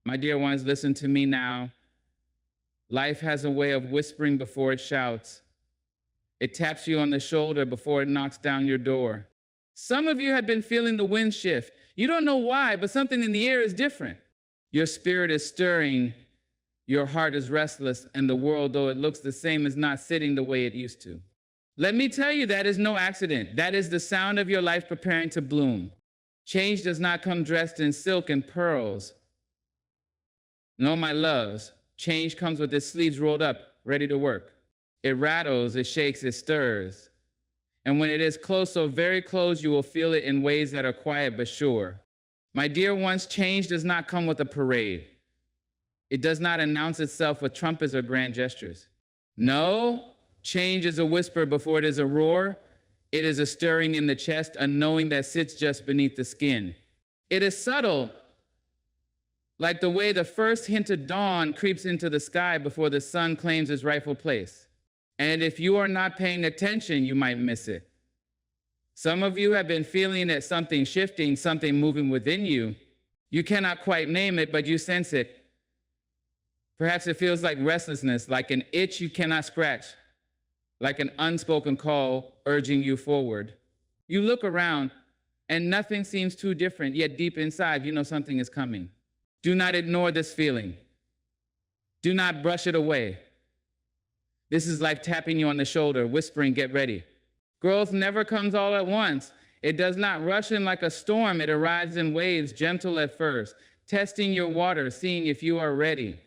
My dear ones, listen to me now. Life has a way of whispering before it shouts. It taps you on the shoulder before it knocks down your door. Some of you have been feeling the wind shift. You don't know why, but something in the air is different. Your spirit is stirring, your heart is restless, and the world, though it looks the same, is not sitting the way it used to. Let me tell you, that is no accident. That is the sound of your life preparing to bloom. Change does not come dressed in silk and pearls. No, my loves, change comes with its sleeves rolled up, ready to work. It rattles, it shakes, it stirs. And when it is close, so very close, you will feel it in ways that are quiet but sure. My dear ones, change does not come with a parade. It does not announce itself with trumpets or grand gestures. No, change is a whisper before it is a roar. It is a stirring in the chest, a knowing that sits just beneath the skin. It is subtle, like the way the first hint of dawn creeps into the sky before the sun claims its rightful place. And if you are not paying attention, you might miss it. Some of you have been feeling that something shifting, something moving within you. You cannot quite name it, but you sense it. Perhaps it feels like restlessness, like an itch you cannot scratch, like an unspoken call urging you forward. You look around and nothing seems too different, yet deep inside, you know something is coming. Do not ignore this feeling. Do not brush it away. This is life tapping you on the shoulder, whispering, get ready. Growth never comes all at once. It does not rush in like a storm. It arrives in waves, gentle at first, testing your water, seeing if you are ready.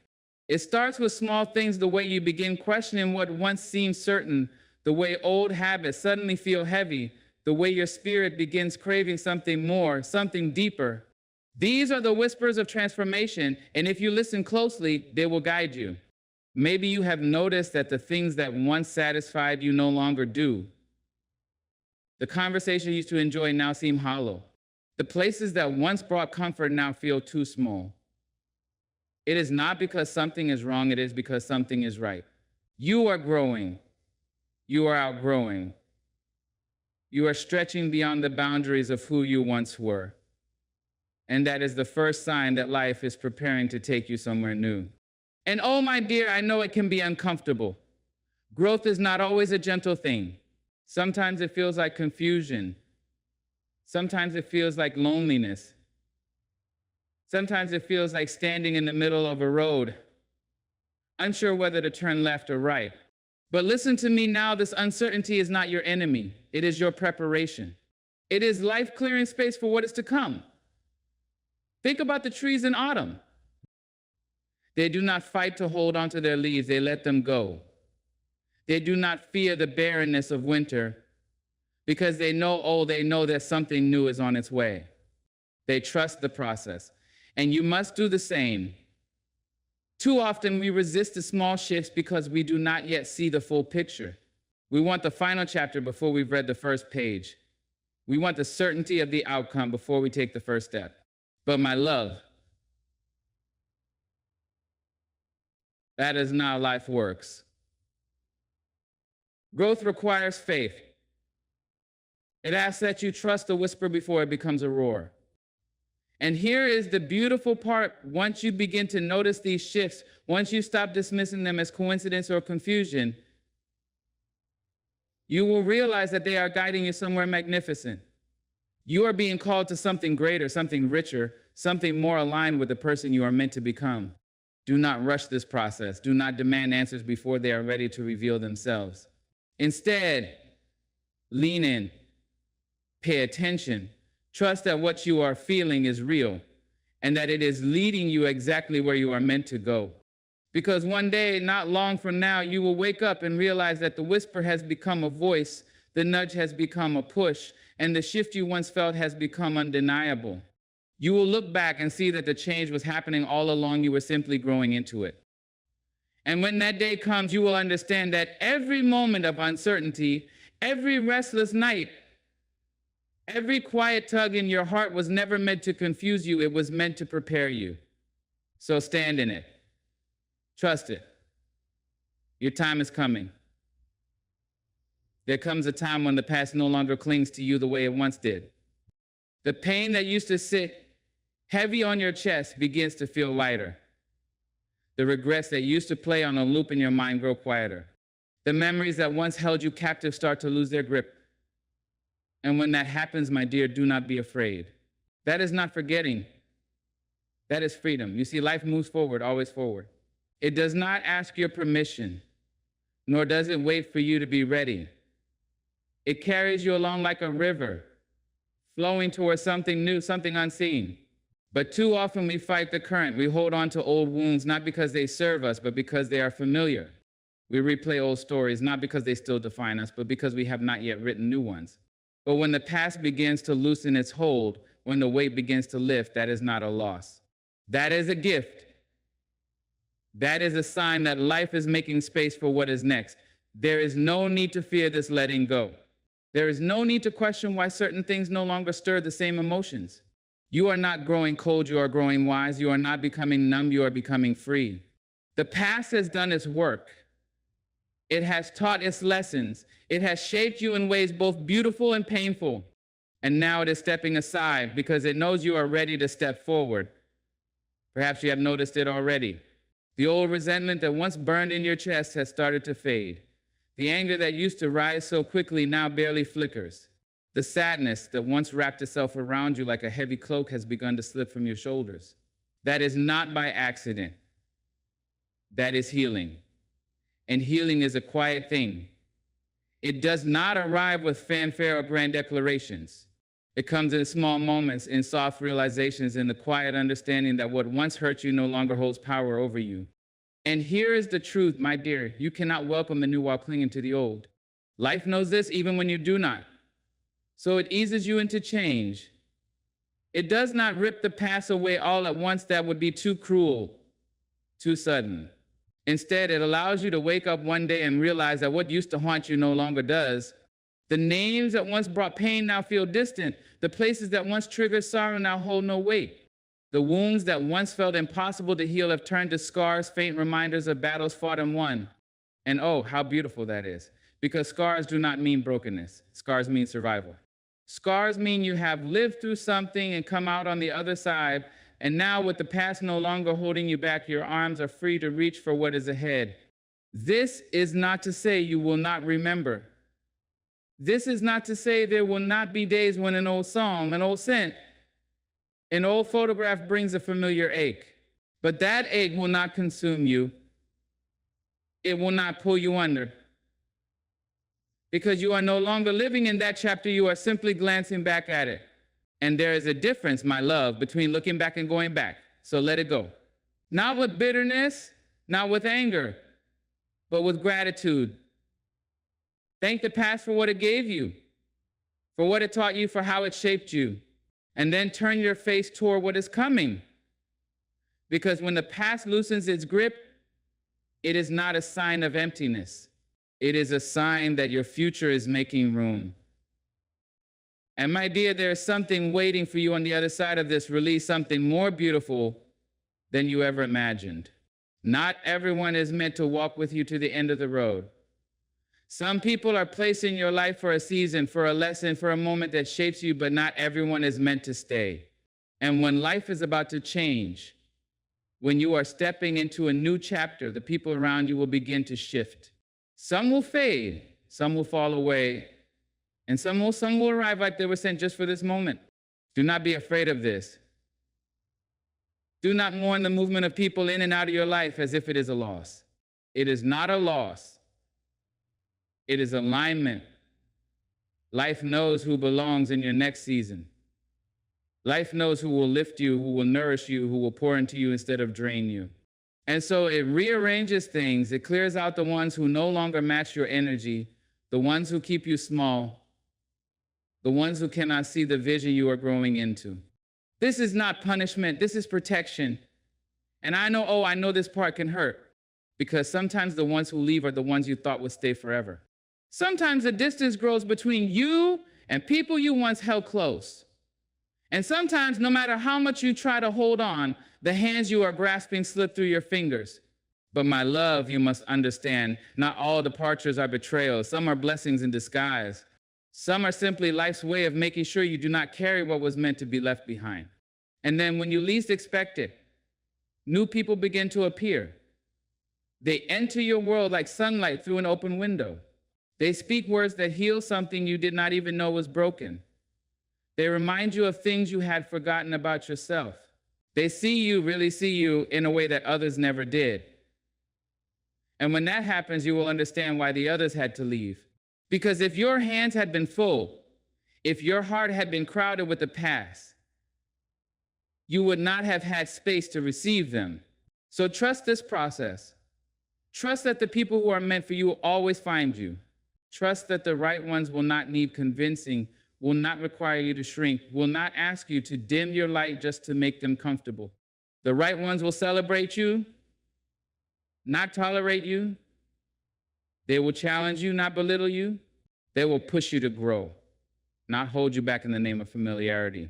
It starts with small things, the way you begin questioning what once seemed certain, the way old habits suddenly feel heavy, the way your spirit begins craving something more, something deeper. These are the whispers of transformation, and if you listen closely, they will guide you. Maybe you have noticed that the things that once satisfied you no longer do. The conversations you used to enjoy now seem hollow. The places that once brought comfort now feel too small. It is not because something is wrong, it is because something is right. You are growing. You are outgrowing. You are stretching beyond the boundaries of who you once were. And that is the first sign that life is preparing to take you somewhere new. And oh, my dear, I know it can be uncomfortable. Growth is not always a gentle thing. Sometimes it feels like confusion. Sometimes it feels like loneliness. Sometimes it feels like standing in the middle of a road, unsure whether to turn left or right. But listen to me now, this uncertainty is not your enemy. It is your preparation. It is life clearing space for what is to come. Think about the trees in autumn. They do not fight to hold onto their leaves, they let them go. They do not fear the barrenness of winter because they know that something new is on its way. They trust the process, and you must do the same. Too often we resist the small shifts because we do not yet see the full picture. We want the final chapter before we've read the first page. We want the certainty of the outcome before we take the first step. But my love, that is not how life works. Growth requires faith. It asks that you trust the whisper before it becomes a roar. And here is the beautiful part. Once you begin to notice these shifts, once you stop dismissing them as coincidence or confusion, you will realize that they are guiding you somewhere magnificent. You are being called to something greater, something richer, something more aligned with the person you are meant to become. Do not rush this process. Do not demand answers before they are ready to reveal themselves. Instead, lean in, pay attention, trust that what you are feeling is real and that it is leading you exactly where you are meant to go. Because one day, not long from now, you will wake up and realize that the whisper has become a voice, the nudge has become a push, and the shift you once felt has become undeniable. You will look back and see that the change was happening all along. You were simply growing into it. And when that day comes, you will understand that every moment of uncertainty, every restless night, every quiet tug in your heart was never meant to confuse you. It was meant to prepare you. So stand in it. Trust it. Your time is coming. There comes a time when the past no longer clings to you the way it once did. The pain that used to sit heavy on your chest begins to feel lighter. The regrets that used to play on a loop in your mind grow quieter. The memories that once held you captive start to lose their grip. And when that happens, my dear, do not be afraid. That is not forgetting. That is freedom. You see, life moves forward, always forward. It does not ask your permission, nor does it wait for you to be ready. It carries you along like a river, flowing towards something new, something unseen. But too often we fight the current. We hold on to old wounds, not because they serve us, but because they are familiar. We replay old stories, not because they still define us, but because we have not yet written new ones. But when the past begins to loosen its hold, when the weight begins to lift, that is not a loss. That is a gift. That is a sign that life is making space for what is next. There is no need to fear this letting go. There is no need to question why certain things no longer stir the same emotions. You are not growing cold, you are growing wise. You are not becoming numb, you are becoming free. The past has done its work. It has taught its lessons. It has shaped you in ways both beautiful and painful. And now it is stepping aside because it knows you are ready to step forward. Perhaps you have noticed it already. The old resentment that once burned in your chest has started to fade. The anger that used to rise so quickly now barely flickers. The sadness that once wrapped itself around you like a heavy cloak has begun to slip from your shoulders. That is not by accident. That is healing. And healing is a quiet thing. It does not arrive with fanfare or grand declarations. It comes in small moments, in soft realizations, in the quiet understanding that what once hurt you no longer holds power over you. And here is the truth, my dear. You cannot welcome the new while clinging to the old. Life knows this even when you do not. So it eases you into change. It does not rip the past away all at once. That would be too cruel, too sudden. Instead, it allows you to wake up one day and realize that what used to haunt you no longer does. The names that once brought pain now feel distant. The places that once triggered sorrow now hold no weight. The wounds that once felt impossible to heal have turned to scars, faint reminders of battles fought and won. And oh, how beautiful that is. Because scars do not mean brokenness. Scars mean survival. Scars mean you have lived through something and come out on the other side. And now with the past no longer holding you back, your arms are free to reach for what is ahead. This is not to say you will not remember. This is not to say there will not be days when an old song, an old scent, an old photograph brings a familiar ache. But that ache will not consume you. It will not pull you under. Because you are no longer living in that chapter, you are simply glancing back at it. And there is a difference, my love, between looking back and going back. So let it go. Not with bitterness, not with anger, but with gratitude. Thank the past for what it gave you, for what it taught you, for how it shaped you. And then turn your face toward what is coming. Because when the past loosens its grip, it is not a sign of emptiness. It is a sign that your future is making room. And my dear, there is something waiting for you on the other side of this release, something more beautiful than you ever imagined. Not everyone is meant to walk with you to the end of the road. Some people are placed in your life for a season, for a lesson, for a moment that shapes you, but not everyone is meant to stay. And when life is about to change, when you are stepping into a new chapter, the people around you will begin to shift. Some will fade, some will fall away, and some will arrive like they were sent just for this moment. Do not be afraid of this. Do not mourn the movement of people in and out of your life as if it is a loss. It is not a loss. It is alignment. Life knows who belongs in your next season. Life knows who will lift you, who will nourish you, who will pour into you instead of drain you. And so it rearranges things. It clears out the ones who no longer match your energy, the ones who keep you small, the ones who cannot see the vision you are growing into. This is not punishment. This is protection. And I know this part can hurt, because sometimes the ones who leave are the ones you thought would stay forever. Sometimes the distance grows between you and people you once held close. And sometimes, no matter how much you try to hold on, the hands you are grasping slip through your fingers. But my love, you must understand, not all departures are betrayals. Some are blessings in disguise. Some are simply life's way of making sure you do not carry what was meant to be left behind. And then when you least expect it, new people begin to appear. They enter your world like sunlight through an open window. They speak words that heal something you did not even know was broken. They remind you of things you had forgotten about yourself. They see you, really see you, in a way that others never did. And when that happens, you will understand why the others had to leave. Because if your hands had been full, if your heart had been crowded with the past, you would not have had space to receive them. So trust this process. Trust that the people who are meant for you will always find you. Trust that the right ones will not need convincing, will not require you to shrink, will not ask you to dim your light just to make them comfortable. The right ones will celebrate you, not tolerate you. They will challenge you, not belittle you. They will push you to grow, not hold you back in the name of familiarity.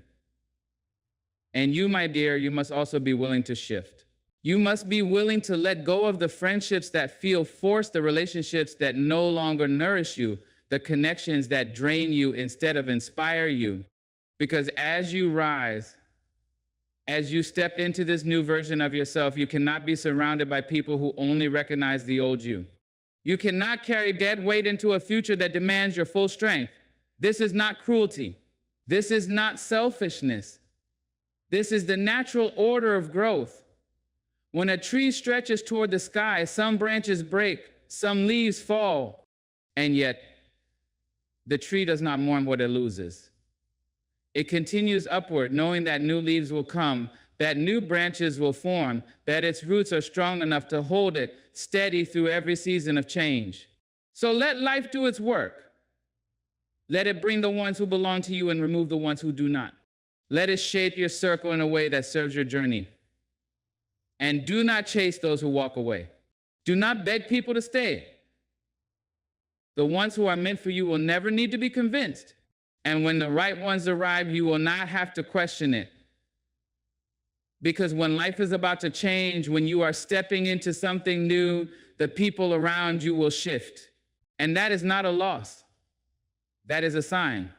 And you, my dear, you must also be willing to shift. You must be willing to let go of the friendships that feel forced, the relationships that no longer nourish you, the connections that drain you instead of inspire you. Because as you rise, as you step into this new version of yourself, you cannot be surrounded by people who only recognize the old you. You cannot carry dead weight into a future that demands your full strength. This is not cruelty. This is not selfishness. This is the natural order of growth. When a tree stretches toward the sky, some branches break, some leaves fall, and yet the tree does not mourn what it loses. It continues upward, knowing that new leaves will come, that new branches will form, that its roots are strong enough to hold it steady through every season of change. So let life do its work. Let it bring the ones who belong to you and remove the ones who do not. Let it shape your circle in a way that serves your journey. And do not chase those who walk away. Do not beg people to stay. The ones who are meant for you will never need to be convinced. And when the right ones arrive, you will not have to question it. Because when life is about to change, when you are stepping into something new, the people around you will shift. And that is not a loss. That is a sign.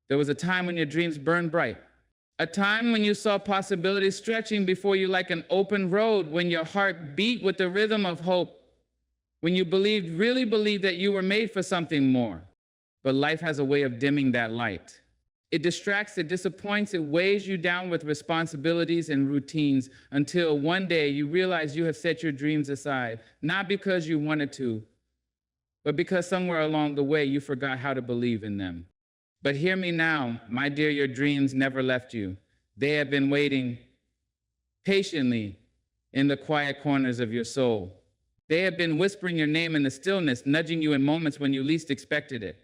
There was a time when your dreams burned bright. A time when you saw possibilities stretching before you like an open road, when your heart beat with the rhythm of hope, when you really believed that you were made for something more. But life has a way of dimming that light. It distracts, it disappoints, it weighs you down with responsibilities and routines until one day you realize you have set your dreams aside, not because you wanted to, but because somewhere along the way you forgot how to believe in them. But hear me now, my dear, your dreams never left you. They have been waiting patiently in the quiet corners of your soul. They have been whispering your name in the stillness, nudging you in moments when you least expected it.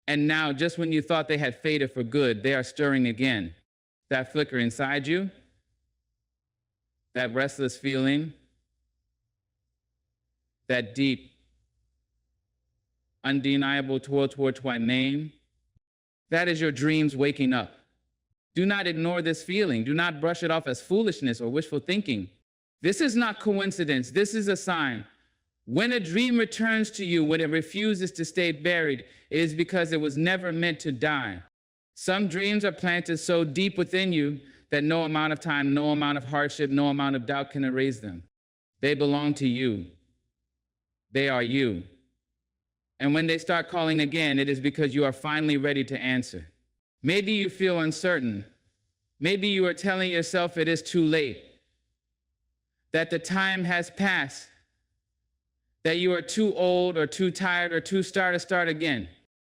And now, just when you thought they had faded for good, they are stirring again. That flicker inside you, that restless feeling, that deep, undeniable toil towards what name, that is your dreams waking up. Do not ignore this feeling. Do not brush it off as foolishness or wishful thinking. This is not coincidence. This is a sign. When a dream returns to you, when it refuses to stay buried, it is because it was never meant to die. Some dreams are planted so deep within you that no amount of time, no amount of hardship, no amount of doubt can erase them. They belong to you. They are you. And when they start calling again, it is because you are finally ready to answer. Maybe you feel uncertain. Maybe you are telling yourself it is too late, that the time has passed, that you are too old or too tired or too star to start again.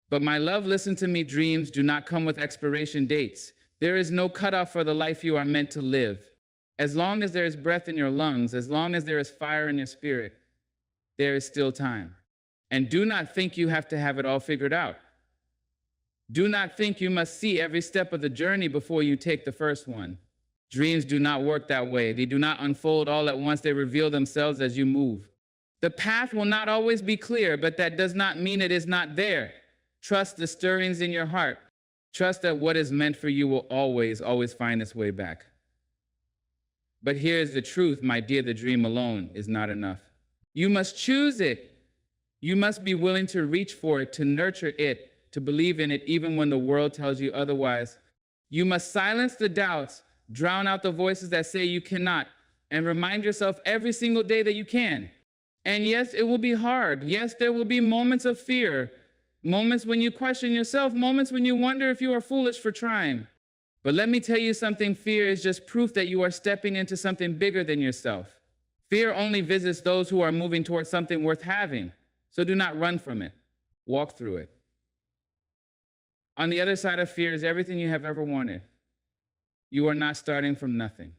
But my love, listen to me, dreams do not come with expiration dates. There is no cutoff for the life you are meant to live. As long as there is breath in your lungs, as long as there is fire in your spirit, there is still time. And do not think you have to have it all figured out. Do not think you must see every step of the journey before you take the first one. Dreams do not work that way. They do not unfold all at once. They reveal themselves as you move. The path will not always be clear, but that does not mean it is not there. Trust the stirrings in your heart. Trust that what is meant for you will always find its way back. But here's the truth, my dear, the dream alone is not enough. You must choose it. You must be willing to reach for it, to nurture it, to believe in it, even when the world tells you otherwise. You must silence the doubts, drown out the voices that say you cannot, and remind yourself every single day that you can. And yes, it will be hard. Yes, there will be moments of fear, moments when you question yourself, moments when you wonder if you are foolish for trying. But let me tell you something, fear is just proof that you are stepping into something bigger than yourself. Fear only visits those who are moving towards something worth having. So do not run from it. Walk through it. On the other side of fear is everything you have ever wanted. You are not starting from nothing.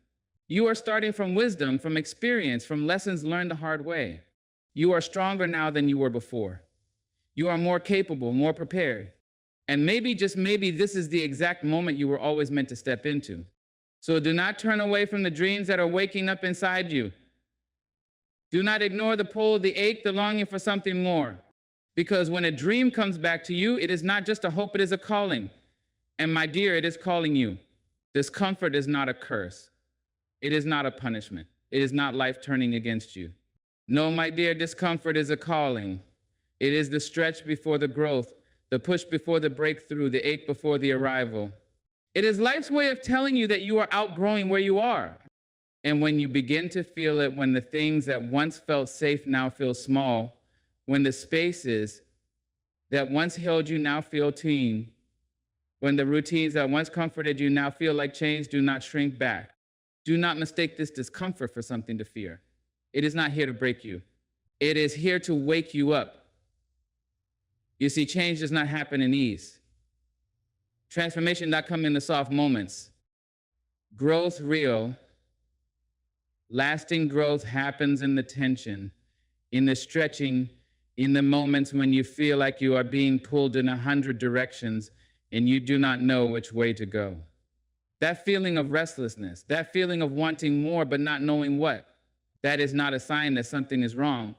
You are starting from wisdom, from experience, from lessons learned the hard way. You are stronger now than you were before. You are more capable, more prepared. And maybe, just maybe, this is the exact moment you were always meant to step into. So do not turn away from the dreams that are waking up inside you. Do not ignore the pull, the ache, the longing for something more. Because when a dream comes back to you, it is not just a hope, it is a calling. And my dear, it is calling you. Discomfort is not a curse. It is not a punishment. It is not life turning against you. No, my dear, discomfort is a calling. It is the stretch before the growth, the push before the breakthrough, the ache before the arrival. It is life's way of telling you that you are outgrowing where you are. And when you begin to feel it, when the things that once felt safe now feel small, when the spaces that once held you now feel teen, when the routines that once comforted you now feel like change, do not shrink back. Do not mistake this discomfort for something to fear. It is not here to break you. It is here to wake you up. You see, change does not happen in ease. Transformation does not come in the soft moments. Growth, real, lasting growth happens in the tension, in the stretching, in the moments when you feel like you are being pulled in 100 directions and you do not know which way to go. That feeling of restlessness, that feeling of wanting more but not knowing what, that is not a sign that something is wrong.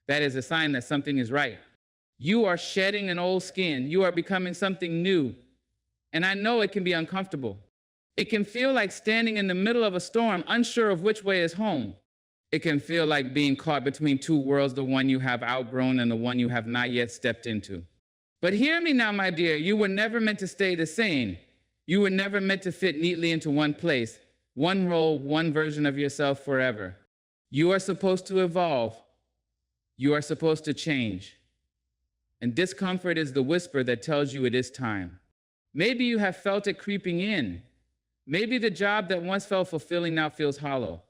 That is a sign that something is right. You are shedding an old skin. You are becoming something new. And I know it can be uncomfortable. It can feel like standing in the middle of a storm, unsure of which way is home. It can feel like being caught between two worlds, the one you have outgrown and the one you have not yet stepped into. But hear me now, my dear, you were never meant to stay the same. You were never meant to fit neatly into one place, one role, one version of yourself forever. You are supposed to evolve. You are supposed to change. And discomfort is the whisper that tells you it is time. Maybe you have felt it creeping in. Maybe the job that once felt fulfilling now feels hollow.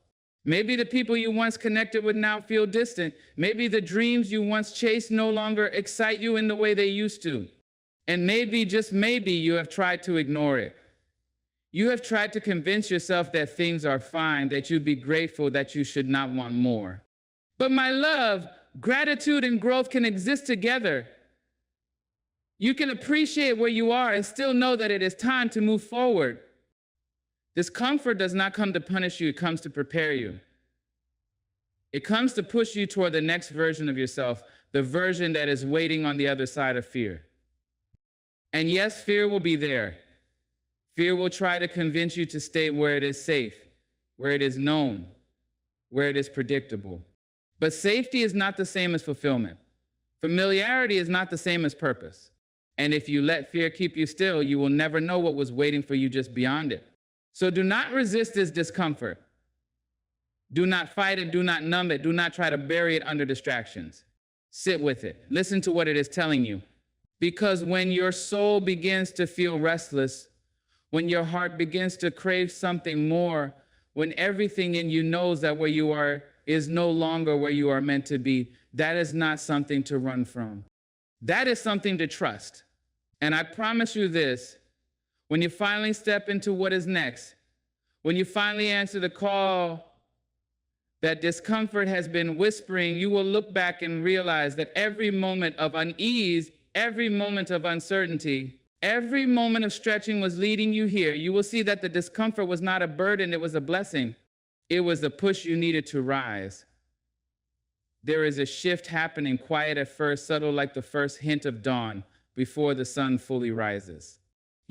Maybe the people you once connected with now feel distant. Maybe the dreams you once chased no longer excite you in the way they used to. And maybe, just maybe, you have tried to ignore it. You have tried to convince yourself that things are fine, that you'd be grateful, that you should not want more. But my love, gratitude and growth can exist together. You can appreciate where you are and still know that it is time to move forward. Discomfort does not come to punish you, it comes to prepare you. It comes to push you toward the next version of yourself, the version that is waiting on the other side of fear. And yes, fear will be there. Fear will try to convince you to stay where it is safe, where it is known, where it is predictable. But safety is not the same as fulfillment. Familiarity is not the same as purpose. And if you let fear keep you still, you will never know what was waiting for you just beyond it. So do not resist this discomfort. Do not fight it, do not numb it, do not try to bury it under distractions. Sit with it. Listen to what it is telling you. Because when your soul begins to feel restless, when your heart begins to crave something more, when everything in you knows that where you are is no longer where you are meant to be, that is not something to run from. That is something to trust. And I promise you this, when you finally step into what is next, when you finally answer the call that discomfort has been whispering, you will look back and realize that every moment of unease, every moment of uncertainty, every moment of stretching was leading you here. You will see that the discomfort was not a burden, it was a blessing. It was the push you needed to rise. There is a shift happening, quiet at first, subtle like the first hint of dawn before the sun fully rises.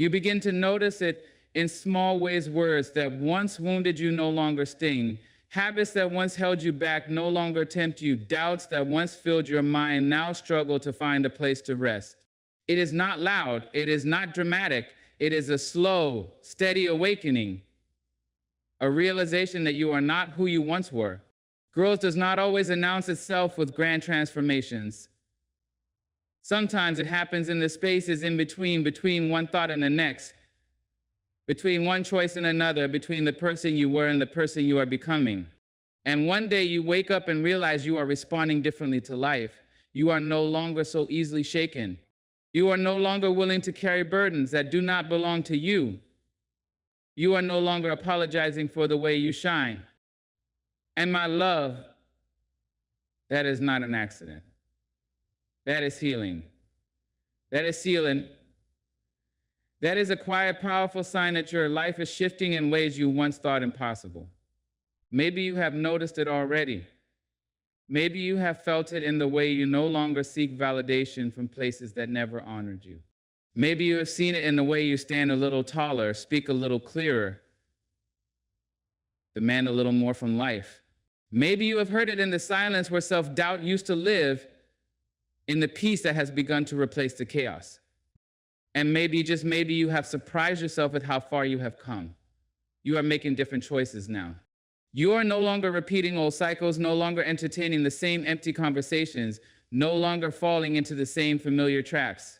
You begin to notice it in small ways, words that once wounded you no longer sting. Habits that once held you back no longer tempt you. Doubts that once filled your mind now struggle to find a place to rest. It is not loud. It is not dramatic. it is a slow, steady awakening, a realization that you are not who you once were. Growth does not always announce itself with grand transformations. Sometimes it happens in the spaces in between one thought and the next, between one choice and another, between the person you were and the person you are becoming. And one day you wake up and realize you are responding differently to life. You are no longer so easily shaken. You are no longer willing to carry burdens that do not belong to you. You are no longer apologizing for the way you shine. And my love, that is not an accident. That is healing. That is sealing. That is a quiet, powerful sign that your life is shifting in ways you once thought impossible. Maybe you have noticed it already. Maybe you have felt it in the way you no longer seek validation from places that never honored you. Maybe you have seen it in the way you stand a little taller, speak a little clearer, demand a little more from life. Maybe you have heard it in the silence where self-doubt used to live, in the peace that has begun to replace the chaos. And maybe, just maybe, you have surprised yourself at how far you have come. You are making different choices now. You are no longer repeating old cycles, no longer entertaining the same empty conversations, no longer falling into the same familiar traps.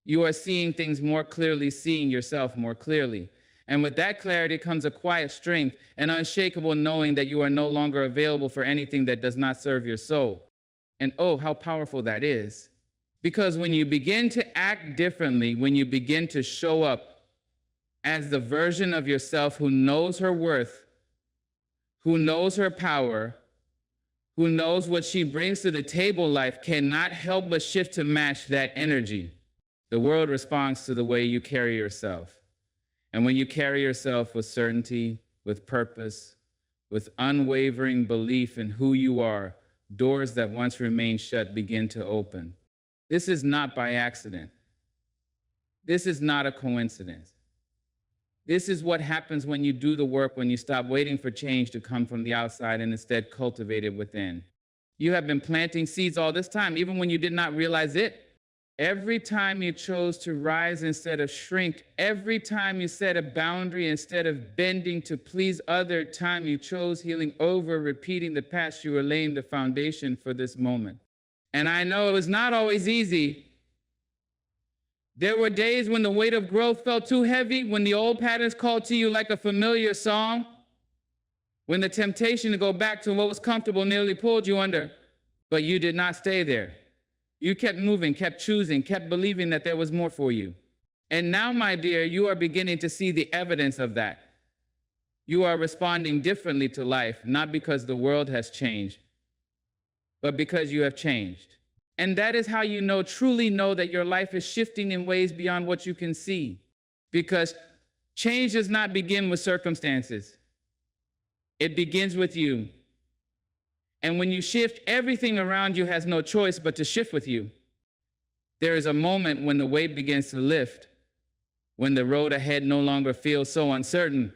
You are seeing things more clearly, seeing yourself more clearly. And with that clarity comes a quiet strength, an unshakable knowing that you are no longer available for anything that does not serve your soul. And oh, how powerful that is. Because when you begin to act differently, when you begin to show up as the version of yourself who knows her worth, who knows her power, who knows what she brings to the table, life cannot help but shift to match that energy. The world responds to the way you carry yourself. And when you carry yourself with certainty, with purpose, with unwavering belief in who you are, doors that once remained shut begin to open. This is not by accident. This is not a coincidence. This is what happens when you do the work, when you stop waiting for change to come from the outside and instead cultivate it within. You have been planting seeds all this time, even when you did not realize it. Every time you chose to rise instead of shrink, every time you set a boundary instead of bending to please other, time you chose healing over repeating the past, you were laying the foundation for this moment. And I know it was not always easy. There were days when the weight of growth felt too heavy, when the old patterns called to you like a familiar song, when the temptation to go back to what was comfortable nearly pulled you under, but you did not stay there. You kept moving, kept choosing, kept believing that there was more for you. And now, my dear, you are beginning to see the evidence of that. You are responding differently to life, not because the world has changed, but because you have changed. And that is how you know, truly know, that your life is shifting in ways beyond what you can see. Because change does not begin with circumstances. It begins with you. And when you shift, everything around you has no choice but to shift with you. There is a moment when the weight begins to lift, when the road ahead no longer feels so uncertain,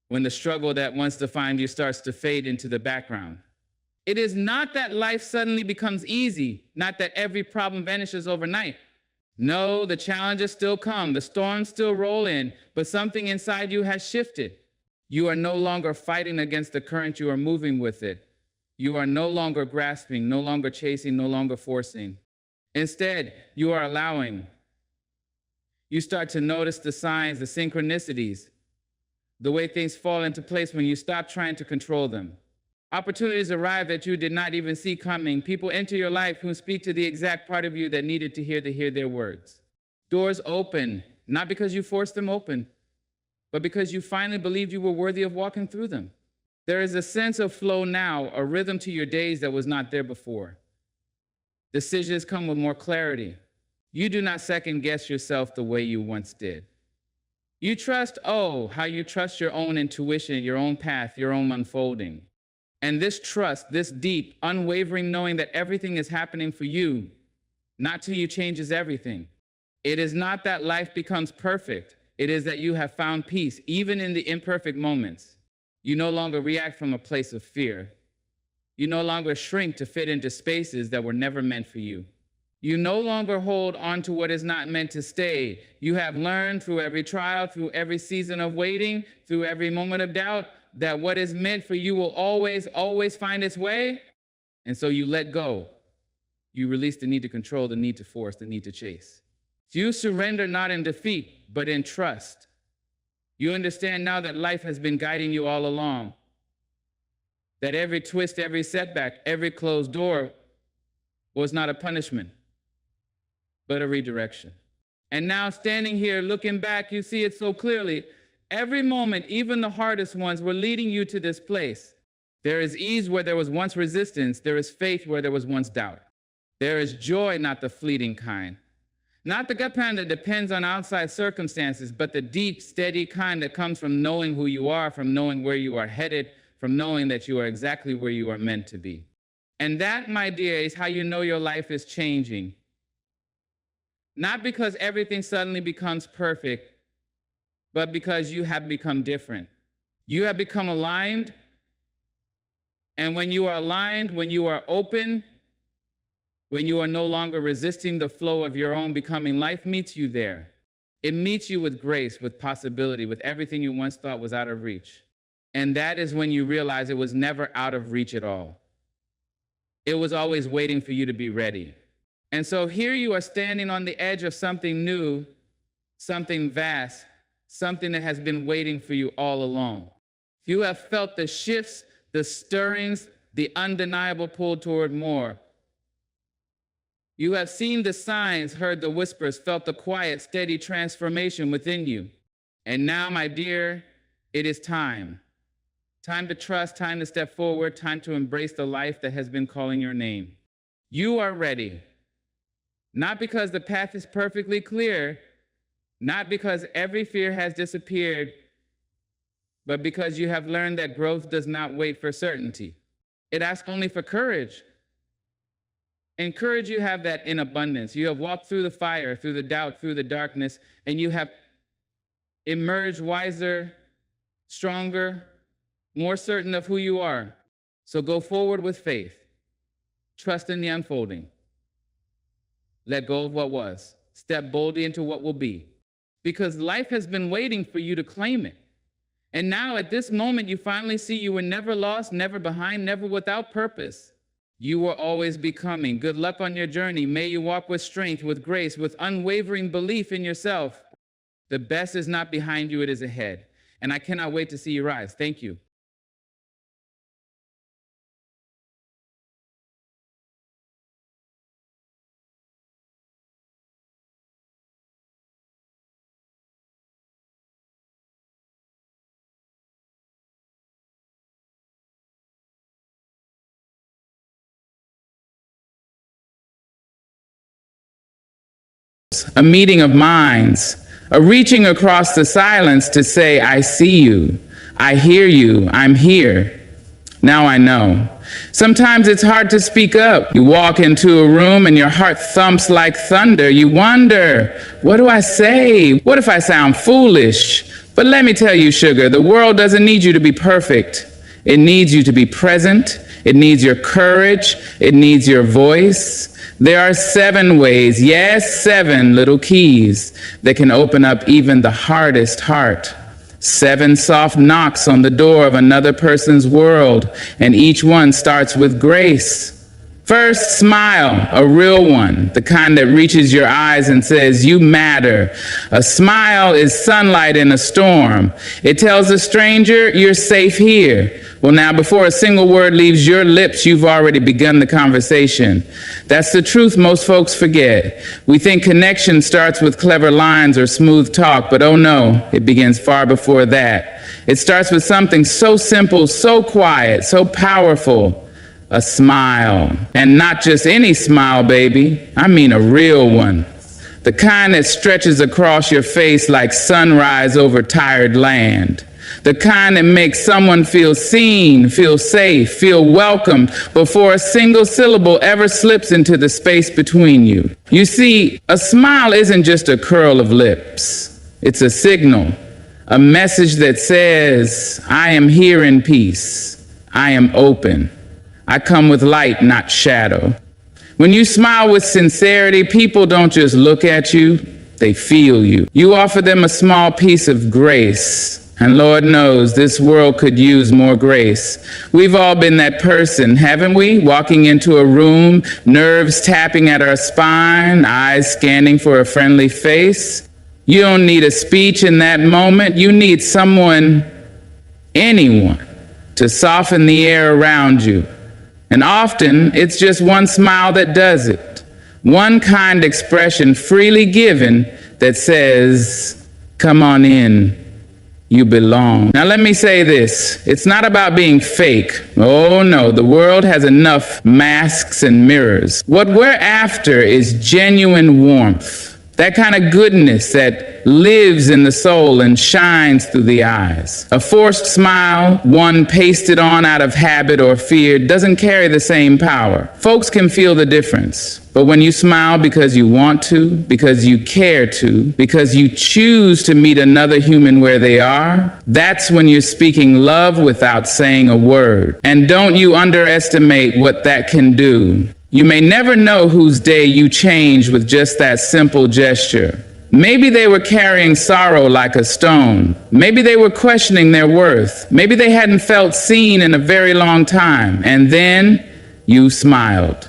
when the struggle that once defined you starts to fade into the background. It is not that life suddenly becomes easy, not that every problem vanishes overnight. No, the challenges still come, the storms still roll in, but something inside you has shifted. You are no longer fighting against the current, you are moving with it. You are no longer grasping, no longer chasing, no longer forcing. Instead, you are allowing. You start to notice the signs, the synchronicities, the way things fall into place when you stop trying to control them. Opportunities arrive that you did not even see coming. People enter your life who speak to the exact part of you that needed to hear their words. Doors open, not because you forced them open, but because you finally believed you were worthy of walking through them. There is a sense of flow now, a rhythm to your days that was not there before. Decisions come with more clarity. You do not second guess yourself the way you once did. You trust, how you trust your own intuition, your own path, your own unfolding. And this trust, this deep, unwavering knowing that everything is happening for you, not till you changes everything. It is not that life becomes perfect. It is that you have found peace, even in the imperfect moments. You no longer react from a place of fear. You no longer shrink to fit into spaces that were never meant for you. You no longer hold on to what is not meant to stay. You have learned through every trial, through every season of waiting, through every moment of doubt, that what is meant for you will always, always find its way. And so you let go. You release the need to control, the need to force, the need to chase. You surrender not in defeat, but in trust. You understand now that life has been guiding you all along. That every twist, every setback, every closed door was not a punishment, but a redirection. And now standing here, looking back, you see it so clearly. Every moment, even the hardest ones, were leading you to this place. There is ease where there was once resistance. There is faith where there was once doubt. There is joy, not the fleeting kind. Not the kind that depends on outside circumstances, but the deep, steady kind that comes from knowing who you are, from knowing where you are headed, from knowing that you are exactly where you are meant to be. And that, my dear, is how you know your life is changing. Not because everything suddenly becomes perfect, but because you have become different. You have become aligned. And when you are aligned, when you are open, when you are no longer resisting the flow of your own becoming, life meets you there. It meets you with grace, with possibility, with everything you once thought was out of reach. And that is when you realize it was never out of reach at all. It was always waiting for you to be ready. And so here you are standing on the edge of something new, something vast, something that has been waiting for you all along. You have felt the shifts, the stirrings, the undeniable pull toward more. You have seen the signs, heard the whispers, felt the quiet, steady transformation within you. And now, my dear, it is time. Time to trust, time to step forward, time to embrace the life that has been calling your name. You are ready. Not because the path is perfectly clear, not because every fear has disappeared, but because you have learned that growth does not wait for certainty. It asks only for courage. And courage you have that in abundance. You have walked through the fire, through the doubt, through the darkness, and you have emerged wiser, stronger, more certain of who you are. So go forward with faith. Trust in the unfolding. Let go of what was. Step boldly into what will be. Because life has been waiting for you to claim it. And now at this moment, you finally see you were never lost, never behind, never without purpose. You were always becoming. Good luck on your journey. May you walk with strength, with grace, with unwavering belief in yourself. The best is not behind you, it is ahead. And I cannot wait to see you rise. Thank you. A meeting of minds, a reaching across the silence to say, I see you, I hear you, I'm here. Now I know. Sometimes it's hard to speak up. You walk into a room and your heart thumps like thunder. You wonder, what do I say? What if I sound foolish? But let me tell you, sugar, the world doesn't need you to be perfect. It needs you to be present. It needs your courage. It needs your voice. There are 7 ways, yes, 7 little keys that can open up even the hardest heart. 7 soft knocks on the door of another person's world, and each one starts with grace. First, smile, a real one, the kind that reaches your eyes and says, you matter. A smile is sunlight in a storm. It tells a stranger, you're safe here. Well, now, before a single word leaves your lips, you've already begun the conversation. That's the truth most folks forget. We think connection starts with clever lines or smooth talk, but oh no, it begins far before that. It starts with something so simple, so quiet, so powerful. A smile. And not just any smile, baby. I mean a real one. The kind that stretches across your face like sunrise over tired land. The kind that makes someone feel seen, feel safe, feel welcomed before a single syllable ever slips into the space between you. You see, a smile isn't just a curl of lips. It's a signal, a message that says, I am here in peace. I am open. I come with light, not shadow. When you smile with sincerity, people don't just look at you, they feel you. You offer them a small piece of grace. And Lord knows this world could use more grace. We've all been that person, haven't we? Walking into a room, nerves tapping at our spine, eyes scanning for a friendly face. You don't need a speech in that moment. You need someone, anyone, to soften the air around you. And often, it's just one smile that does it. One kind expression freely given that says, "Come on in. You belong." Now let me say this, it's not about being fake. Oh no, the world has enough masks and mirrors. What we're after is genuine warmth. That kind of goodness that lives in the soul and shines through the eyes. A forced smile, one pasted on out of habit or fear, doesn't carry the same power. Folks can feel the difference. But when you smile because you want to, because you care to, because you choose to meet another human where they are, that's when you're speaking love without saying a word. And don't you underestimate what that can do. You may never know whose day you change with just that simple gesture. Maybe they were carrying sorrow like a stone. Maybe they were questioning their worth. Maybe they hadn't felt seen in a very long time. And then you smiled.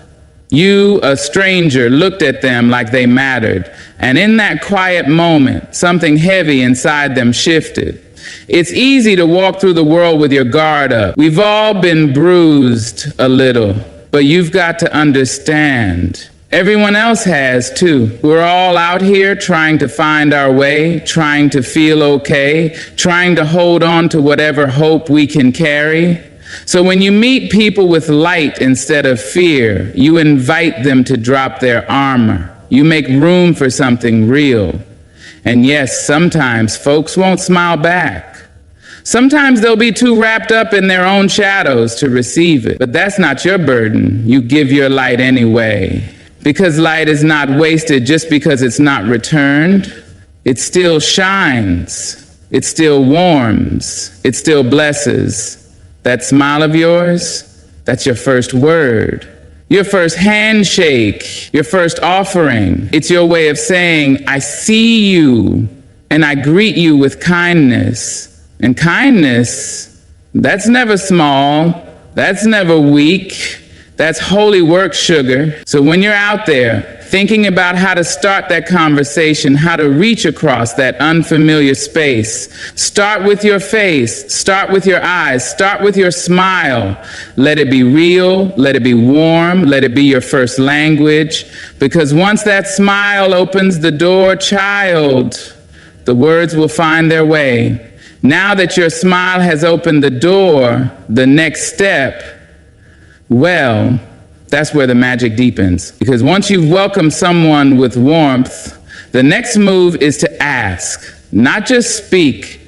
You, a stranger, looked at them like they mattered. And in that quiet moment, something heavy inside them shifted. It's easy to walk through the world with your guard up. We've all been bruised a little. But you've got to understand, everyone else has too. We're all out here trying to find our way, trying to feel okay, trying to hold on to whatever hope we can carry. So when you meet people with light instead of fear, you invite them to drop their armor. You make room for something real. And yes, sometimes folks won't smile back. Sometimes they'll be too wrapped up in their own shadows to receive it. But that's not your burden. You give your light anyway. Because light is not wasted just because it's not returned. It still shines. It still warms. It still blesses. That smile of yours, that's your first word. Your first handshake. Your first offering. It's your way of saying, I see you and I greet you with kindness. And kindness, that's never small, that's never weak, that's holy work, sugar. So when you're out there thinking about how to start that conversation, how to reach across that unfamiliar space, start with your face, start with your eyes, start with your smile. Let it be real, let it be warm, let it be your first language. Because once that smile opens the door, child, the words will find their way. Now that your smile has opened the door, the next step, well, that's where the magic deepens. Because once you've welcomed someone with warmth, the next move is to ask. Not just speak,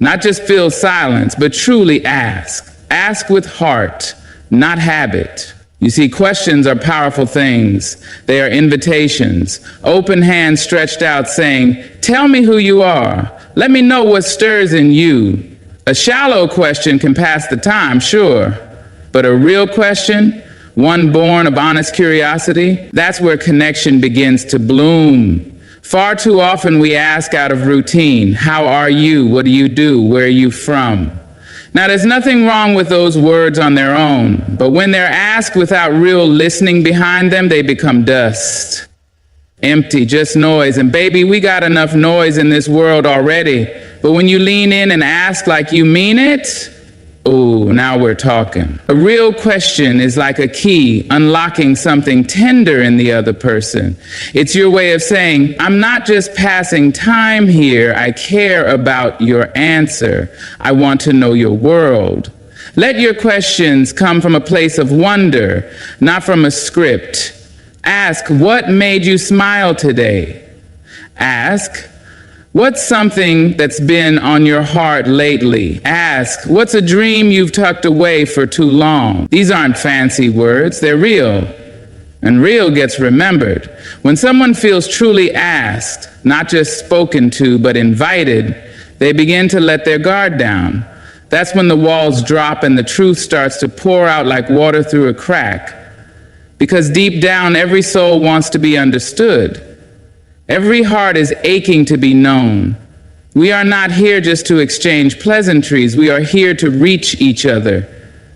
not just fill silence, but truly ask. Ask with heart, not habit. You see, questions are powerful things. They are invitations, open hands stretched out saying, tell me who you are. Let me know what stirs in you. A shallow question can pass the time, sure, but a real question, one born of honest curiosity, that's where connection begins to bloom. Far too often we ask out of routine, how are you? What do you do? Where are you from? Now, there's nothing wrong with those words on their own, but when they're asked without real listening behind them, they become dust. Empty, just noise. And baby, we got enough noise in this world already. But when you lean in and ask like you mean it, ooh, now we're talking. A real question is like a key unlocking something tender in the other person. It's your way of saying, I'm not just passing time here. I care about your answer. I want to know your world. Let your questions come from a place of wonder, not from a script. Ask, what made you smile today? Ask, what's something that's been on your heart lately? Ask, what's a dream you've tucked away for too long? These aren't fancy words, they're real. And real gets remembered. When someone feels truly asked, not just spoken to, but invited, they begin to let their guard down. That's when the walls drop and the truth starts to pour out like water through a crack. Because deep down, every soul wants to be understood. Every heart is aching to be known. We are not here just to exchange pleasantries. We are here to reach each other.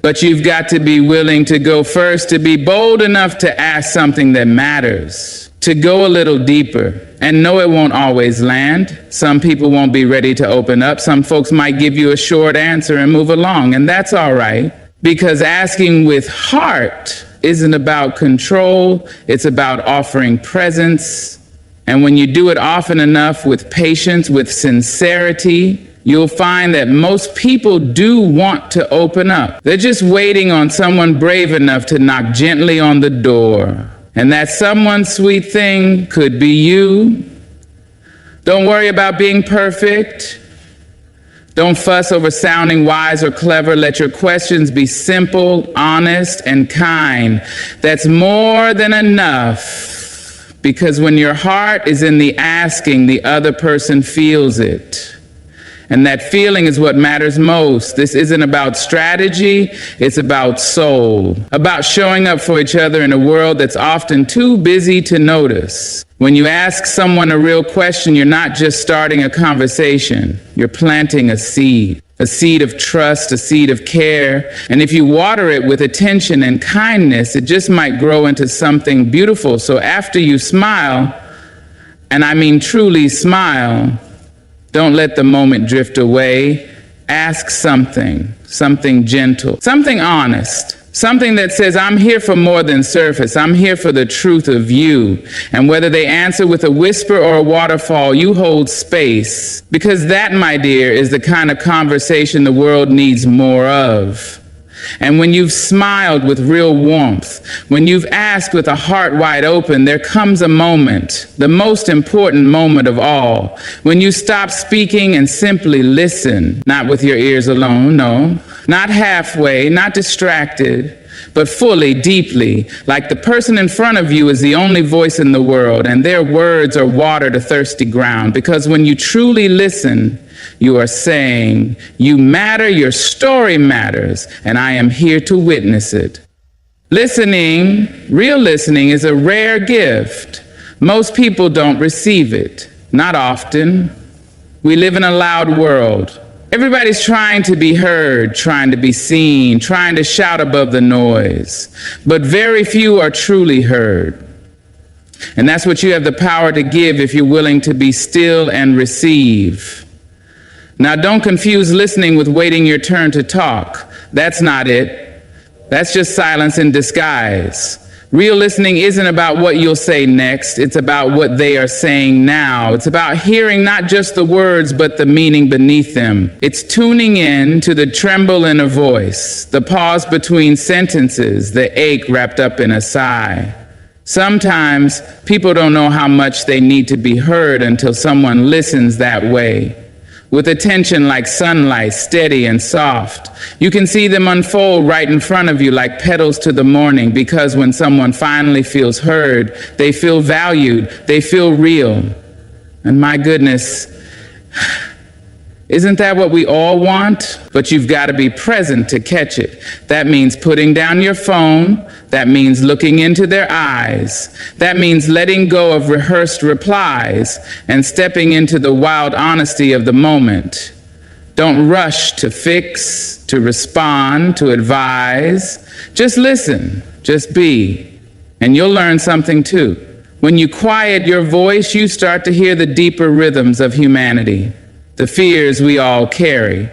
But you've got to be willing to go first, to be bold enough to ask something that matters, to go a little deeper, and know it won't always land. Some people won't be ready to open up. Some folks might give you a short answer and move along, and that's all right, because asking with heart isn't about control. It's about offering presence. And when you do it often enough with patience, with sincerity, you'll find that most people do want to open up. They're just waiting on someone brave enough to knock gently on the door. And that someone sweet thing could be you. Don't worry about being perfect. Don't fuss over sounding wise or clever. Let your questions be simple, honest, and kind. That's more than enough. Because when your heart is in the asking, the other person feels it. And that feeling is what matters most. This isn't about strategy, it's about soul, about showing up for each other in a world that's often too busy to notice. When you ask someone a real question, you're not just starting a conversation, you're planting a seed of trust, a seed of care. And if you water it with attention and kindness, it just might grow into something beautiful. So after you smile, and I mean truly smile, don't let the moment drift away. Ask something gentle, something honest, something that says, I'm here for more than surface. I'm here for the truth of you. And whether they answer with a whisper or a waterfall, you hold space. Because that, my dear, is the kind of conversation the world needs more of. And when you've smiled with real warmth, when you've asked with a heart wide open, there comes a moment, the most important moment of all, when you stop speaking and simply listen, not with your ears alone, no, not halfway, not distracted, but fully, deeply, like the person in front of you is the only voice in the world, and their words are water to thirsty ground. Because when you truly listen, you are saying, you matter, your story matters, and I am here to witness it. Listening, real listening, is a rare gift. Most people don't receive it, not often. We live in a loud world. Everybody's trying to be heard, trying to be seen, trying to shout above the noise, but very few are truly heard. And that's what you have the power to give if you're willing to be still and receive. Now, don't confuse listening with waiting your turn to talk. That's not it. That's just silence in disguise. Real listening isn't about what you'll say next. It's about what they are saying now. It's about hearing not just the words, but the meaning beneath them. It's tuning in to the tremble in a voice, the pause between sentences, the ache wrapped up in a sigh. Sometimes people don't know how much they need to be heard until someone listens that way. With attention like sunlight, steady and soft. You can see them unfold right in front of you like petals to the morning, because when someone finally feels heard, they feel valued, they feel real. And my goodness, isn't that what we all want? But you've got to be present to catch it. That means putting down your phone. That means looking into their eyes. That means letting go of rehearsed replies and stepping into the wild honesty of the moment. Don't rush to fix, to respond, to advise. Just listen, just be, and you'll learn something too. When you quiet your voice, you start to hear the deeper rhythms of humanity, the fears we all carry,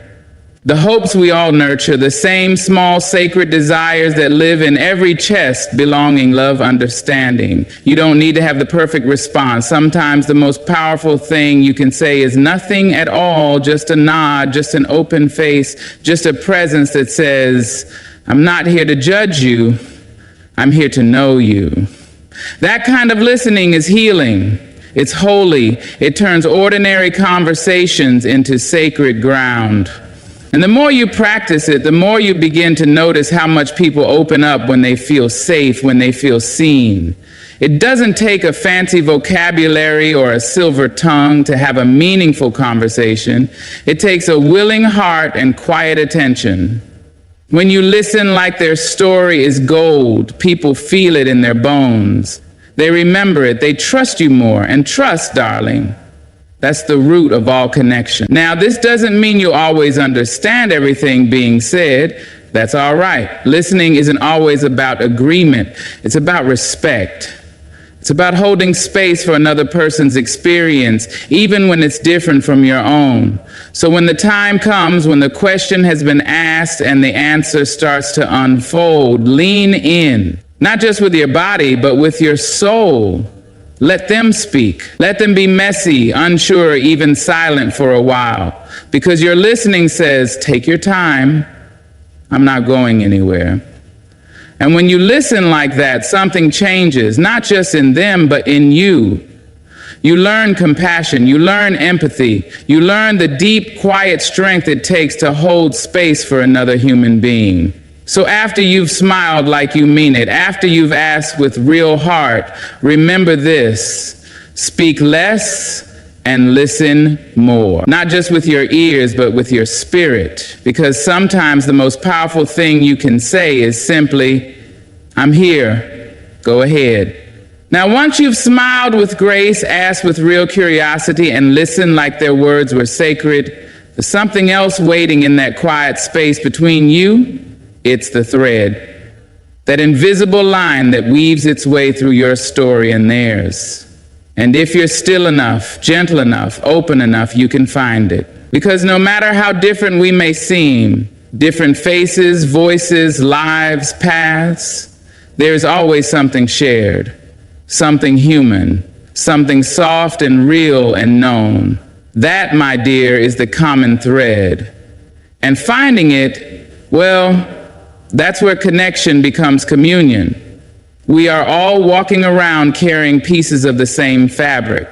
the hopes we all nurture, the same small sacred desires that live in every chest, belonging, love, understanding. You don't need to have the perfect response. Sometimes the most powerful thing you can say is nothing at all, just a nod, just an open face, just a presence that says, I'm not here to judge you, I'm here to know you. That kind of listening is healing. It's holy. It turns ordinary conversations into sacred ground. And the more you practice it, the more you begin to notice how much people open up when they feel safe, when they feel seen. It doesn't take a fancy vocabulary or a silver tongue to have a meaningful conversation. It takes a willing heart and quiet attention. When you listen like their story is gold, people feel it in their bones. They remember it, they trust you more, and trust, darling, that's the root of all connection. Now, this doesn't mean you always understand everything being said. That's all right. Listening isn't always about agreement. It's about respect. It's about holding space for another person's experience, even when it's different from your own. So when the time comes, when the question has been asked and the answer starts to unfold, lean in, not just with your body, but with your soul. Let them speak. Let them be messy, unsure, even silent for a while. Because your listening says, take your time. I'm not going anywhere. And when you listen like that, something changes, not just in them, but in you. You learn compassion, you learn empathy, you learn the deep, quiet strength it takes to hold space for another human being. So after you've smiled like you mean it, after you've asked with real heart, remember this: speak less and listen more. Not just with your ears, but with your spirit. Because sometimes the most powerful thing you can say is simply, I'm here, go ahead. Now, once you've smiled with grace, asked with real curiosity, and listened like their words were sacred, there's something else waiting in that quiet space between you. It's the thread, that invisible line that weaves its way through your story and theirs. And if you're still enough, gentle enough, open enough, you can find it. Because no matter how different we may seem, different faces, voices, lives, paths, there's always something shared, something human, something soft and real and known. That, my dear, is the common thread. And finding it, well, that's where connection becomes communion. We are all walking around carrying pieces of the same fabric.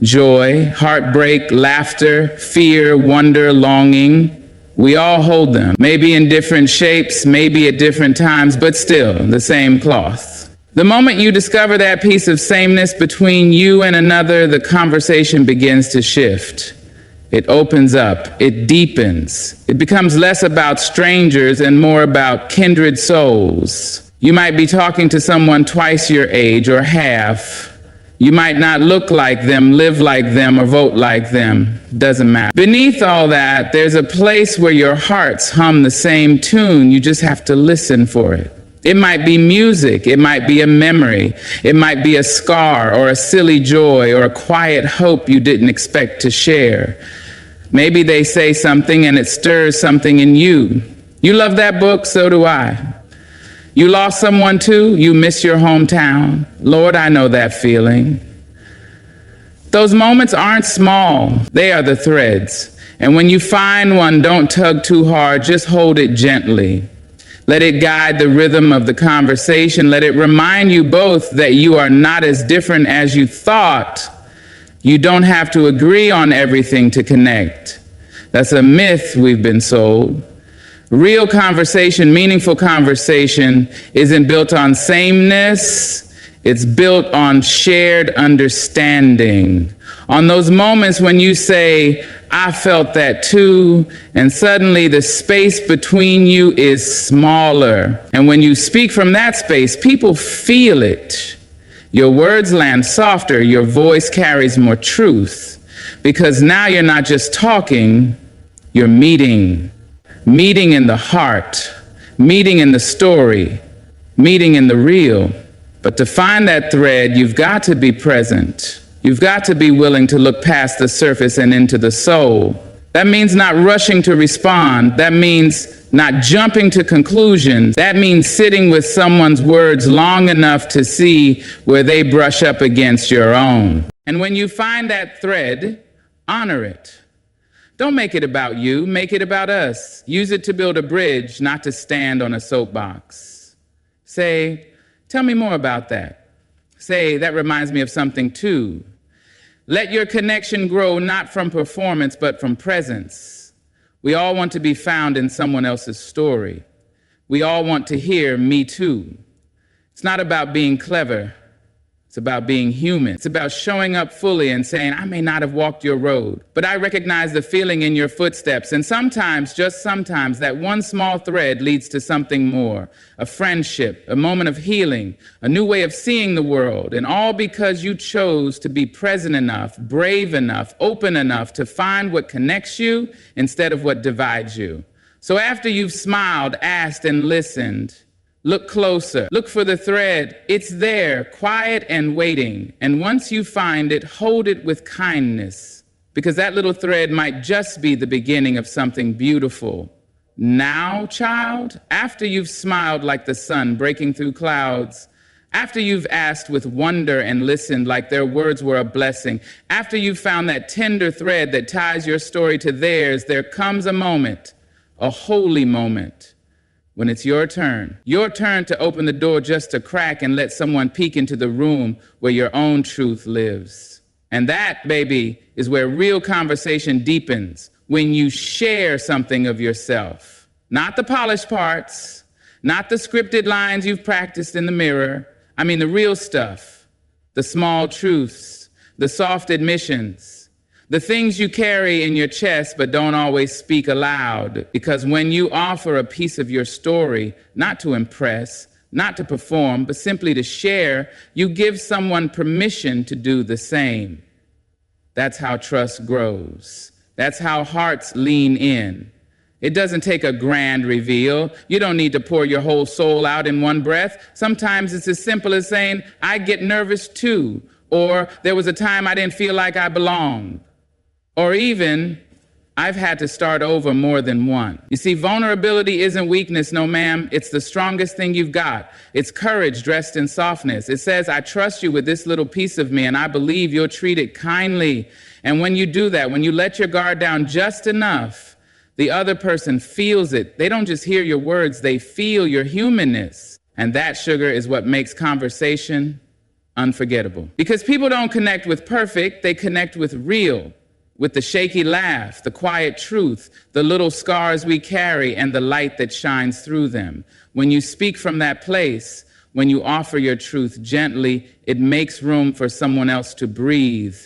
Joy, heartbreak, laughter, fear, wonder, longing. We all hold them, maybe in different shapes, maybe at different times, but still the same cloth. The moment you discover that piece of sameness between you and another, the conversation begins to shift. It opens up, it deepens. It becomes less about strangers and more about kindred souls. You might be talking to someone twice your age or half. You might not look like them, live like them, or vote like them. Doesn't matter. Beneath all that, there's a place where your hearts hum the same tune. You just have to listen for it. It might be music, it might be a memory, it might be a scar or a silly joy or a quiet hope you didn't expect to share. Maybe they say something and it stirs something in you. You love that book, so do I. You lost someone too, you miss your hometown. Lord, I know that feeling. Those moments aren't small, they are the threads. And when you find one, don't tug too hard, just hold it gently. Let it guide the rhythm of the conversation. Let it remind you both that you are not as different as you thought. You don't have to agree on everything to connect. That's a myth we've been sold. Real conversation, meaningful conversation, isn't built on sameness. It's built on shared understanding. On those moments when you say, I felt that too, and suddenly the space between you is smaller. And when you speak from that space, people feel it. Your words land softer, your voice carries more truth. Because now you're not just talking, you're meeting. Meeting in the heart, meeting in the story, meeting in the real. But to find that thread, you've got to be present. You've got to be willing to look past the surface and into the soul. That means not rushing to respond. That means not jumping to conclusions. That means sitting with someone's words long enough to see where they brush up against your own. And when you find that thread, honor it. Don't make it about you, make it about us. Use it to build a bridge, not to stand on a soapbox. Say, tell me more about that. Say, that reminds me of something too. Let your connection grow not from performance, but from presence. We all want to be found in someone else's story. We all want to hear me too. It's not about being clever. It's about being human. It's about showing up fully and saying, I may not have walked your road, but I recognize the feeling in your footsteps. And sometimes, just sometimes, that one small thread leads to something more, a friendship, a moment of healing, a new way of seeing the world. And all because you chose to be present enough, brave enough, open enough to find what connects you instead of what divides you. So after you've smiled, asked, and listened, look closer. Look for the thread. It's there, quiet and waiting. And once you find it, hold it with kindness, because that little thread might just be the beginning of something beautiful. Now, child, after you've smiled like the sun breaking through clouds, after you've asked with wonder and listened like their words were a blessing, after you've found that tender thread that ties your story to theirs, there comes a moment, a holy moment, when it's your turn to open the door just a crack and let someone peek into the room where your own truth lives. And that, baby, is where real conversation deepens, when you share something of yourself. Not the polished parts, not the scripted lines you've practiced in the mirror. I mean the real stuff, the small truths, the soft admissions, the things you carry in your chest but don't always speak aloud. Because when you offer a piece of your story, not to impress, not to perform, but simply to share, you give someone permission to do the same. That's how trust grows. That's how hearts lean in. It doesn't take a grand reveal. You don't need to pour your whole soul out in one breath. Sometimes it's as simple as saying, I get nervous too, or there was a time I didn't feel like I belonged. Or even, I've had to start over more than one. You see, vulnerability isn't weakness, no ma'am. It's the strongest thing you've got. It's courage dressed in softness. It says, I trust you with this little piece of me, and I believe you'll treat it kindly. And when you do that, when you let your guard down just enough, the other person feels it. They don't just hear your words, they feel your humanness. And that, sugar, is what makes conversation unforgettable. Because people don't connect with perfect, they connect with real. With the shaky laugh, the quiet truth, the little scars we carry, and the light that shines through them. When you speak from that place, when you offer your truth gently, it makes room for someone else to breathe.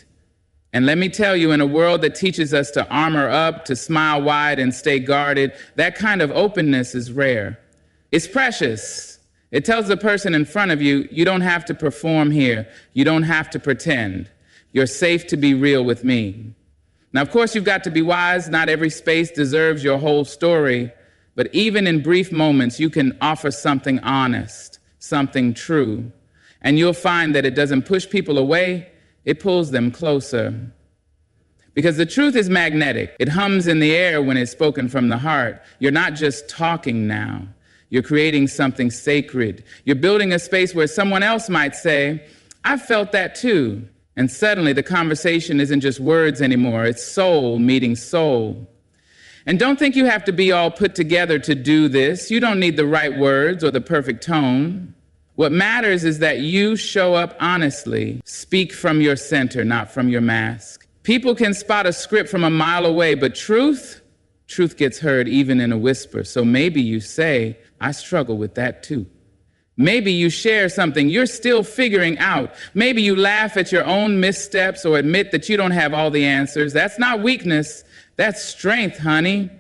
And let me tell you, in a world that teaches us to armor up, to smile wide and stay guarded, that kind of openness is rare. It's precious. It tells the person in front of you, you don't have to perform here. You don't have to pretend. You're safe to be real with me. Now, of course, you've got to be wise. Not every space deserves your whole story. But even in brief moments, you can offer something honest, something true. And you'll find that it doesn't push people away. It pulls them closer. Because the truth is magnetic. It hums in the air when it's spoken from the heart. You're not just talking now. You're creating something sacred. You're building a space where someone else might say, I felt that too. And suddenly the conversation isn't just words anymore, it's soul meeting soul. And don't think you have to be all put together to do this. You don't need the right words or the perfect tone. What matters is that you show up honestly, speak from your center, not from your mask. People can spot a script from a mile away, but truth gets heard even in a whisper. So maybe you say, I struggle with that too. Maybe you share something you're still figuring out. Maybe you laugh at your own missteps or admit that you don't have all the answers. That's not weakness. That's strength, honey.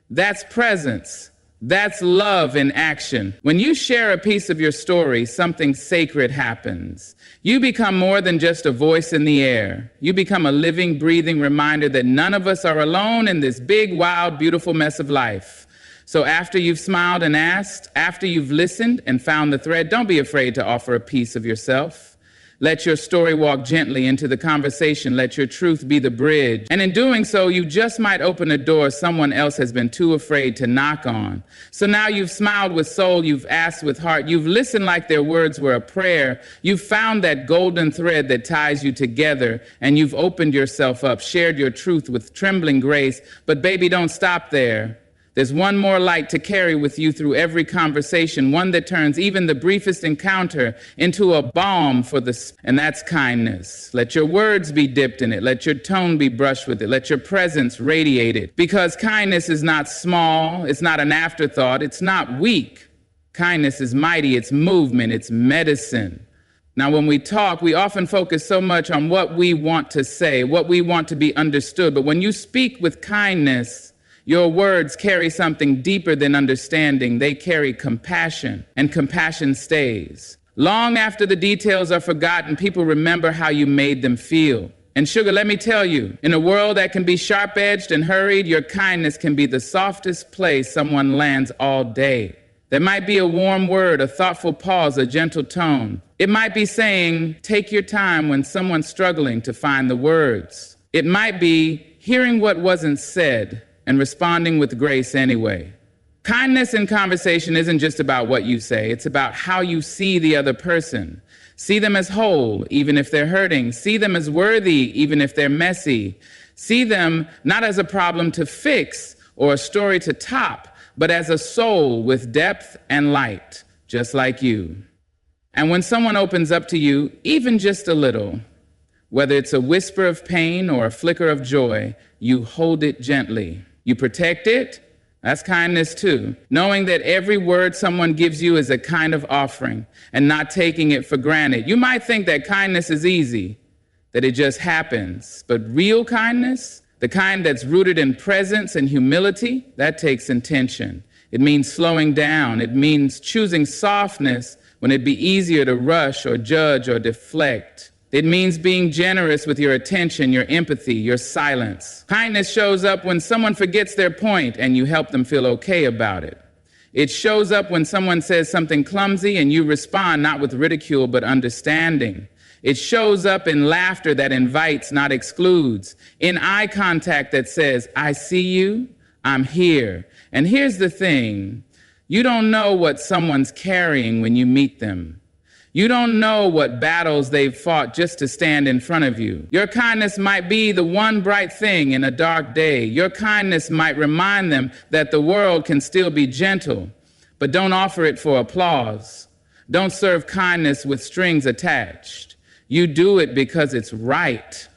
That's presence. That's love in action. When you share a piece of your story, something sacred happens. You become more than just a voice in the air. You become a living, breathing reminder that none of us are alone in this big, wild, beautiful mess of life. So after you've smiled and asked, after you've listened and found the thread, don't be afraid to offer a piece of yourself. Let your story walk gently into the conversation. Let your truth be the bridge. And in doing so, you just might open a door someone else has been too afraid to knock on. So now you've smiled with soul, you've asked with heart, you've listened like their words were a prayer. You've found that golden thread that ties you together, and you've opened yourself up, shared your truth with trembling grace. But baby, don't stop there. There's one more light to carry with you through every conversation, one that turns even the briefest encounter into a balm for and that's kindness. Let your words be dipped in it. Let your tone be brushed with it. Let your presence radiate it. Because kindness is not small. It's not an afterthought. It's not weak. Kindness is mighty. It's movement. It's medicine. Now, when we talk, we often focus so much on what we want to say, what we want to be understood. But when you speak with kindness, your words carry something deeper than understanding. They carry compassion, and compassion stays. Long after the details are forgotten, people remember how you made them feel. And sugar, let me tell you, in a world that can be sharp-edged and hurried, your kindness can be the softest place someone lands all day. There might be a warm word, a thoughtful pause, a gentle tone. It might be saying, take your time when someone's struggling to find the words. It might be hearing what wasn't said and responding with grace anyway. Kindness in conversation isn't just about what you say. It's about how you see the other person. See them as whole, even if they're hurting. See them as worthy, even if they're messy. See them not as a problem to fix or a story to top, but as a soul with depth and light, just like you. And when someone opens up to you, even just a little, whether it's a whisper of pain or a flicker of joy, you hold it gently. You protect it. That's kindness too. Knowing that every word someone gives you is a kind of offering and not taking it for granted. You might think that kindness is easy, that it just happens, but real kindness, the kind that's rooted in presence and humility, that takes intention. It means slowing down. It means choosing softness when it'd be easier to rush or judge or deflect. It means being generous with your attention, your empathy, your silence. Kindness shows up when someone forgets their point and you help them feel okay about it. It shows up when someone says something clumsy and you respond not with ridicule but understanding. It shows up in laughter that invites, not excludes, in eye contact that says, I see you, I'm here. And here's the thing, you don't know what someone's carrying when you meet them. You don't know what battles they've fought just to stand in front of you. Your kindness might be the one bright thing in a dark day. Your kindness might remind them that the world can still be gentle, but don't offer it for applause. Don't serve kindness with strings attached. You do it because it's right,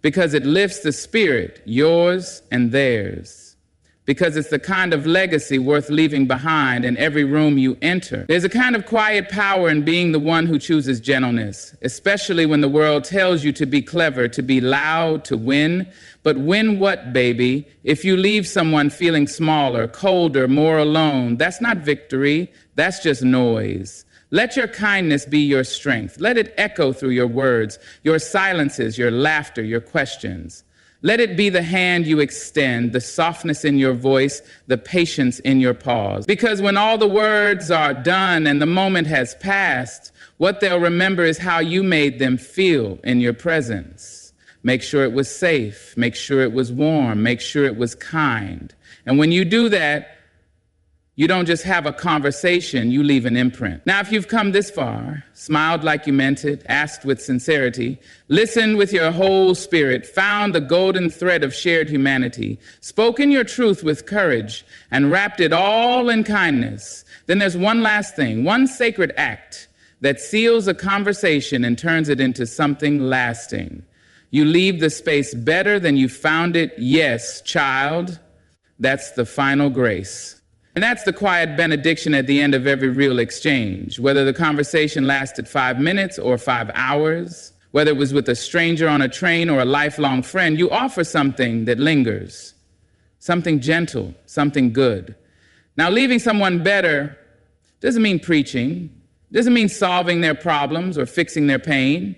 because it lifts the spirit, yours and theirs, because it's the kind of legacy worth leaving behind in every room you enter. There's a kind of quiet power in being the one who chooses gentleness, especially when the world tells you to be clever, to be loud, to win. But win what, baby? If you leave someone feeling smaller, colder, more alone, that's not victory, that's just noise. Let your kindness be your strength. Let it echo through your words, your silences, your laughter, your questions. Let it be the hand you extend, the softness in your voice, the patience in your pause. Because when all the words are done and the moment has passed, what they'll remember is how you made them feel in your presence. Make sure it was safe. Make sure it was warm. Make sure it was kind. And when you do that, you don't just have a conversation, you leave an imprint. Now, if you've come this far, smiled like you meant it, asked with sincerity, listened with your whole spirit, found the golden thread of shared humanity, spoken your truth with courage, and wrapped it all in kindness, then there's one last thing, one sacred act that seals a conversation and turns it into something lasting. You leave the space better than you found it. Yes, child, that's the final grace. And that's the quiet benediction at the end of every real exchange, whether the conversation lasted 5 minutes or 5 hours, whether it was with a stranger on a train or a lifelong friend, you offer something that lingers, something gentle, something good. Now, leaving someone better doesn't mean preaching, doesn't mean solving their problems or fixing their pain.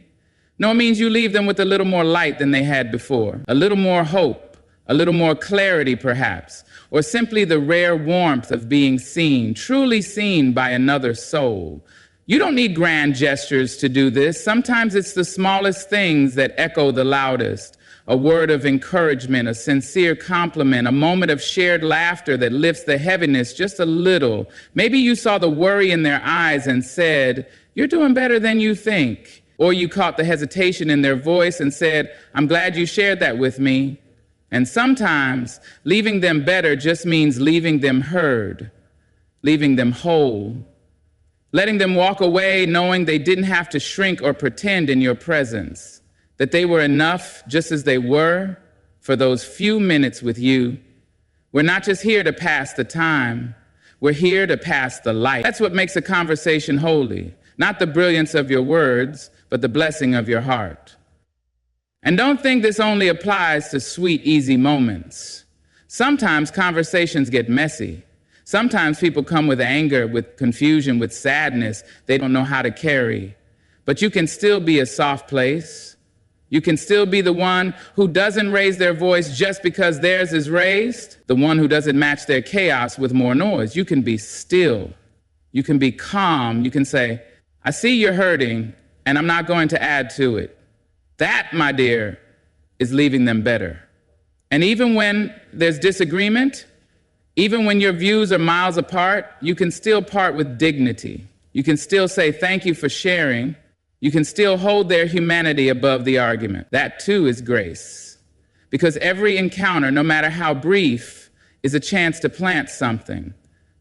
No, it means you leave them with a little more light than they had before, a little more hope, a little more clarity perhaps, or simply the rare warmth of being seen, truly seen by another soul. You don't need grand gestures to do this. Sometimes it's the smallest things that echo the loudest. A word of encouragement, a sincere compliment, a moment of shared laughter that lifts the heaviness just a little. Maybe you saw the worry in their eyes and said, "You're doing better than you think." Or you caught the hesitation in their voice and said, "I'm glad you shared that with me." And sometimes leaving them better just means leaving them heard, leaving them whole, letting them walk away knowing they didn't have to shrink or pretend in your presence, that they were enough just as they were for those few minutes with you. We're not just here to pass the time, we're here to pass the light. That's what makes a conversation holy. Not the brilliance of your words, but the blessing of your heart. And don't think this only applies to sweet, easy moments. Sometimes conversations get messy. Sometimes people come with anger, with confusion, with sadness they don't know how to carry. But you can still be a soft place. You can still be the one who doesn't raise their voice just because theirs is raised, the one who doesn't match their chaos with more noise. You can be still. You can be calm. You can say, I see you're hurting, and I'm not going to add to it. That, my dear, is leaving them better. And even when there's disagreement, even when your views are miles apart, you can still part with dignity. You can still say thank you for sharing. You can still hold their humanity above the argument. That too is grace. Because every encounter, no matter how brief, is a chance to plant something,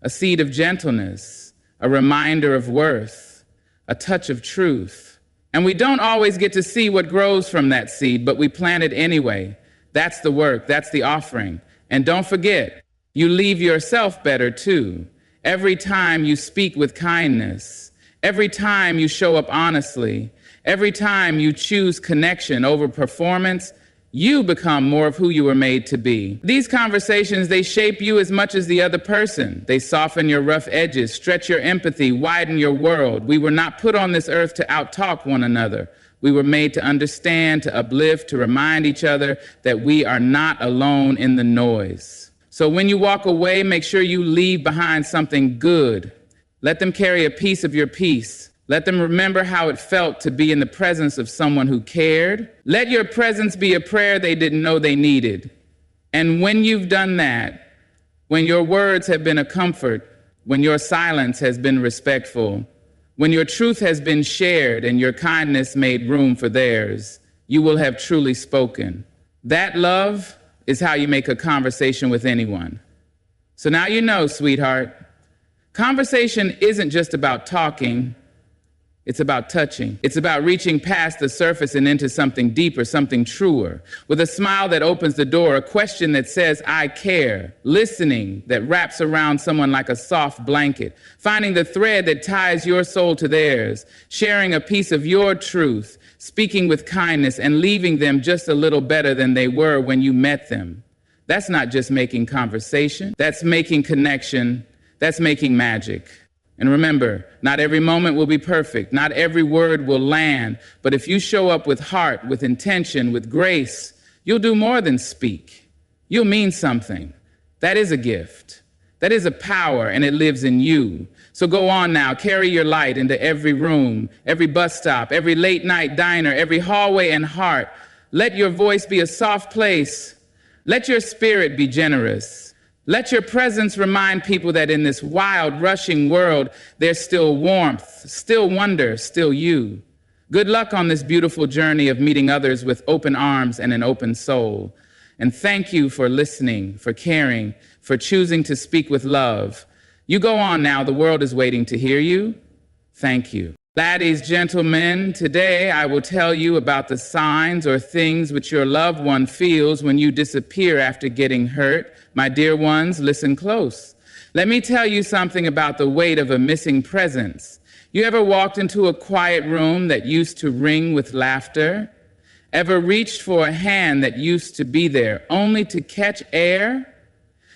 a seed of gentleness, a reminder of worth, a touch of truth. And we don't always get to see what grows from that seed, but we plant it anyway. That's the work, that's the offering. And don't forget, you leave yourself better too. Every time you speak with kindness, every time you show up honestly, every time you choose connection over performance, you become more of who you were made to be. These conversations, they shape you as much as the other person. They soften your rough edges, stretch your empathy, widen your world. We were not put on this earth to outtalk one another. We were made to understand, to uplift, to remind each other that we are not alone in the noise. So when you walk away, make sure you leave behind something good. Let them carry a piece of your peace. Let them remember how it felt to be in the presence of someone who cared. Let your presence be a prayer they didn't know they needed. And when you've done that, when your words have been a comfort, when your silence has been respectful, when your truth has been shared and your kindness made room for theirs, you will have truly spoken. That, love, is how you make a conversation with anyone. So now you know, sweetheart, conversation isn't just about talking. It's about touching. It's about reaching past the surface and into something deeper, something truer, with a smile that opens the door, a question that says, I care, listening that wraps around someone like a soft blanket, finding the thread that ties your soul to theirs, sharing a piece of your truth, speaking with kindness and leaving them just a little better than they were when you met them. That's not just making conversation. That's making connection. That's making magic. And remember, not every moment will be perfect. Not every word will land. But if you show up with heart, with intention, with grace, you'll do more than speak. You'll mean something. That is a gift. That is a power, and it lives in you. So go on now, carry your light into every room, every bus stop, every late night diner, every hallway and heart. Let your voice be a soft place. Let your spirit be generous. Let your presence remind people that in this wild, rushing world, there's still warmth, still wonder, still you. Good luck on this beautiful journey of meeting others with open arms and an open soul. And thank you for listening, for caring, for choosing to speak with love. You go on now, the world is waiting to hear you. Thank you. Ladies, gentlemen, today I will tell you about the signs or things which your loved one feels when you disappear after getting hurt. My dear ones, listen close. Let me tell you something about the weight of a missing presence. You ever walked into a quiet room that used to ring with laughter? Ever reached for a hand that used to be there, only to catch air?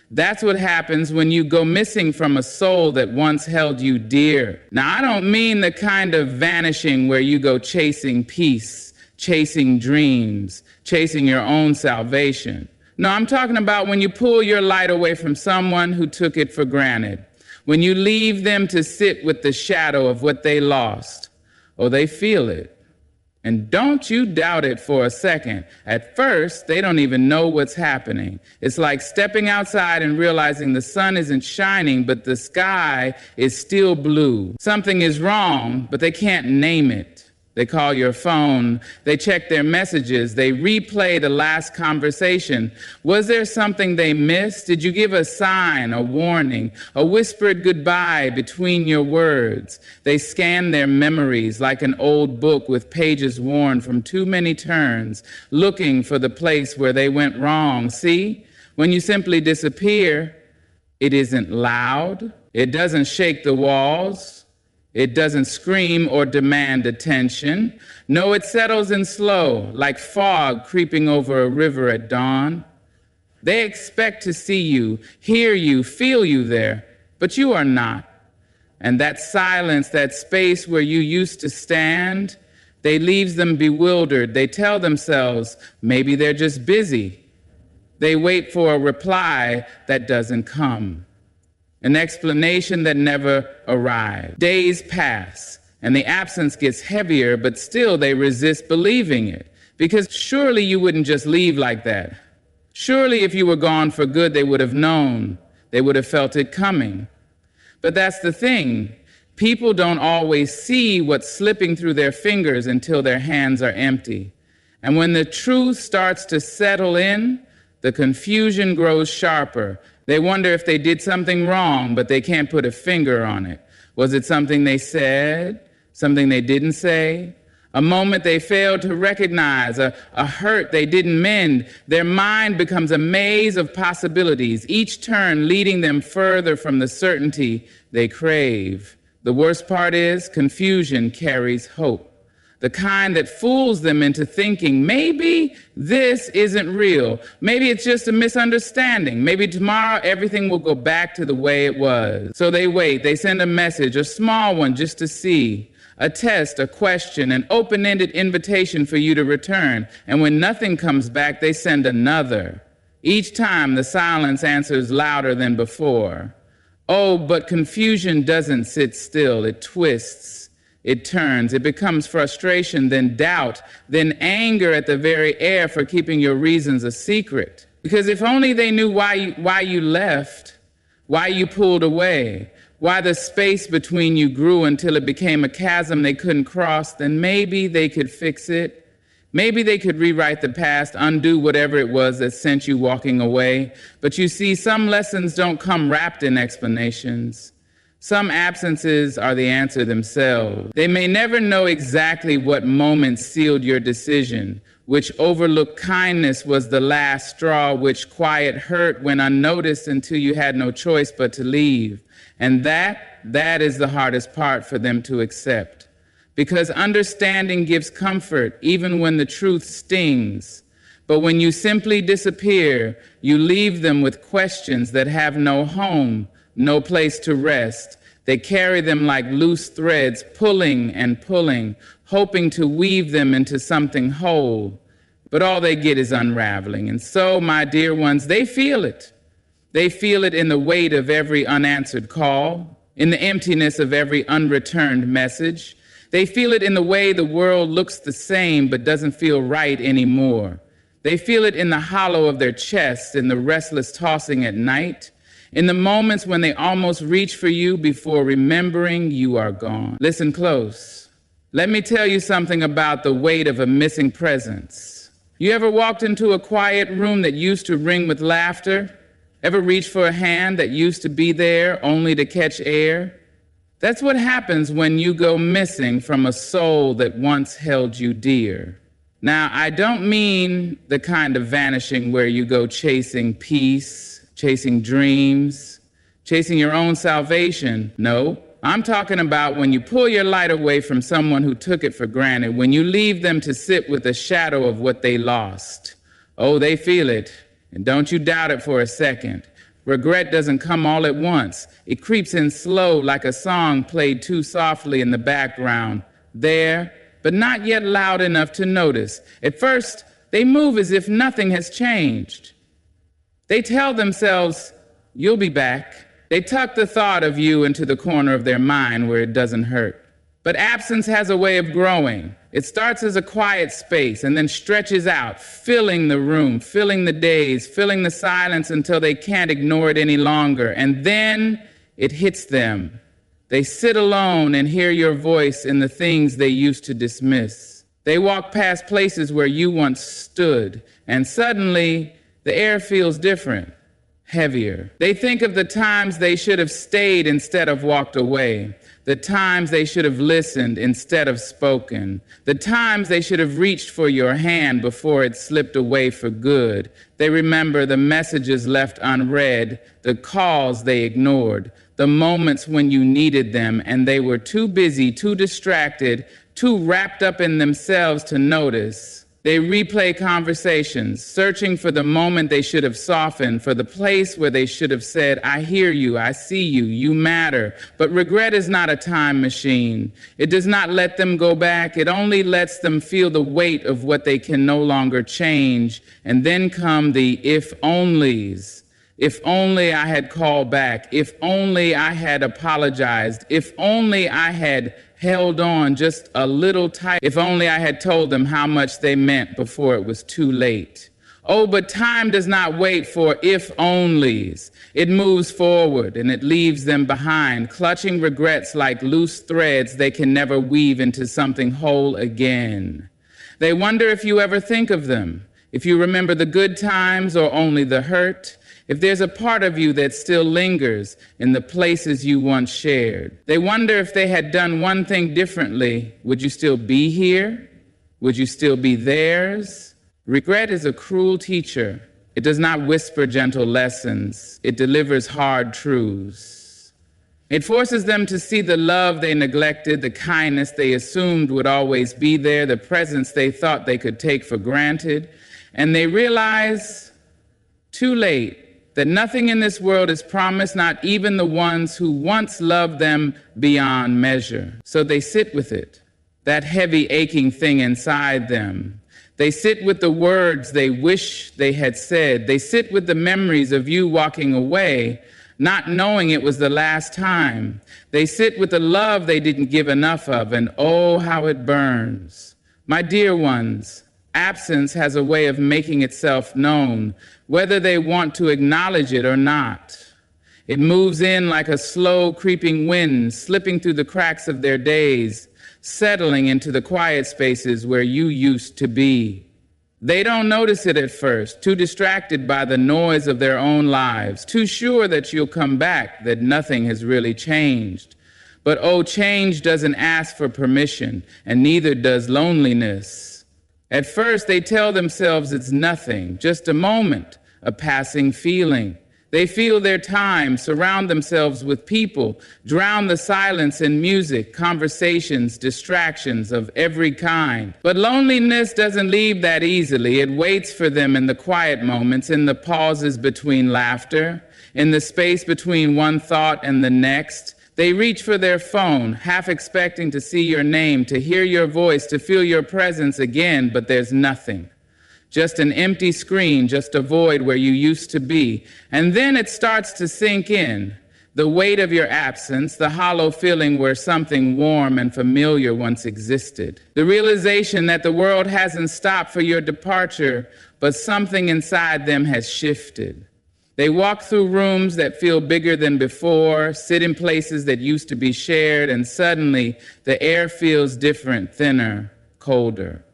That's what happens when you go missing from a soul that once held you dear. Now, I don't mean the kind of vanishing where you go chasing peace, chasing dreams, chasing your own salvation. No, I'm talking about when you pull your light away from someone who took it for granted, when you leave them to sit with the shadow of what they lost. Oh, they feel it. And don't you doubt it for a second. At first, they don't even know what's happening. It's like stepping outside and realizing the sun isn't shining, but the sky is still blue. Something is wrong, but they can't name it. They call your phone, they check their messages, they replay the last conversation. Was there something they missed? Did you give a sign, a warning, a whispered goodbye between your words? They scan their memories like an old book with pages worn from too many turns, looking for the place where they went wrong. See, when you simply disappear, it isn't loud, it doesn't shake the walls. It doesn't scream or demand attention. No, it settles in slow, like fog creeping over a river at dawn. They expect to see you, hear you, feel you there, but you are not. And that silence, that space where you used to stand, they leaves them bewildered. They tell themselves, maybe they're just busy. They wait for a reply that doesn't come, an explanation that never arrives. Days pass, and the absence gets heavier, but still they resist believing it. Because surely you wouldn't just leave like that. Surely if you were gone for good, they would have known. They would have felt it coming. But that's the thing. People don't always see what's slipping through their fingers until their hands are empty. And when the truth starts to settle in, the confusion grows sharper. They wonder if they did something wrong, but they can't put a finger on it. Was it something they said? Something they didn't say? A moment they failed to recognize, a hurt they didn't mend. Their mind becomes a maze of possibilities, each turn leading them further from the certainty they crave. The worst part is confusion carries hope, the kind that fools them into thinking, maybe this isn't real. Maybe it's just a misunderstanding. Maybe tomorrow everything will go back to the way it was. So they wait, they send a message, a small one just to see. A test, a question, an open-ended invitation for you to return. And when nothing comes back, they send another. Each time, the silence answers louder than before. Oh, but confusion doesn't sit still. It twists, it turns, it becomes frustration, then doubt, then anger at the very air for keeping your reasons a secret. Because if only they knew why you left, why you pulled away, why the space between you grew until it became a chasm they couldn't cross, then maybe they could fix it. Maybe they could rewrite the past, undo whatever it was that sent you walking away. But you see, some lessons don't come wrapped in explanations. Some absences are the answer themselves. They may never know exactly what moment sealed your decision, which overlooked kindness was the last straw, which quiet hurt went unnoticed until you had no choice but to leave. And that is the hardest part for them to accept. Because understanding gives comfort even when the truth stings. But when you simply disappear, you leave them with questions that have no home, no place to rest. They carry them like loose threads, pulling and pulling, hoping to weave them into something whole. But all they get is unraveling. And so, my dear ones, they feel it. They feel it in the weight of every unanswered call, in the emptiness of every unreturned message. They feel it in the way the world looks the same but doesn't feel right anymore. They feel it in the hollow of their chests, in the restless tossing at night, in the moments when they almost reach for you before remembering you are gone. Listen close. Let me tell you something about the weight of a missing presence. You ever walked into a quiet room that used to ring with laughter? Ever reached for a hand that used to be there only to catch air? That's what happens when you go missing from a soul that once held you dear. Now, I don't mean the kind of vanishing where you go chasing peace, chasing dreams, chasing your own salvation. No, I'm talking about when you pull your light away from someone who took it for granted, when you leave them to sit with the shadow of what they lost. Oh, they feel it. And don't you doubt it for a second. Regret doesn't come all at once. It creeps in slow like a song played too softly in the background. There, but not yet loud enough to notice. At first, they move as if nothing has changed. They tell themselves, you'll be back. They tuck the thought of you into the corner of their mind where it doesn't hurt. But absence has a way of growing. It starts as a quiet space and then stretches out, filling the room, filling the days, filling the silence until they can't ignore it any longer. And then it hits them. They sit alone and hear your voice in the things they used to dismiss. They walk past places where you once stood, and suddenly the air feels different, heavier. They think of the times they should have stayed instead of walked away. the times they should have listened instead of spoken, the times they should have reached for your hand before it slipped away for good. They remember the messages left unread, the calls they ignored, the moments when you needed them and they were too busy, too distracted, too wrapped up in themselves to notice. They replay conversations, searching for the moment they should have softened, for the place where they should have said, I hear you, I see you, you matter. But regret is not a time machine. It does not let them go back. It only lets them feel the weight of what they can no longer change. And then come the if onlys. If only I had called back. If only I had apologized. If only I had held on just a little tight. If only I had told them how much they meant before it was too late. Oh, but time does not wait for if onlys. It moves forward and it leaves them behind, clutching regrets like loose threads they can never weave into something whole again. They wonder if you ever think of them, if you remember the good times or only the hurt. If there's a part of you that still lingers in the places you once shared. They wonder if they had done one thing differently, would you still be here? Would you still be theirs? Regret is a cruel teacher. It does not whisper gentle lessons. It delivers hard truths. It forces them to see the love they neglected, the kindness they assumed would always be there, the presence they thought they could take for granted. And they realize, too late, that nothing in this world is promised, not even the ones who once loved them beyond measure. So they sit with it, that heavy aching thing inside them. They sit with the words they wish they had said. They sit with the memories of you walking away, not knowing it was the last time. They sit with the love they didn't give enough of, and oh, how it burns. My dear ones, absence has a way of making itself known, whether they want to acknowledge it or not. It moves in like a slow creeping wind, slipping through the cracks of their days, settling into the quiet spaces where you used to be. They don't notice it at first, too distracted by the noise of their own lives, too sure that you'll come back, that nothing has really changed. But oh, change doesn't ask for permission, and neither does loneliness. At first, they tell themselves it's nothing, just a moment, a passing feeling. They feel their time, surround themselves with people, drown the silence in music, conversations, distractions of every kind. But loneliness doesn't leave that easily. It waits for them in the quiet moments, in the pauses between laughter, in the space between one thought and the next. They reach for their phone, half expecting to see your name, to hear your voice, to feel your presence again, but there's nothing. Just an empty screen, just a void where you used to be. And then it starts to sink in. The weight of your absence, the hollow feeling where something warm and familiar once existed. The realization that the world hasn't stopped for your departure, but something inside them has shifted. They walk through rooms that feel bigger than before, sit in places that used to be shared, and suddenly the air feels different, thinner, colder.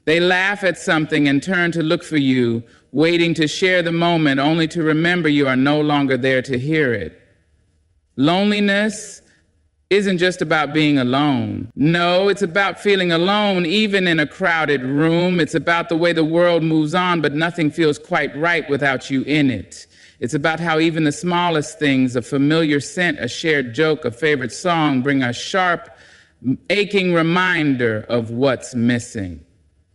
They laugh at something and turn to look for you, waiting to share the moment, only to remember you are no longer there to hear it. Loneliness isn't just about being alone. No, it's about feeling alone even in a crowded room. It's about the way the world moves on, but nothing feels quite right without you in it. It's about how even the smallest things, a familiar scent, a shared joke, a favorite song, bring a sharp, aching reminder of what's missing.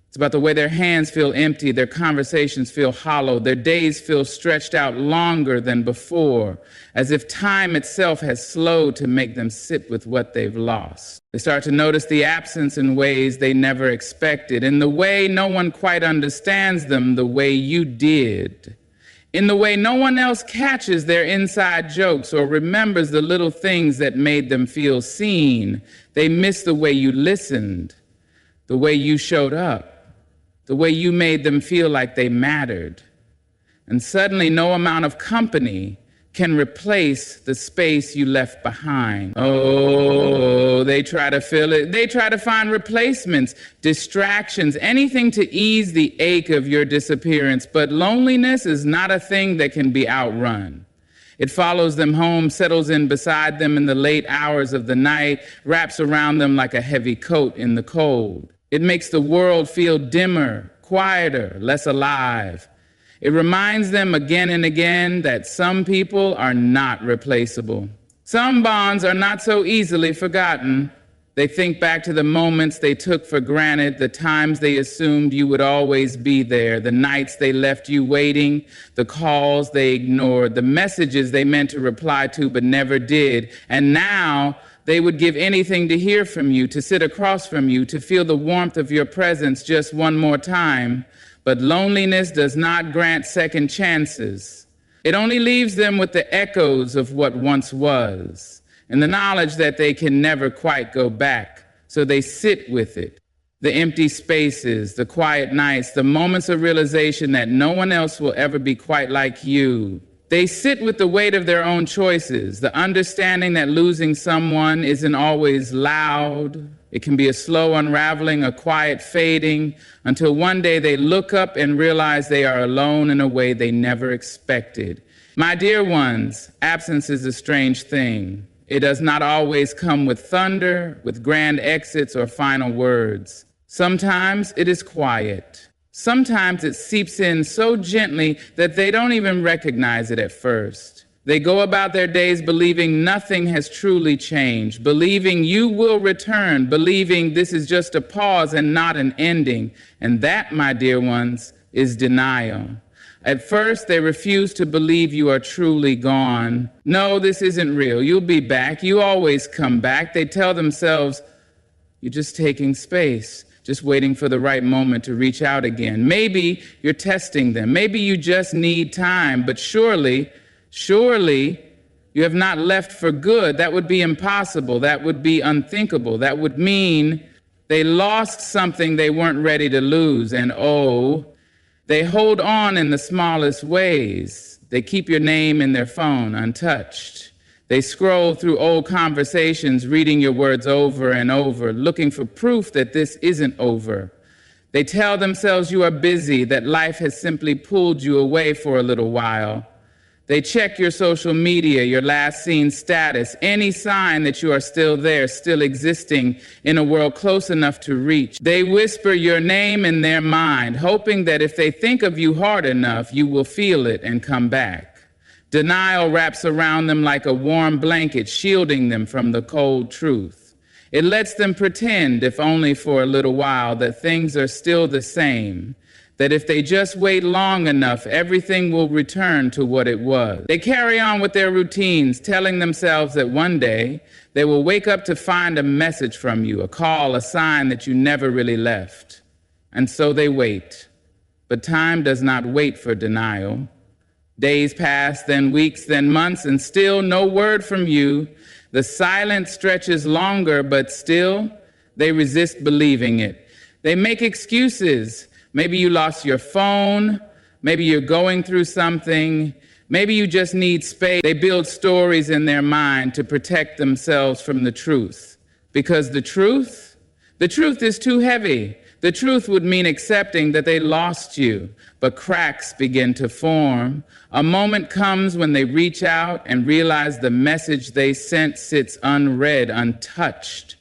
It's about the way their hands feel empty, their conversations feel hollow, their days feel stretched out longer than before, as if time itself has slowed to make them sit with what they've lost. They start to notice the absence in ways they never expected, in the way no one quite understands them the way you did. In the way no one else catches their inside jokes or remembers the little things that made them feel seen. They miss the way you listened, the way you showed up, the way you made them feel like they mattered. And suddenly no amount of company can replace the space you left behind. Oh, they try to fill it. They try to find replacements, distractions, anything to ease the ache of your disappearance. But loneliness is not a thing that can be outrun. It follows them home, settles in beside them in the late hours of the night, wraps around them like a heavy coat in the cold. It makes the world feel dimmer, quieter, less alive. It reminds them again and again that some people are not replaceable. Some bonds are not so easily forgotten. They think back to the moments they took for granted, the times they assumed you would always be there, the nights they left you waiting, the calls they ignored, the messages they meant to reply to but never did. And now they would give anything to hear from you, to sit across from you, to feel the warmth of your presence just one more time. But loneliness does not grant second chances. It only leaves them with the echoes of what once was, and the knowledge that they can never quite go back. So they sit with it. The empty spaces, the quiet nights, the moments of realization that no one else will ever be quite like you. They sit with the weight of their own choices, the understanding that losing someone isn't always loud. It can be a slow unraveling, a quiet fading, until one day they look up and realize they are alone in a way they never expected. My dear ones, absence is a strange thing. It does not always come with thunder, with grand exits or final words. Sometimes it is quiet. Sometimes it seeps in so gently that they don't even recognize it at first. They go about their days believing nothing has truly changed, believing you will return, believing this is just a pause and not an ending. And that, my dear ones, is denial. At first, they refuse to believe you are truly gone. No, this isn't real. You'll be back. You always come back. They tell themselves, you're just taking space, just waiting for the right moment to reach out again. Maybe you're testing them. Maybe you just need time. But surely, you have not left for good. That would be impossible. That would be unthinkable. That would mean they lost something they weren't ready to lose. And oh, they hold on in the smallest ways. They keep your name in their phone untouched. They scroll through old conversations, reading your words over and over, looking for proof that this isn't over. They tell themselves you are busy, that life has simply pulled you away for a little while. They check your social media, your last seen status, any sign that you are still there, still existing in a world close enough to reach. They whisper your name in their mind, hoping that if they think of you hard enough, you will feel it and come back. Denial wraps around them like a warm blanket, shielding them from the cold truth. It lets them pretend, if only for a little while, that things are still the same, that if they just wait long enough, everything will return to what it was. They carry on with their routines, telling themselves that one day they will wake up to find a message from you, a call, a sign that you never really left. And so they wait. But time does not wait for denial. Days pass, then weeks, then months, and still no word from you. The silence stretches longer, but still they resist believing it. They make excuses. Maybe you lost your phone. Maybe you're going through something. Maybe you just need space. They build stories in their mind to protect themselves from the truth. Because the truth is too heavy. The truth would mean accepting that they lost you, but cracks begin to form. A moment comes when they reach out and realize the message they sent sits unread, untouched.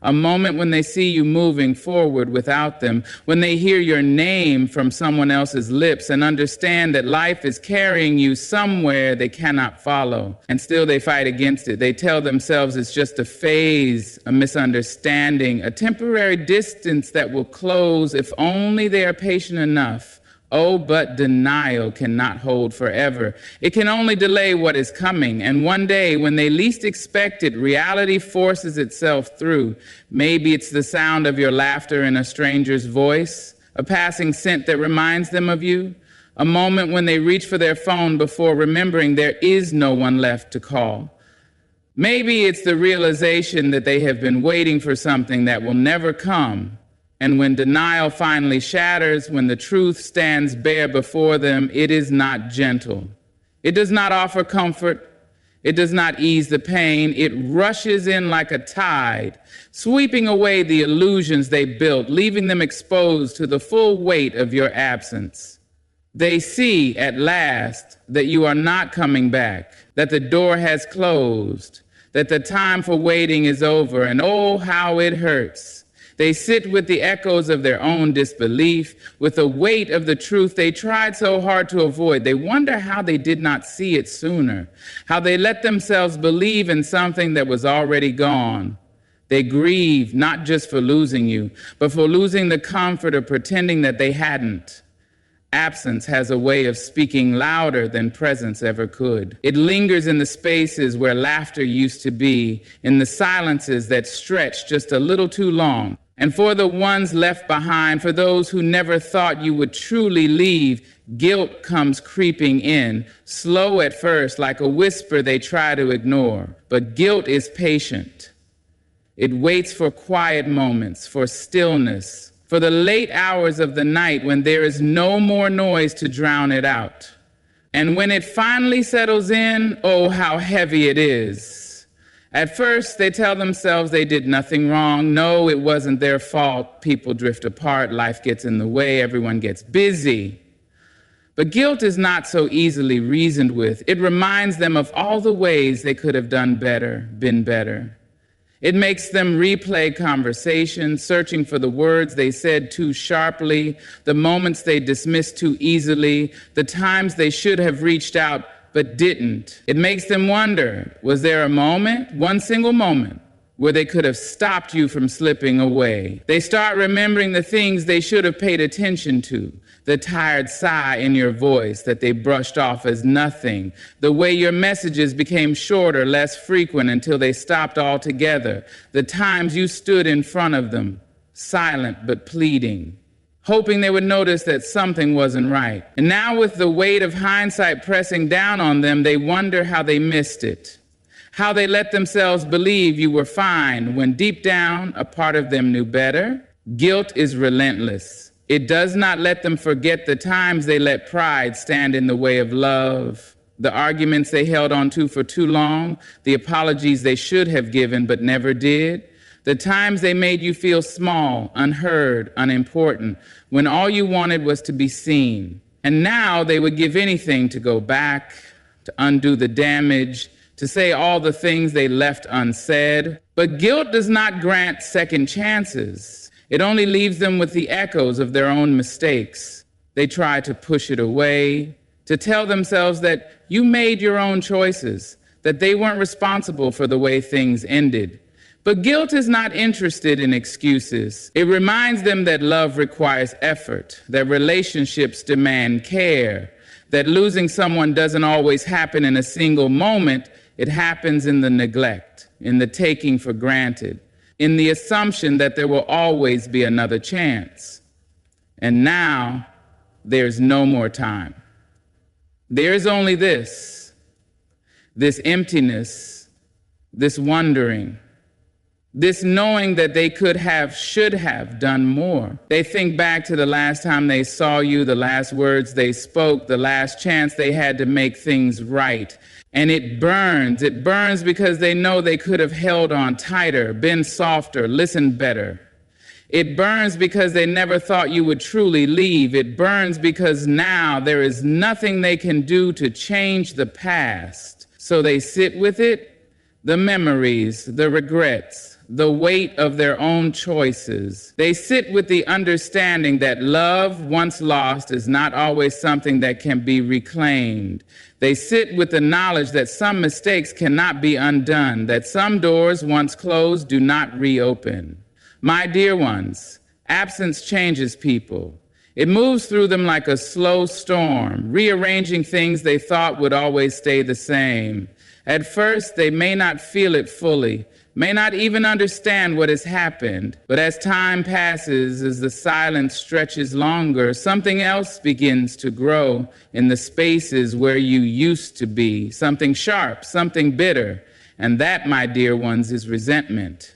A moment when they see you moving forward without them, when they hear your name from someone else's lips and understand that life is carrying you somewhere they cannot follow. And still they fight against it. They tell themselves it's just a phase, a misunderstanding, a temporary distance that will close if only they are patient enough. Oh, but denial cannot hold forever. It can only delay what is coming. And one day, when they least expect it, reality forces itself through. Maybe it's the sound of your laughter in a stranger's voice, a passing scent that reminds them of you, a moment when they reach for their phone before remembering there is no one left to call. Maybe it's the realization that they have been waiting for something that will never come. And when denial finally shatters, when the truth stands bare before them, it is not gentle. It does not offer comfort. It does not ease the pain. It rushes in like a tide, sweeping away the illusions they built, leaving them exposed to the full weight of your absence. They see at last that you are not coming back, that the door has closed, that the time for waiting is over, and oh, how it hurts. They sit with the echoes of their own disbelief, with the weight of the truth they tried so hard to avoid. They wonder how they did not see it sooner, how they let themselves believe in something that was already gone. They grieve not just for losing you, but for losing the comfort of pretending that they hadn't. Absence has a way of speaking louder than presence ever could. It lingers in the spaces where laughter used to be, in the silences that stretch just a little too long. And for the ones left behind, for those who never thought you would truly leave, guilt comes creeping in, slow at first, like a whisper they try to ignore. But guilt is patient. It waits for quiet moments, for stillness, for the late hours of the night when there is no more noise to drown it out. And when it finally settles in, oh, how heavy it is. At first, they tell themselves they did nothing wrong. No, it wasn't their fault. People drift apart, life gets in the way, everyone gets busy. But guilt is not so easily reasoned with. It reminds them of all the ways they could have done better, been better. It makes them replay conversations, searching for the words they said too sharply, the moments they dismissed too easily, the times they should have reached out but didn't. It makes them wonder, was there a moment, one single moment, where they could have stopped you from slipping away? They start remembering the things they should have paid attention to, the tired sigh in your voice that they brushed off as nothing, the way your messages became shorter, less frequent until they stopped altogether, the times you stood in front of them, silent but pleading, hoping they would notice that something wasn't right. And now with the weight of hindsight pressing down on them, they wonder how they missed it, how they let themselves believe you were fine when deep down a part of them knew better. Guilt is relentless. It does not let them forget the times they let pride stand in the way of love, the arguments they held on to for too long, the apologies they should have given but never did, the times they made you feel small, unheard, unimportant, when all you wanted was to be seen. And now they would give anything to go back, to undo the damage, to say all the things they left unsaid. But guilt does not grant second chances. It only leaves them with the echoes of their own mistakes. They try to push it away, to tell themselves that you made your own choices, that they weren't responsible for the way things ended. But guilt is not interested in excuses. It reminds them that love requires effort, that relationships demand care, that losing someone doesn't always happen in a single moment. It happens in the neglect, in the taking for granted, in the assumption that there will always be another chance. And now, there's no more time. There's only this emptiness, this wondering, this knowing that they could have, should have done more. They think back to the last time they saw you, the last words they spoke, the last chance they had to make things right. And it burns. It burns because they know they could have held on tighter, been softer, listened better. It burns because they never thought you would truly leave. It burns because now there is nothing they can do to change the past. So they sit with it, the memories, the regrets, the weight of their own choices. They sit with the understanding that love, once lost, is not always something that can be reclaimed. They sit with the knowledge that some mistakes cannot be undone, that some doors once closed do not reopen. My dear ones, absence changes people. It moves through them like a slow storm, rearranging things they thought would always stay the same. At first, they may not feel it fully, may not even understand what has happened, but as time passes, as the silence stretches longer, something else begins to grow in the spaces where you used to be, something sharp, something bitter, and that, my dear ones, is resentment.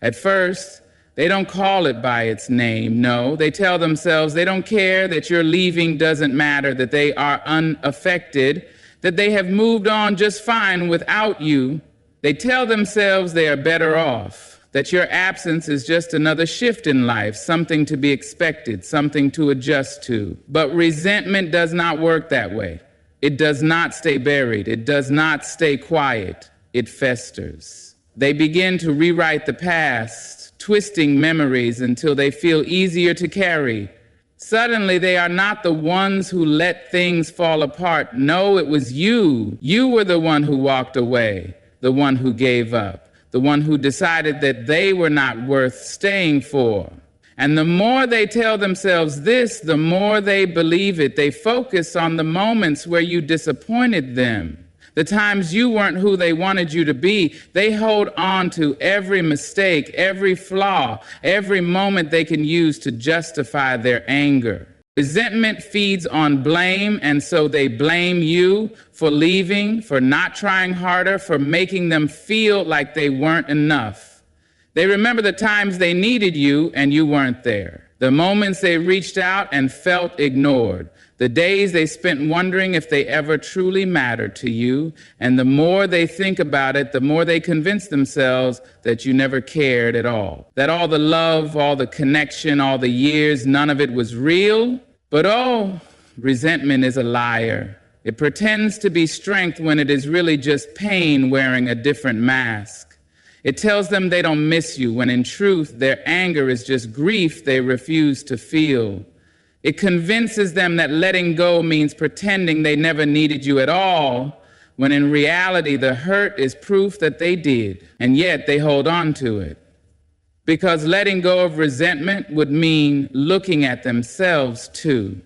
At first, they don't call it by its name, no. They tell themselves they don't care, that your leaving doesn't matter, that they are unaffected, that they have moved on just fine without you. They tell themselves they are better off, that your absence is just another shift in life, something to be expected, something to adjust to. But resentment does not work that way. It does not stay buried. It does not stay quiet. It festers. They begin to rewrite the past, twisting memories until they feel easier to carry. Suddenly, they are not the ones who let things fall apart. No, it was you. You were the one who walked away, the one who gave up, the one who decided that they were not worth staying for. And the more they tell themselves this, the more they believe it. They focus on the moments where you disappointed them, the times you weren't who they wanted you to be. They hold on to every mistake, every flaw, every moment they can use to justify their anger. Resentment feeds on blame, and so they blame you for leaving, for not trying harder, for making them feel like they weren't enough. They remember the times they needed you and you weren't there, the moments they reached out and felt ignored, the days they spent wondering if they ever truly mattered to you, and the more they think about it, the more they convince themselves that you never cared at all, that all the love, all the connection, all the years, none of it was real. But oh, resentment is a liar. It pretends to be strength when it is really just pain wearing a different mask. It tells them they don't miss you, when in truth their anger is just grief they refuse to feel. It convinces them that letting go means pretending they never needed you at all, when in reality the hurt is proof that they did, and yet they hold on to it. Because letting go of resentment would mean looking at themselves too.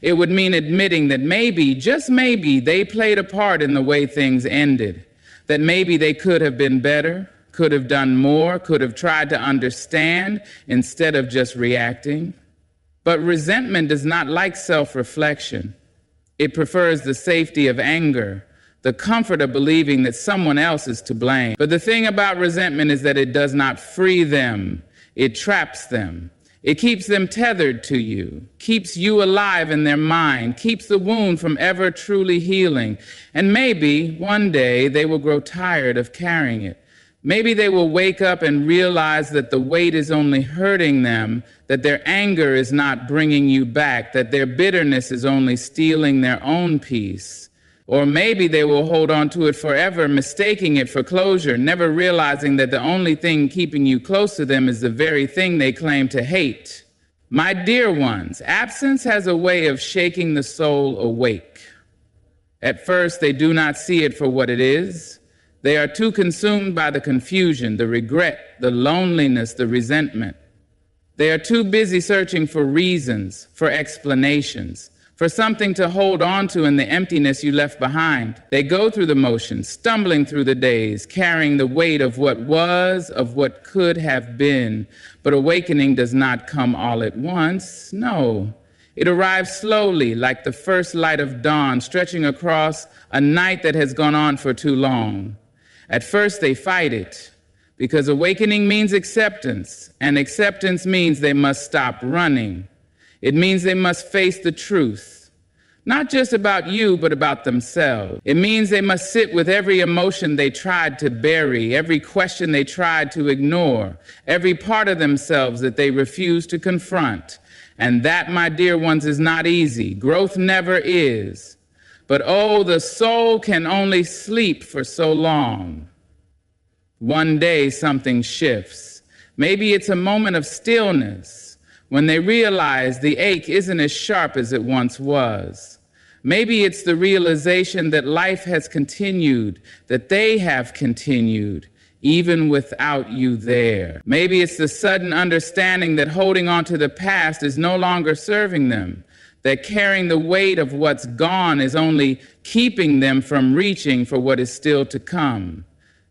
It would mean admitting that maybe, just maybe, they played a part in the way things ended, that maybe they could have been better, could have done more, could have tried to understand instead of just reacting. But resentment does not like self-reflection. It prefers the safety of anger, the comfort of believing that someone else is to blame. But the thing about resentment is that it does not free them. It traps them. It keeps them tethered to you, keeps you alive in their mind, keeps the wound from ever truly healing. And maybe one day they will grow tired of carrying it. Maybe they will wake up and realize that the weight is only hurting them, that their anger is not bringing you back, that their bitterness is only stealing their own peace. Or maybe they will hold on to it forever, mistaking it for closure, never realizing that the only thing keeping you close to them is the very thing they claim to hate. My dear ones, absence has a way of shaking the soul awake. At first, they do not see it for what it is. They are too consumed by the confusion, the regret, the loneliness, the resentment. They are too busy searching for reasons, for explanations, for something to hold on to in the emptiness you left behind. They go through the motions, stumbling through the days, carrying the weight of what was, of what could have been. But awakening does not come all at once. No, it arrives slowly, like the first light of dawn, stretching across a night that has gone on for too long. At first, they fight it, because awakening means acceptance, and acceptance means they must stop running. It means they must face the truth, not just about you, but about themselves. It means they must sit with every emotion they tried to bury, every question they tried to ignore, every part of themselves that they refused to confront. And that, my dear ones, is not easy. Growth never is. But oh, the soul can only sleep for so long. One day something shifts. Maybe it's a moment of stillness when they realize the ache isn't as sharp as it once was. Maybe it's the realization that life has continued, that they have continued, even without you there. Maybe it's the sudden understanding that holding on to the past is no longer serving them, that carrying the weight of what's gone is only keeping them from reaching for what is still to come.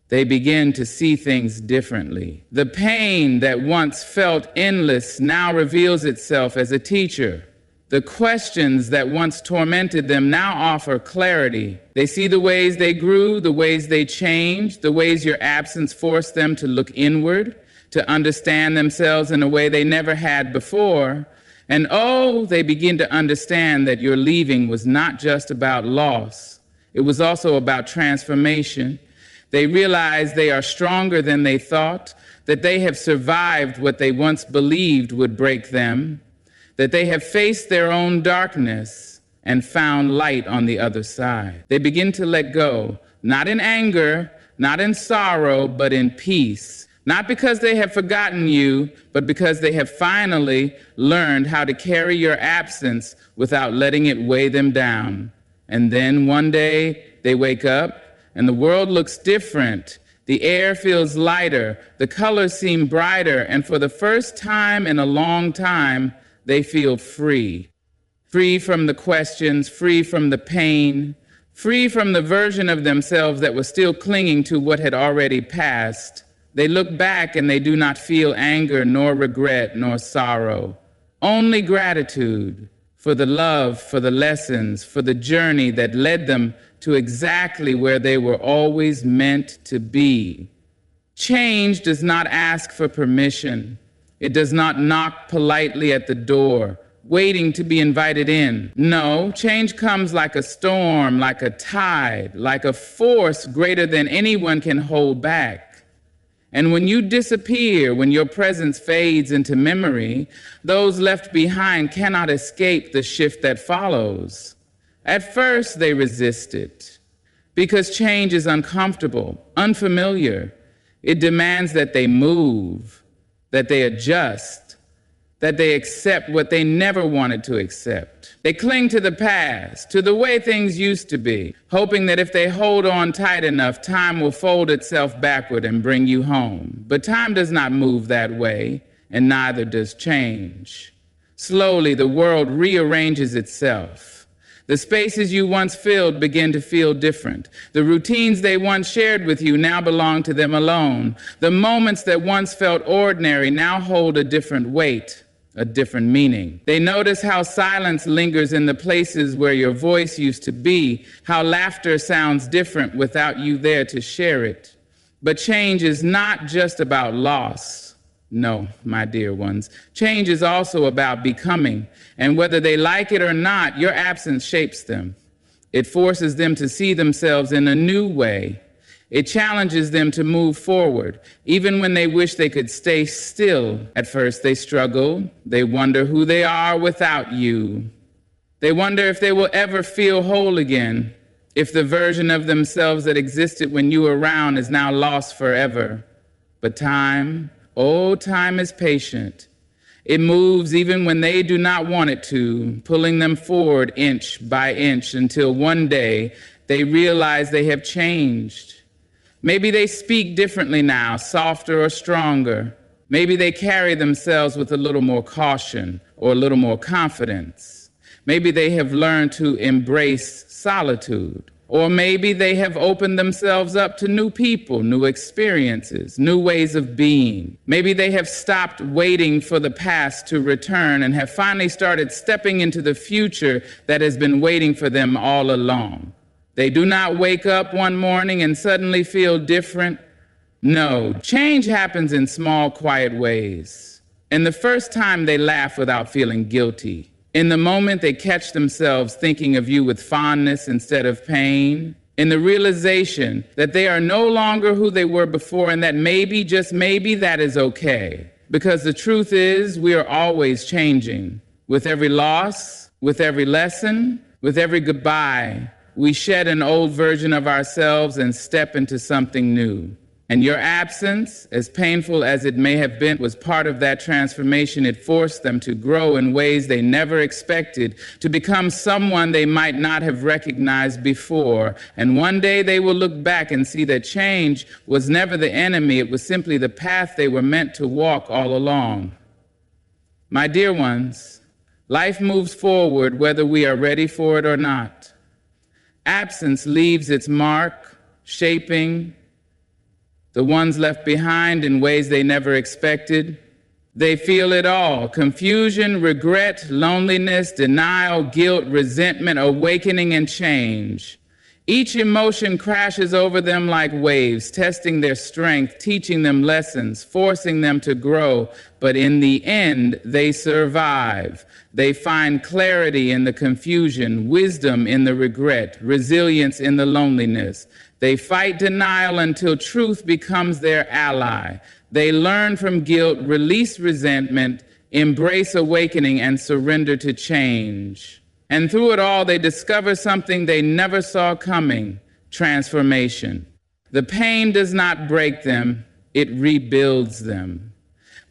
They begin to see things differently. The pain that once felt endless now reveals itself as a teacher. The questions that once tormented them now offer clarity. They see the ways they grew, the ways they changed, the ways your absence forced them to look inward, to understand themselves in a way they never had before. And oh, they begin to understand that your leaving was not just about loss. It was also about transformation. They realize they are stronger than they thought, that they have survived what they once believed would break them, that they have faced their own darkness, and found light on the other side. They begin to let go, not in anger, not in sorrow, but in peace. Not because they have forgotten you, but because they have finally learned how to carry your absence without letting it weigh them down. And then one day they wake up and the world looks different. The air feels lighter, the colors seem brighter, and for the first time in a long time, they feel free. Free from the questions, free from the pain, free from the version of themselves that was still clinging to what had already passed. They look back and they do not feel anger, nor regret, nor sorrow. Only gratitude for the love, for the lessons, for the journey that led them to exactly where they were always meant to be. Change does not ask for permission. It does not knock politely at the door, waiting to be invited in. No, change comes like a storm, like a tide, like a force greater than anyone can hold back. And when you disappear, when your presence fades into memory, those left behind cannot escape the shift that follows. At first, they resist it because change is uncomfortable, unfamiliar. It demands that they move, that they adjust, that they accept what they never wanted to accept. They cling to the past, to the way things used to be, hoping that if they hold on tight enough, time will fold itself backward and bring you home. But time does not move that way, and neither does change. Slowly, the world rearranges itself. The spaces you once filled begin to feel different. The routines they once shared with you now belong to them alone. The moments that once felt ordinary now hold a different weight, a different meaning. They notice how silence lingers in the places where your voice used to be, how laughter sounds different without you there to share it. But change is not just about loss. No, my dear ones. Change is also about becoming, and whether they like it or not, your absence shapes them. It forces them to see themselves in a new way. It challenges them to move forward, even when they wish they could stay still. At first they struggle. They wonder who they are without you. They wonder if they will ever feel whole again, if the version of themselves that existed when you were around is now lost forever. But time, oh, time is patient. It moves even when they do not want it to, pulling them forward inch by inch until one day they realize they have changed. Maybe they speak differently now, softer or stronger. Maybe they carry themselves with a little more caution or a little more confidence. Maybe they have learned to embrace solitude. Or maybe they have opened themselves up to new people, new experiences, new ways of being. Maybe they have stopped waiting for the past to return and have finally started stepping into the future that has been waiting for them all along. They do not wake up one morning and suddenly feel different. No, change happens in small, quiet ways. And the first time they laugh without feeling guilty. In the moment they catch themselves thinking of you with fondness instead of pain. In the realization that they are no longer who they were before and that maybe, just maybe, that is okay. Because the truth is, we are always changing. With every loss, with every lesson, with every goodbye, we shed an old version of ourselves and step into something new. And your absence, as painful as it may have been, was part of that transformation. It forced them to grow in ways they never expected, to become someone they might not have recognized before. And one day they will look back and see that change was never the enemy. It was simply the path they were meant to walk all along. My dear ones, life moves forward whether we are ready for it or not. Absence leaves its mark, shaping the ones left behind in ways they never expected. They feel it all: confusion, regret, loneliness, denial, guilt, resentment, awakening, and change. Each emotion crashes over them like waves, testing their strength, teaching them lessons, forcing them to grow. But in the end, they survive. They find clarity in the confusion, wisdom in the regret, resilience in the loneliness. They fight denial until truth becomes their ally. They learn from guilt, release resentment, embrace awakening, and surrender to change. And through it all, they discover something they never saw coming: transformation. The pain does not break them, it rebuilds them.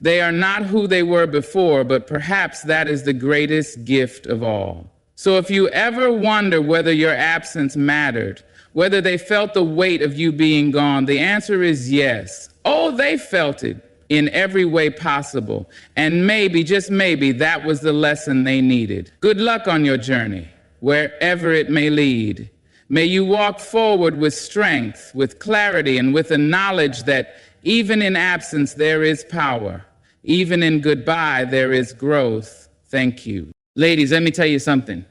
They are not who they were before, but perhaps that is the greatest gift of all. So if you ever wonder whether your absence mattered, whether they felt the weight of you being gone, the answer is yes. Oh, they felt it in every way possible. And maybe, just maybe, that was the lesson they needed. Good luck on your journey, wherever it may lead. May you walk forward with strength, with clarity, and with the knowledge that even in absence there is power. Even in goodbye there is growth. Thank you. Ladies, let me tell you something.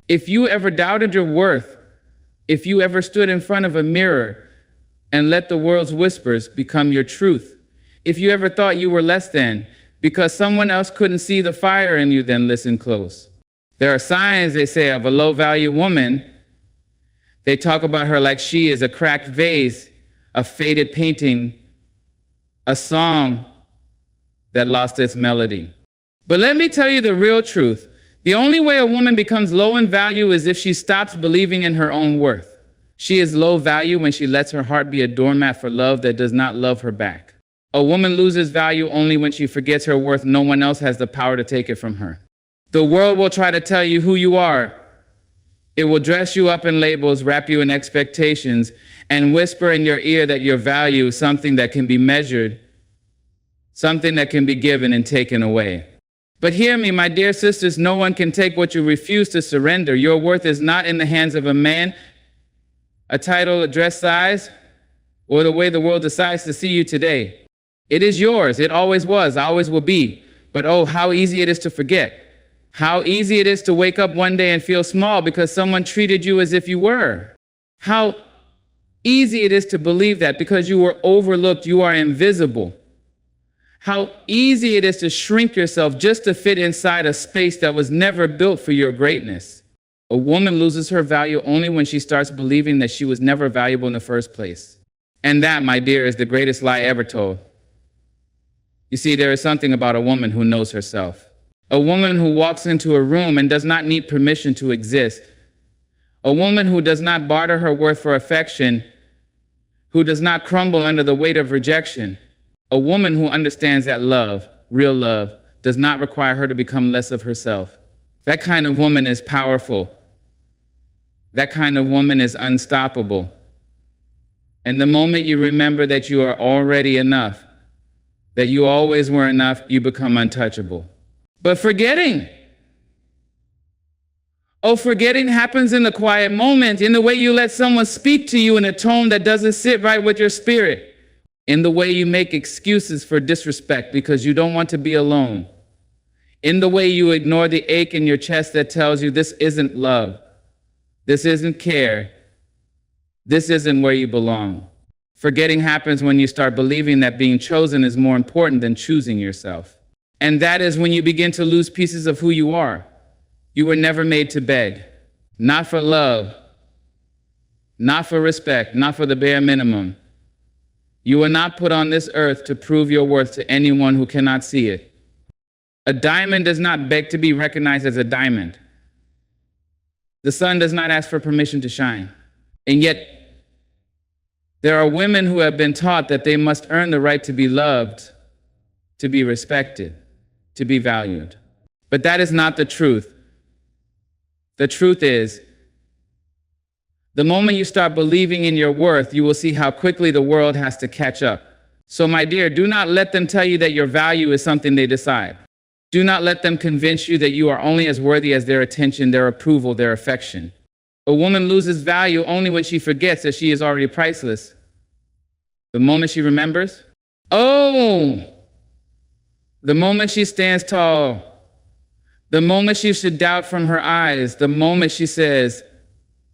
If you ever doubted your worth, if you ever stood in front of a mirror and let the world's whispers become your truth, if you ever thought you were less than because someone else couldn't see the fire in you, then listen close. There are signs, they say, of a low-value woman. They talk about her like she is a cracked vase, a faded painting, a song that lost its melody. But let me tell you the real truth. The only way a woman becomes low in value is if she stops believing in her own worth. She is low value when she lets her heart be a doormat for love that does not love her back. A woman loses value only when she forgets her worth. No one else has the power to take it from her. The world will try to tell you who you are. It will dress you up in labels, wrap you in expectations, and whisper in your ear that your value is something that can be measured, something that can be given and taken away. But hear me, my dear sisters, no one can take what you refuse to surrender. Your worth is not in the hands of a man, a title, a dress size, or the way the world decides to see you today. It is yours. It always was, always will be. But oh, how easy it is to forget. How easy it is to wake up one day and feel small because someone treated you as if you were. How easy it is to believe that because you were overlooked, you are invisible. How easy it is to shrink yourself just to fit inside a space that was never built for your greatness. A woman loses her value only when she starts believing that she was never valuable in the first place. And that, my dear, is the greatest lie ever told. You see, there is something about a woman who knows herself. A woman who walks into a room and does not need permission to exist. A woman who does not barter her worth for affection, who does not crumble under the weight of rejection. A woman who understands that love, real love, does not require her to become less of herself. That kind of woman is powerful. That kind of woman is unstoppable. And the moment you remember that you are already enough, that you always were enough, you become untouchable. But forgetting happens in the quiet moment, in the way you let someone speak to you in a tone that doesn't sit right with your spirit. In the way you make excuses for disrespect because you don't want to be alone. In the way you ignore the ache in your chest that tells you this isn't love. This isn't care. This isn't where you belong. Forgetting happens when you start believing that being chosen is more important than choosing yourself. And that is when you begin to lose pieces of who you are. You were never made to beg. Not for love. Not for respect. Not for the bare minimum. You were not put on this earth to prove your worth to anyone who cannot see it. A diamond does not beg to be recognized as a diamond. The sun does not ask for permission to shine. And yet, there are women who have been taught that they must earn the right to be loved, to be respected, to be valued. But that is not the truth. The truth is, the moment you start believing in your worth, you will see how quickly the world has to catch up. So, my dear, do not let them tell you that your value is something they decide. Do not let them convince you that you are only as worthy as their attention, their approval, their affection. A woman loses value only when she forgets that she is already priceless. The moment she remembers, the moment she stands tall, the moment she should doubt from her eyes, the moment she says,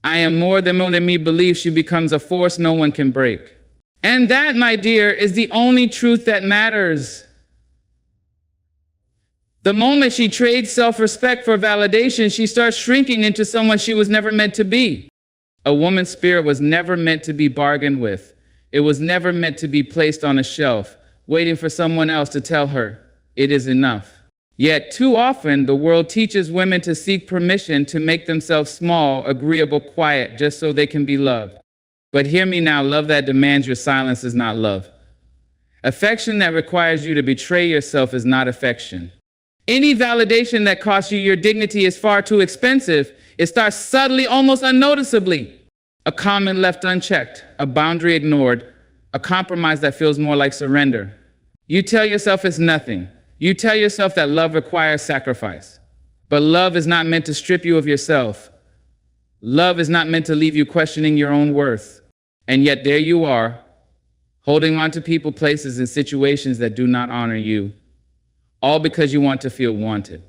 I am more than me believes, she becomes a force no one can break. And that, my dear, is the only truth that matters. The moment she trades self-respect for validation, she starts shrinking into someone she was never meant to be. A woman's spirit was never meant to be bargained with. It was never meant to be placed on a shelf, waiting for someone else to tell her, it is enough. Yet too often, the world teaches women to seek permission to make themselves small, agreeable, quiet, just so they can be loved. But hear me now, love that demands your silence is not love. Affection that requires you to betray yourself is not affection. Any validation that costs you your dignity is far too expensive. It starts subtly, almost unnoticeably. A comment left unchecked, a boundary ignored, a compromise that feels more like surrender. You tell yourself it's nothing. You tell yourself that love requires sacrifice. But love is not meant to strip you of yourself. Love is not meant to leave you questioning your own worth. And yet there you are, holding on to people, places, and situations that do not honor you, all because you want to feel wanted.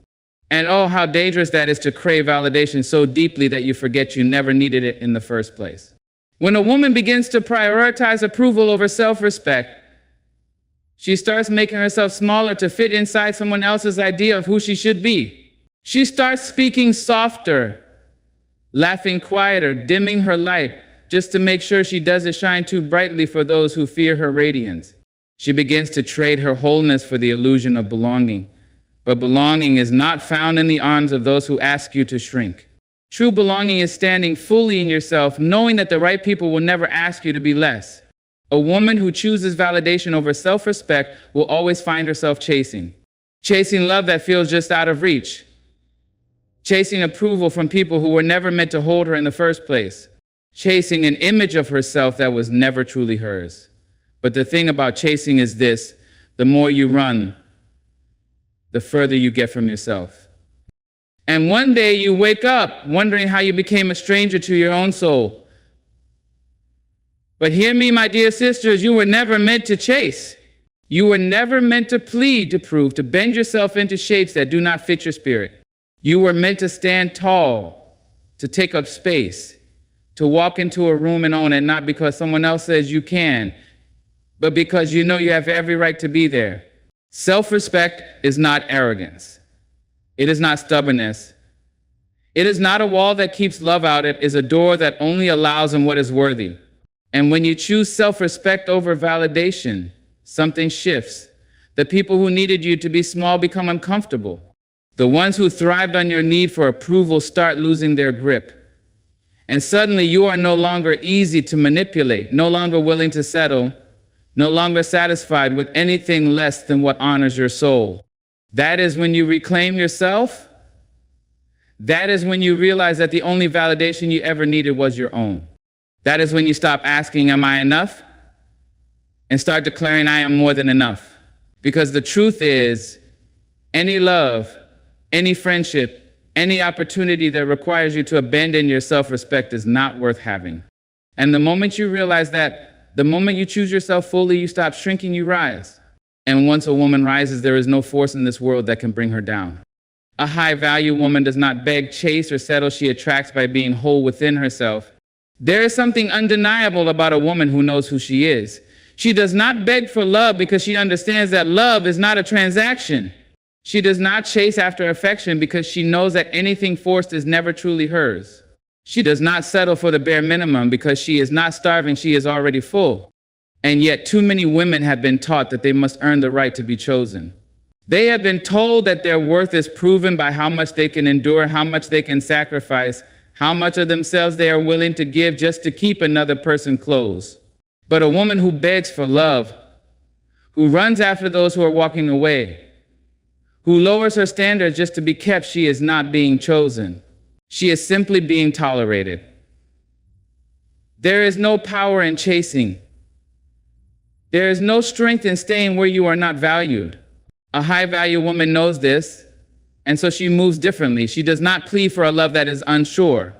And oh, how dangerous that is to crave validation so deeply that you forget you never needed it in the first place. When a woman begins to prioritize approval over self-respect, she starts making herself smaller to fit inside someone else's idea of who she should be. She starts speaking softer, laughing quieter, dimming her light, just to make sure she doesn't shine too brightly for those who fear her radiance. She begins to trade her wholeness for the illusion of belonging. But belonging is not found in the arms of those who ask you to shrink. True belonging is standing fully in yourself, knowing that the right people will never ask you to be less. A woman who chooses validation over self-respect will always find herself chasing love that feels just out of reach, chasing approval from people who were never meant to hold her in the first place, chasing an image of herself that was never truly hers. But the thing about chasing is this: the more you run, the further you get from yourself. And one day you wake up wondering how you became a stranger to your own soul. But hear me, my dear sisters, you were never meant to chase. You were never meant to plead, to prove, to bend yourself into shapes that do not fit your spirit. You were meant to stand tall, to take up space, to walk into a room and own it, not because someone else says you can, but because you know you have every right to be there. Self-respect is not arrogance. It is not stubbornness. It is not a wall that keeps love out. It is a door that only allows in what is worthy. And when you choose self-respect over validation, something shifts. The people who needed you to be small become uncomfortable. The ones who thrived on your need for approval start losing their grip. And suddenly you are no longer easy to manipulate, no longer willing to settle, no longer satisfied with anything less than what honors your soul. That is when you reclaim yourself. That is when you realize that the only validation you ever needed was your own. That is when you stop asking, am I enough? And start declaring, I am more than enough. Because the truth is, any love, any friendship, any opportunity that requires you to abandon your self-respect is not worth having. And the moment you realize that, the moment you choose yourself fully, you stop shrinking, you rise. And once a woman rises, there is no force in this world that can bring her down. A high-value woman does not beg, chase, or settle. She attracts by being whole within herself. There is something undeniable about a woman who knows who she is. She does not beg for love because she understands that love is not a transaction. She does not chase after affection because she knows that anything forced is never truly hers. She does not settle for the bare minimum because she is not starving, she is already full. And yet too many women have been taught that they must earn the right to be chosen. They have been told that their worth is proven by how much they can endure, how much they can sacrifice, how much of themselves they are willing to give just to keep another person close. But a woman who begs for love, who runs after those who are walking away, who lowers her standards just to be kept, she is not being chosen. She is simply being tolerated. There is no power in chasing. There is no strength in staying where you are not valued. A high-value woman knows this, and so she moves differently. She does not plead for a love that is unsure.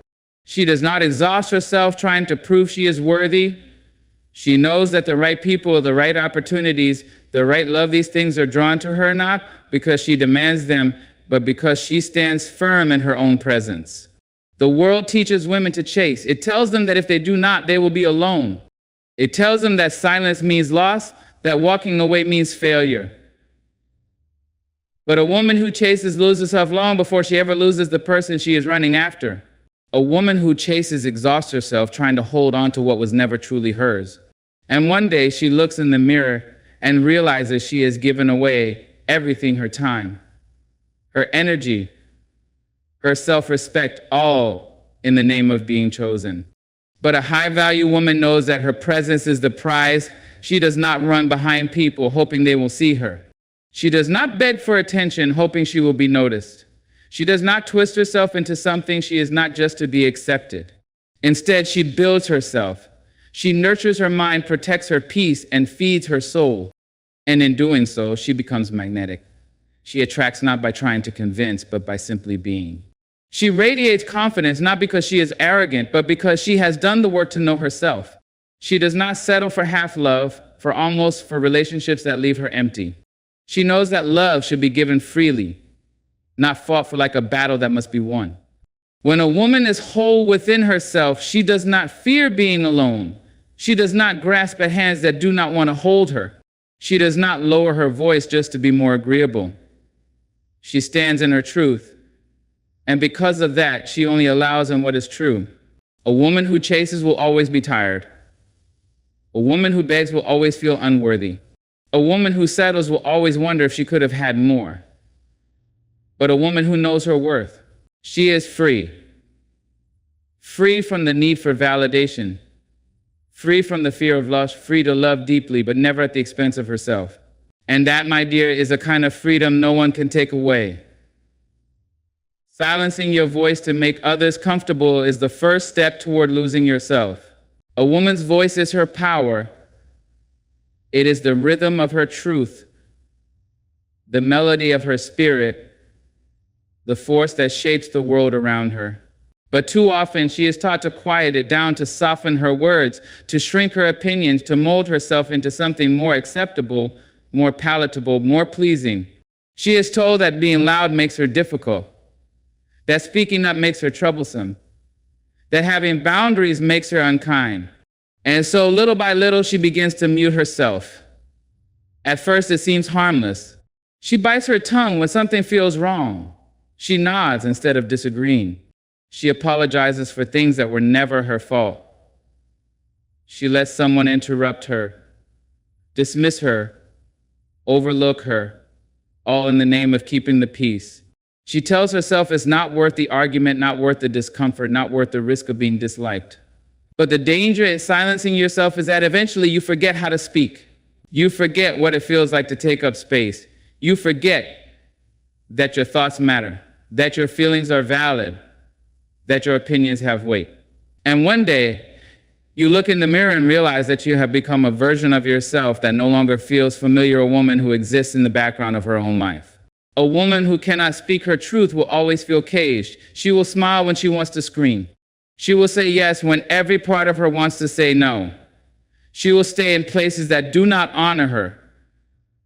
She does not exhaust herself trying to prove she is worthy. She knows that the right people, the right opportunities, the right love, these things are drawn to her, not because she demands them, but because she stands firm in her own presence. The world teaches women to chase. It tells them that if they do not, they will be alone. It tells them that silence means loss, that walking away means failure. But a woman who chases loses herself long before she ever loses the person she is running after. A woman who chases exhausts herself trying to hold on to what was never truly hers. And one day she looks in the mirror and realizes she has given away everything: her time, her energy, her self-respect, all in the name of being chosen. But a high-value woman knows that her presence is the prize. She does not run behind people hoping they will see her. She does not beg for attention hoping she will be noticed. She does not twist herself into something she is not just to be accepted. Instead, she builds herself. She nurtures her mind, protects her peace, and feeds her soul. And in doing so, she becomes magnetic. She attracts not by trying to convince, but by simply being. She radiates confidence not because she is arrogant, but because she has done the work to know herself. She does not settle for half love, for relationships that leave her empty. She knows that love should be given freely, not fought for like a battle that must be won. When a woman is whole within herself, she does not fear being alone. She does not grasp at hands that do not want to hold her. She does not lower her voice just to be more agreeable. She stands in her truth, and because of that, she only allows in what is true. A woman who chases will always be tired. A woman who begs will always feel unworthy. A woman who settles will always wonder if she could have had more. But a woman who knows her worth, she is free. Free from the need for validation. Free from the fear of loss, free to love deeply, but never at the expense of herself. And that, my dear, is a kind of freedom no one can take away. Silencing your voice to make others comfortable is the first step toward losing yourself. A woman's voice is her power. It is the rhythm of her truth, the melody of her spirit, the force that shapes the world around her. But too often she is taught to quiet it down, to soften her words, to shrink her opinions, to mold herself into something more acceptable, more palatable, more pleasing. She is told that being loud makes her difficult, that speaking up makes her troublesome, that having boundaries makes her unkind. And so little by little, she begins to mute herself. At first, it seems harmless. She bites her tongue when something feels wrong. She nods instead of disagreeing. She apologizes for things that were never her fault. She lets someone interrupt her, dismiss her, overlook her, all in the name of keeping the peace. She tells herself it's not worth the argument, not worth the discomfort, not worth the risk of being disliked. But the danger in silencing yourself is that eventually you forget how to speak. You forget what it feels like to take up space. You forget that your thoughts matter, that your feelings are valid, that your opinions have weight. And one day, you look in the mirror and realize that you have become a version of yourself that no longer feels familiar, a woman who exists in the background of her own life. A woman who cannot speak her truth will always feel caged. She will smile when she wants to scream. She will say yes when every part of her wants to say no. She will stay in places that do not honor her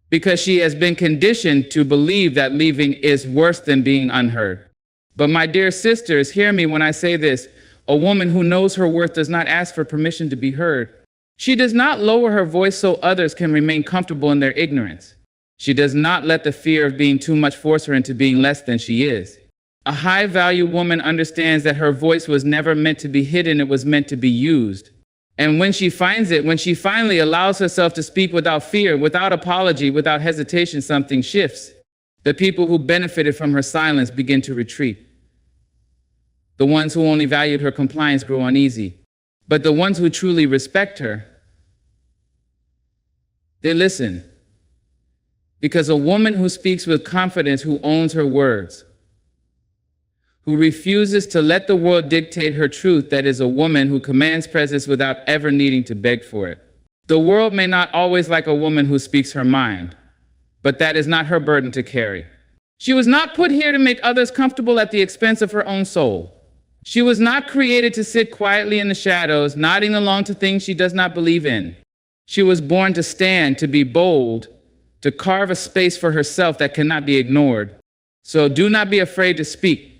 because she has been conditioned to believe that leaving is worse than being unheard. But my dear sisters, hear me when I say this. A woman who knows her worth does not ask for permission to be heard. She does not lower her voice so others can remain comfortable in their ignorance. She does not let the fear of being too much force her into being less than she is. A high-value woman understands that her voice was never meant to be hidden, it was meant to be used. And when she finds it, when she finally allows herself to speak without fear, without apology, without hesitation, something shifts. The people who benefited from her silence begin to retreat. The ones who only valued her compliance grow uneasy. But the ones who truly respect her, they listen. Because a woman who speaks with confidence, who owns her words, who refuses to let the world dictate her truth, that is a woman who commands presence without ever needing to beg for it. The world may not always like a woman who speaks her mind, but that is not her burden to carry. She was not put here to make others comfortable at the expense of her own soul. She was not created to sit quietly in the shadows, nodding along to things she does not believe in. She was born to stand, to be bold, to carve a space for herself that cannot be ignored. So do not be afraid to speak.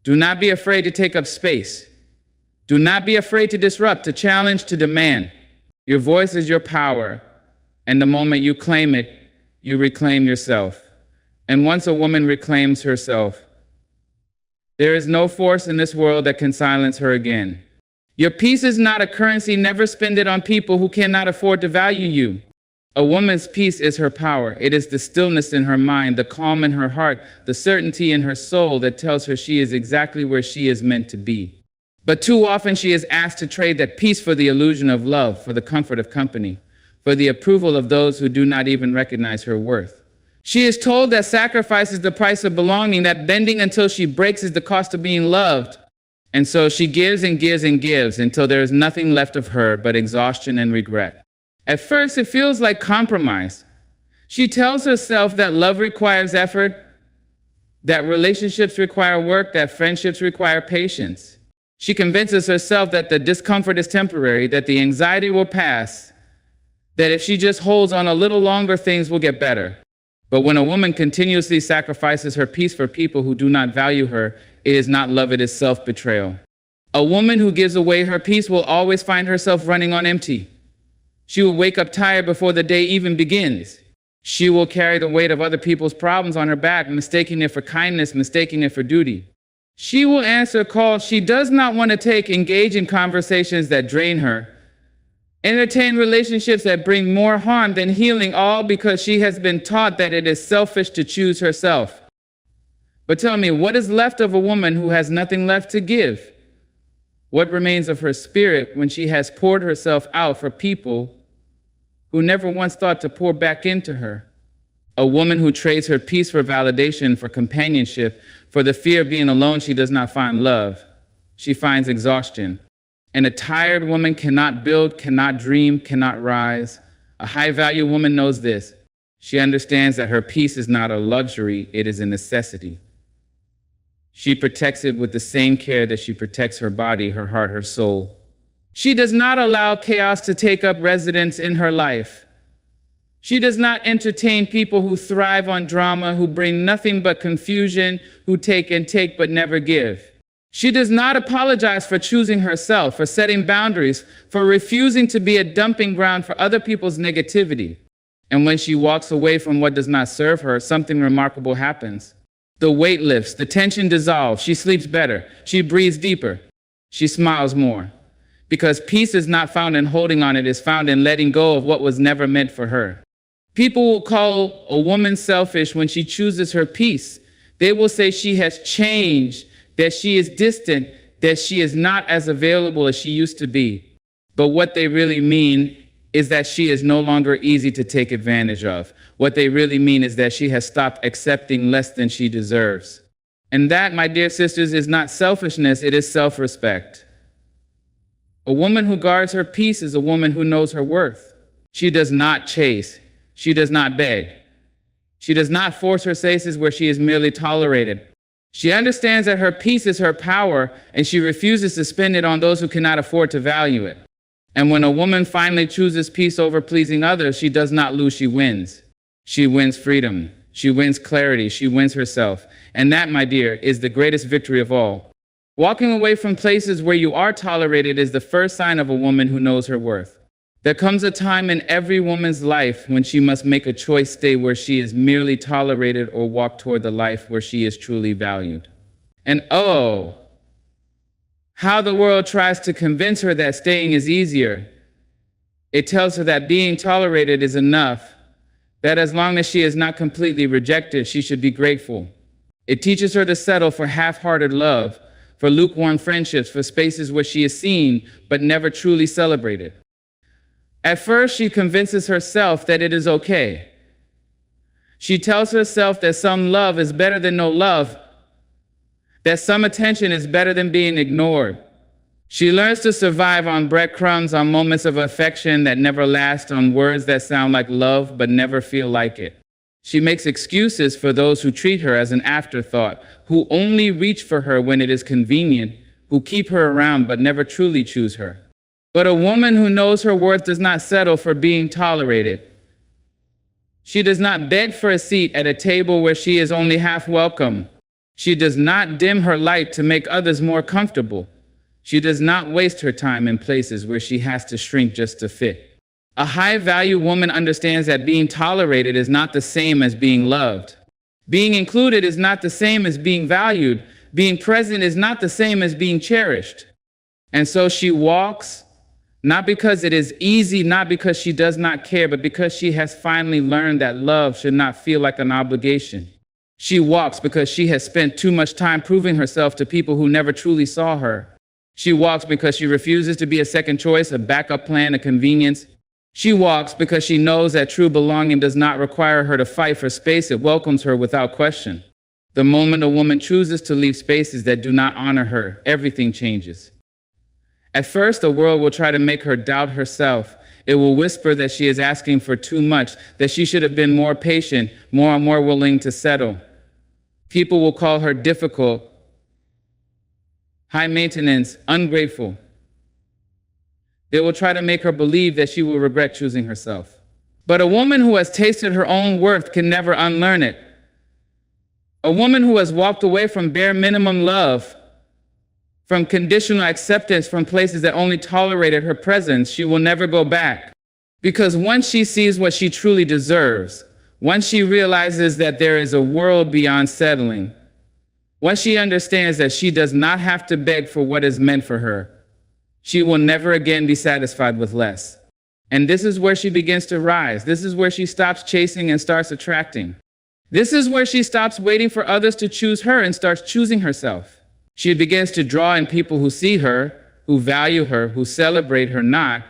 Do not be afraid to take up space. Do not be afraid to disrupt, to challenge, to demand. Your voice is your power, and the moment you claim it, you reclaim yourself. And once a woman reclaims herself, there is no force in this world that can silence her again. Your peace is not a currency. Never spend it on people who cannot afford to value you. A woman's peace is her power. It is the stillness in her mind, the calm in her heart, the certainty in her soul that tells her she is exactly where she is meant to be. But too often she is asked to trade that peace for the illusion of love, for the comfort of company, for the approval of those who do not even recognize her worth. She is told that sacrifice is the price of belonging, that bending until she breaks is the cost of being loved. And so she gives and gives and gives until there is nothing left of her but exhaustion and regret. At first, it feels like compromise. She tells herself that love requires effort, that relationships require work, that friendships require patience. She convinces herself that the discomfort is temporary, that the anxiety will pass, that if she just holds on a little longer, things will get better. But when a woman continuously sacrifices her peace for people who do not value her, it is not love, it is self-betrayal. A woman who gives away her peace will always find herself running on empty. She will wake up tired before the day even begins. She will carry the weight of other people's problems on her back, mistaking it for kindness, mistaking it for duty. She will answer calls she does not want to take, engage in conversations that drain her, entertain relationships that bring more harm than healing, all because she has been taught that it is selfish to choose herself. But tell me, what is left of a woman who has nothing left to give? What remains of her spirit when she has poured herself out for people who never once thought to pour back into her? A woman who trades her peace for validation, for companionship, for the fear of being alone, she does not find love. She finds exhaustion. And a tired woman cannot build, cannot dream, cannot rise. A high-value woman knows this. She understands that her peace is not a luxury, it is a necessity. She protects it with the same care that she protects her body, her heart, her soul. She does not allow chaos to take up residence in her life. She does not entertain people who thrive on drama, who bring nothing but confusion, who take and take but never give. She does not apologize for choosing herself, for setting boundaries, for refusing to be a dumping ground for other people's negativity. And when she walks away from what does not serve her, something remarkable happens. The weight lifts, the tension dissolves, she sleeps better, she breathes deeper, she smiles more. Because peace is not found in holding on, it is found in letting go of what was never meant for her. People will call a woman selfish when she chooses her peace. They will say she has changed, that she is distant, that she is not as available as she used to be. But what they really mean is that she is no longer easy to take advantage of. What they really mean is that she has stopped accepting less than she deserves. And that, my dear sisters, is not selfishness, it is self-respect. A woman who guards her peace is a woman who knows her worth. She does not chase. She does not beg. She does not force her spaces where she is merely tolerated. She understands that her peace is her power, and she refuses to spend it on those who cannot afford to value it. And when a woman finally chooses peace over pleasing others, she does not lose, she wins. She wins freedom. She wins clarity. She wins herself. And that, my dear, is the greatest victory of all. Walking away from places where you are tolerated is the first sign of a woman who knows her worth. There comes a time in every woman's life when she must make a choice, stay where she is merely tolerated or walk toward the life where she is truly valued. And oh, how the world tries to convince her that staying is easier. It tells her that being tolerated is enough, that as long as she is not completely rejected, she should be grateful. It teaches her to settle for half-hearted love, for lukewarm friendships, for spaces where she is seen but never truly celebrated. At first, she convinces herself that it is okay. She tells herself that some love is better than no love, that some attention is better than being ignored. She learns to survive on breadcrumbs, on moments of affection that never last, on words that sound like love but never feel like it. She makes excuses for those who treat her as an afterthought, who only reach for her when it is convenient, who keep her around but never truly choose her. But a woman who knows her worth does not settle for being tolerated. She does not beg for a seat at a table where she is only half welcome. She does not dim her light to make others more comfortable. She does not waste her time in places where she has to shrink just to fit. A high-value woman understands that being tolerated is not the same as being loved. Being included is not the same as being valued. Being present is not the same as being cherished. And so she walks, Not because it is easy, not because she does not care, but because she has finally learned that love should not feel like an obligation. She walks because she has spent too much time proving herself to people who never truly saw her. She walks because she refuses to be a second choice, a backup plan, a convenience. She walks because she knows that true belonging does not require her to fight for space. It welcomes her without question. The moment a woman chooses to leave spaces that do not honor her, everything changes. At first, the world will try to make her doubt herself. It will whisper that she is asking for too much, that she should have been more patient, more willing to settle. People will call her difficult, high maintenance, ungrateful. They will try to make her believe that she will regret choosing herself. But a woman who has tasted her own worth can never unlearn it. A woman who has walked away from bare minimum love, from conditional acceptance, from places that only tolerated her presence, she will never go back. Because once she sees what she truly deserves, once she realizes that there is a world beyond settling, once she understands that she does not have to beg for what is meant for her, she will never again be satisfied with less. And this is where she begins to rise. This is where she stops chasing and starts attracting. This is where she stops waiting for others to choose her and starts choosing herself. She begins to draw in people who see her, who value her, who celebrate her, not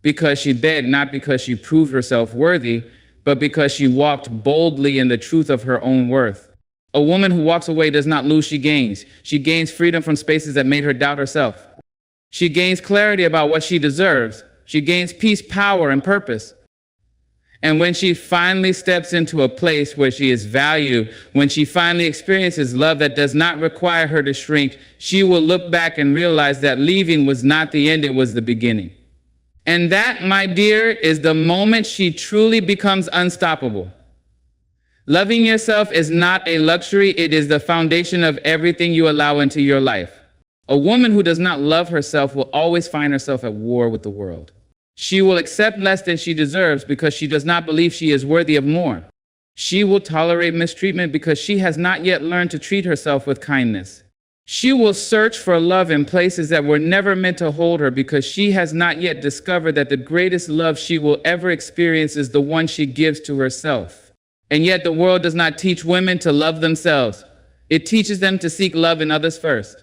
because she begged, not because she proved herself worthy, but because she walked boldly in the truth of her own worth. A woman who walks away does not lose, she gains. She gains freedom from spaces that made her doubt herself. She gains clarity about what she deserves. She gains peace, power, and purpose. And when she finally steps into a place where she is valued, when she finally experiences love that does not require her to shrink, she will look back and realize that leaving was not the end, it was the beginning. And that, my dear, is the moment she truly becomes unstoppable. Loving yourself is not a luxury, it is the foundation of everything you allow into your life. A woman who does not love herself will always find herself at war with the world. She will accept less than she deserves because she does not believe she is worthy of more. She will tolerate mistreatment because she has not yet learned to treat herself with kindness. She will search for love in places that were never meant to hold her because she has not yet discovered that the greatest love she will ever experience is the one she gives to herself. And yet the world does not teach women to love themselves. It teaches them to seek love in others first.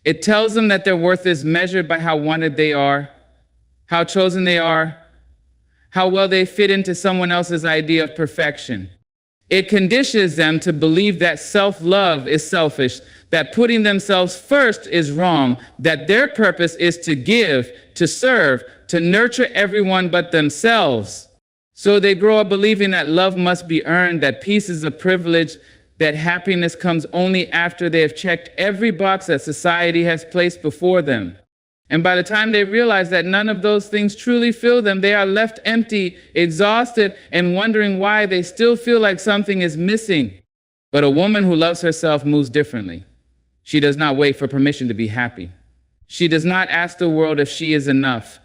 It tells them that their worth is measured by how wanted they are, how chosen they are, how well they fit into someone else's idea of perfection. It conditions them to believe that self-love is selfish, that putting themselves first is wrong, that their purpose is to give, to serve, to nurture everyone but themselves. So they grow up believing that love must be earned, that peace is a privilege, that happiness comes only after they have checked every box that society has placed before them. And by the time they realize that none of those things truly fill them, they are left empty, exhausted, and wondering why they still feel like something is missing. But a woman who loves herself moves differently. She does not wait for permission to be happy. She does not ask the world if she is enough.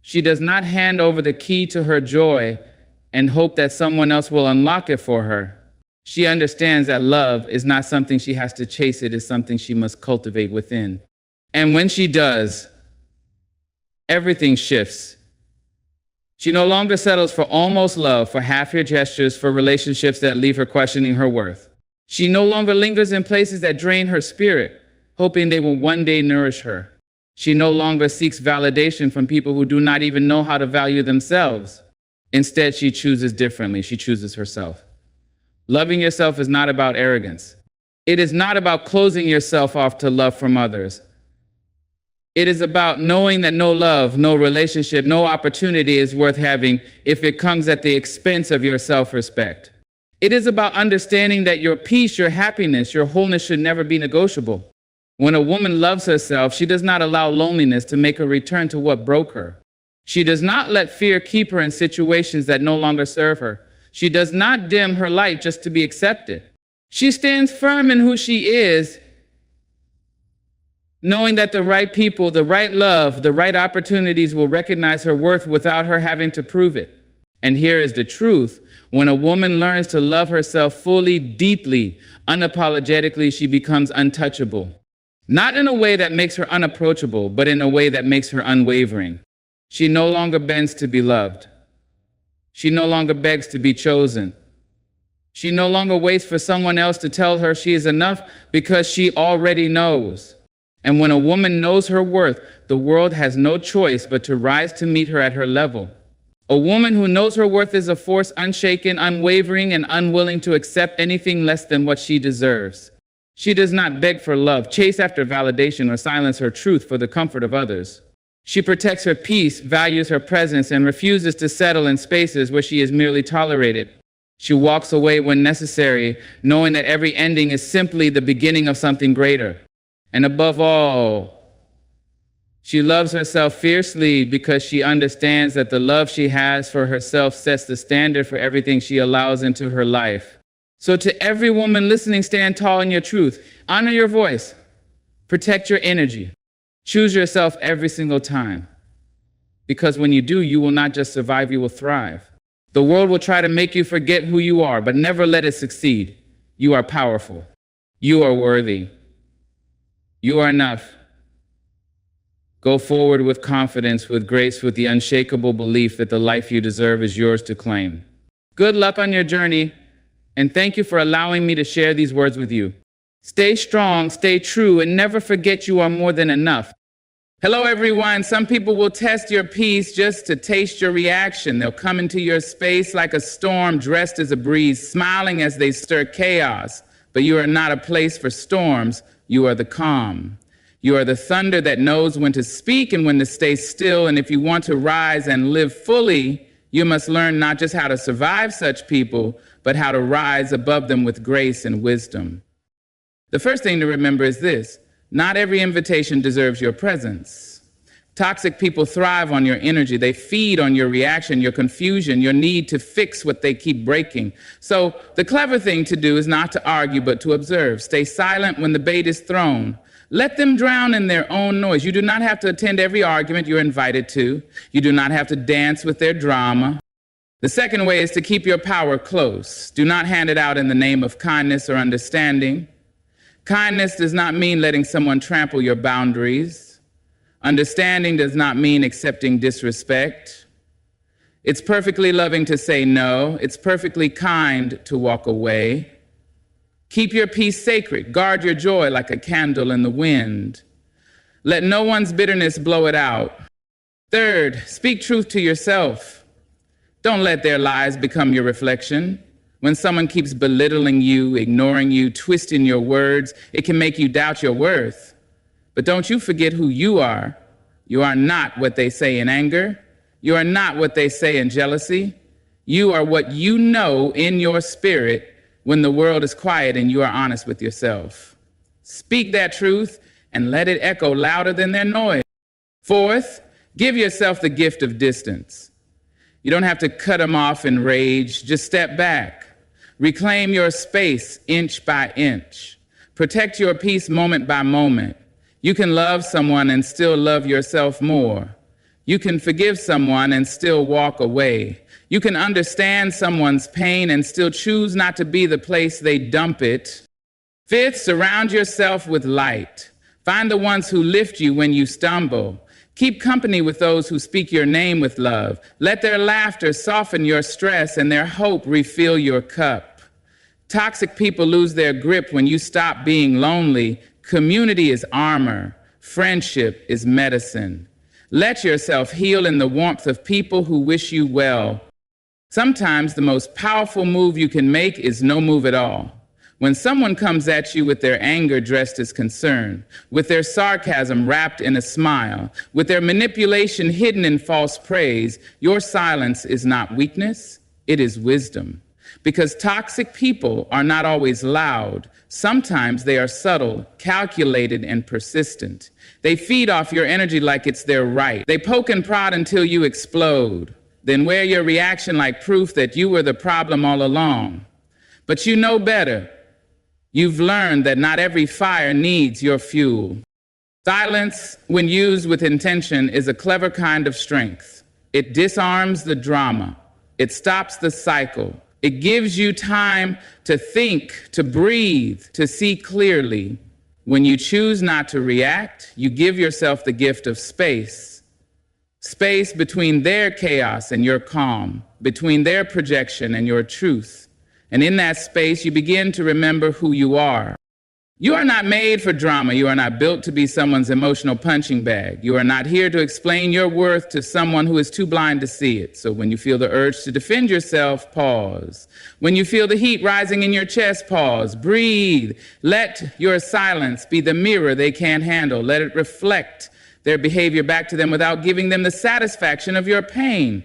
She does not hand over the key to her joy and hope that someone else will unlock it for her. She understands that love is not something she has to chase, it is something she must cultivate within. And when she does, everything shifts. She no longer settles for almost love, for half-your gestures, for relationships that leave her questioning her worth. She no longer lingers in places that drain her spirit, hoping they will one day nourish her. She no longer seeks validation from people who do not even know how to value themselves. Instead, she chooses differently. She chooses herself. Loving yourself is not about arrogance. It is not about closing yourself off to love from others. It is about knowing that no love, no relationship, no opportunity is worth having if it comes at the expense of your self-respect. It is about understanding that your peace, your happiness, your wholeness should never be negotiable. When a woman loves herself, she does not allow loneliness to make her return to what broke her. She does not let fear keep her in situations that no longer serve her. She does not dim her light just to be accepted. She stands firm in who she is, knowing that the right people, the right love, the right opportunities will recognize her worth without her having to prove it. And here is the truth. When a woman learns to love herself fully, deeply, unapologetically, she becomes untouchable. Not in a way that makes her unapproachable, but in a way that makes her unwavering. She no longer bends to be loved. She no longer begs to be chosen. She no longer waits for someone else to tell her she is enough because she already knows. And when a woman knows her worth, the world has no choice but to rise to meet her at her level. A woman who knows her worth is a force unshaken, unwavering, and unwilling to accept anything less than what she deserves. She does not beg for love, chase after validation, or silence her truth for the comfort of others. She protects her peace, values her presence, and refuses to settle in spaces where she is merely tolerated. She walks away when necessary, knowing that every ending is simply the beginning of something greater. And above all, she loves herself fiercely because she understands that the love she has for herself sets the standard for everything she allows into her life. So to every woman listening, stand tall in your truth. Honor your voice. Protect your energy. Choose yourself every single time. Because when you do, you will not just survive, you will thrive. The world will try to make you forget who you are, but never let it succeed. You are powerful. You are worthy. You are enough. Go forward with confidence, with grace, with the unshakable belief that the life you deserve is yours to claim. Good luck on your journey, and thank you for allowing me to share these words with you. Stay strong, stay true, and never forget you are more than enough. Hello, everyone. Some people will test your peace just to taste your reaction. They'll come into your space like a storm, dressed as a breeze, smiling as they stir chaos. But you are not a place for storms. You are the calm. You are the thunder that knows when to speak and when to stay still. And if you want to rise and live fully, you must learn not just how to survive such people, but how to rise above them with grace and wisdom. The first thing to remember is this: not every invitation deserves your presence. Toxic people thrive on your energy. They feed on your reaction, your confusion, your need to fix what they keep breaking. So the clever thing to do is not to argue, but to observe. Stay silent when the bait is thrown. Let them drown in their own noise. You do not have to attend every argument you're invited to. You do not have to dance with their drama. The second way is to keep your power close. Do not hand it out in the name of kindness or understanding. Kindness does not mean letting someone trample your boundaries. Understanding does not mean accepting disrespect. It's perfectly loving to say no. It's perfectly kind to walk away. Keep your peace sacred. Guard your joy like a candle in the wind. Let no one's bitterness blow it out. Third, speak truth to yourself. Don't let their lies become your reflection. When someone keeps belittling you, ignoring you, twisting your words, it can make you doubt your worth. But don't you forget who you are. You are not what they say in anger. You are not what they say in jealousy. You are what you know in your spirit when the world is quiet and you are honest with yourself. Speak that truth and let it echo louder than their noise. Fourth, give yourself the gift of distance. You don't have to cut them off in rage. Just step back. Reclaim your space inch by inch. Protect your peace moment by moment. You can love someone and still love yourself more. You can forgive someone and still walk away. You can understand someone's pain and still choose not to be the place they dump it. Fifth, surround yourself with light. Find the ones who lift you when you stumble. Keep company with those who speak your name with love. Let their laughter soften your stress and their hope refill your cup. Toxic people lose their grip when you stop being lonely. Community is armor. Friendship is medicine. Let yourself heal in the warmth of people who wish you well. Sometimes the most powerful move you can make is no move at all. When someone comes at you with their anger dressed as concern, with their sarcasm wrapped in a smile, with their manipulation hidden in false praise, your silence is not weakness, it is wisdom. Because toxic people are not always loud. Sometimes they are subtle, calculated, and persistent. They feed off your energy like it's their right. They poke and prod until you explode. Then wear your reaction like proof that you were the problem all along. But you know better. You've learned that not every fire needs your fuel. Silence, when used with intention, is a clever kind of strength. It disarms the drama. It stops the cycle. It gives you time to think, to breathe, to see clearly. When you choose not to react, you give yourself the gift of space. space between their chaos and your calm, between their projection and your truth. And in that space, you begin to remember who you are. You are not made for drama. You are not built to be someone's emotional punching bag. You are not here to explain your worth to someone who is too blind to see it. So when you feel the urge to defend yourself, pause. When you feel the heat rising in your chest, pause. Breathe. Let your silence be the mirror they can't handle. Let it reflect their behavior back to them without giving them the satisfaction of your pain.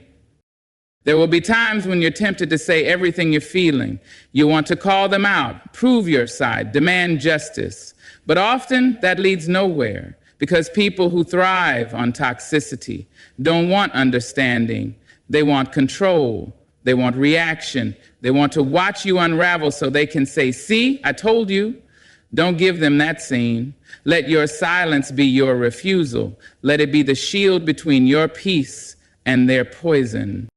There will be times when you're tempted to say everything you're feeling. You want to call them out, prove your side, demand justice. But often that leads nowhere because people who thrive on toxicity don't want understanding. They want control. They want reaction. They want to watch you unravel so they can say, "See, I told you." Don't give them that scene. Let your silence be your refusal. Let it be the shield between your peace and their poison.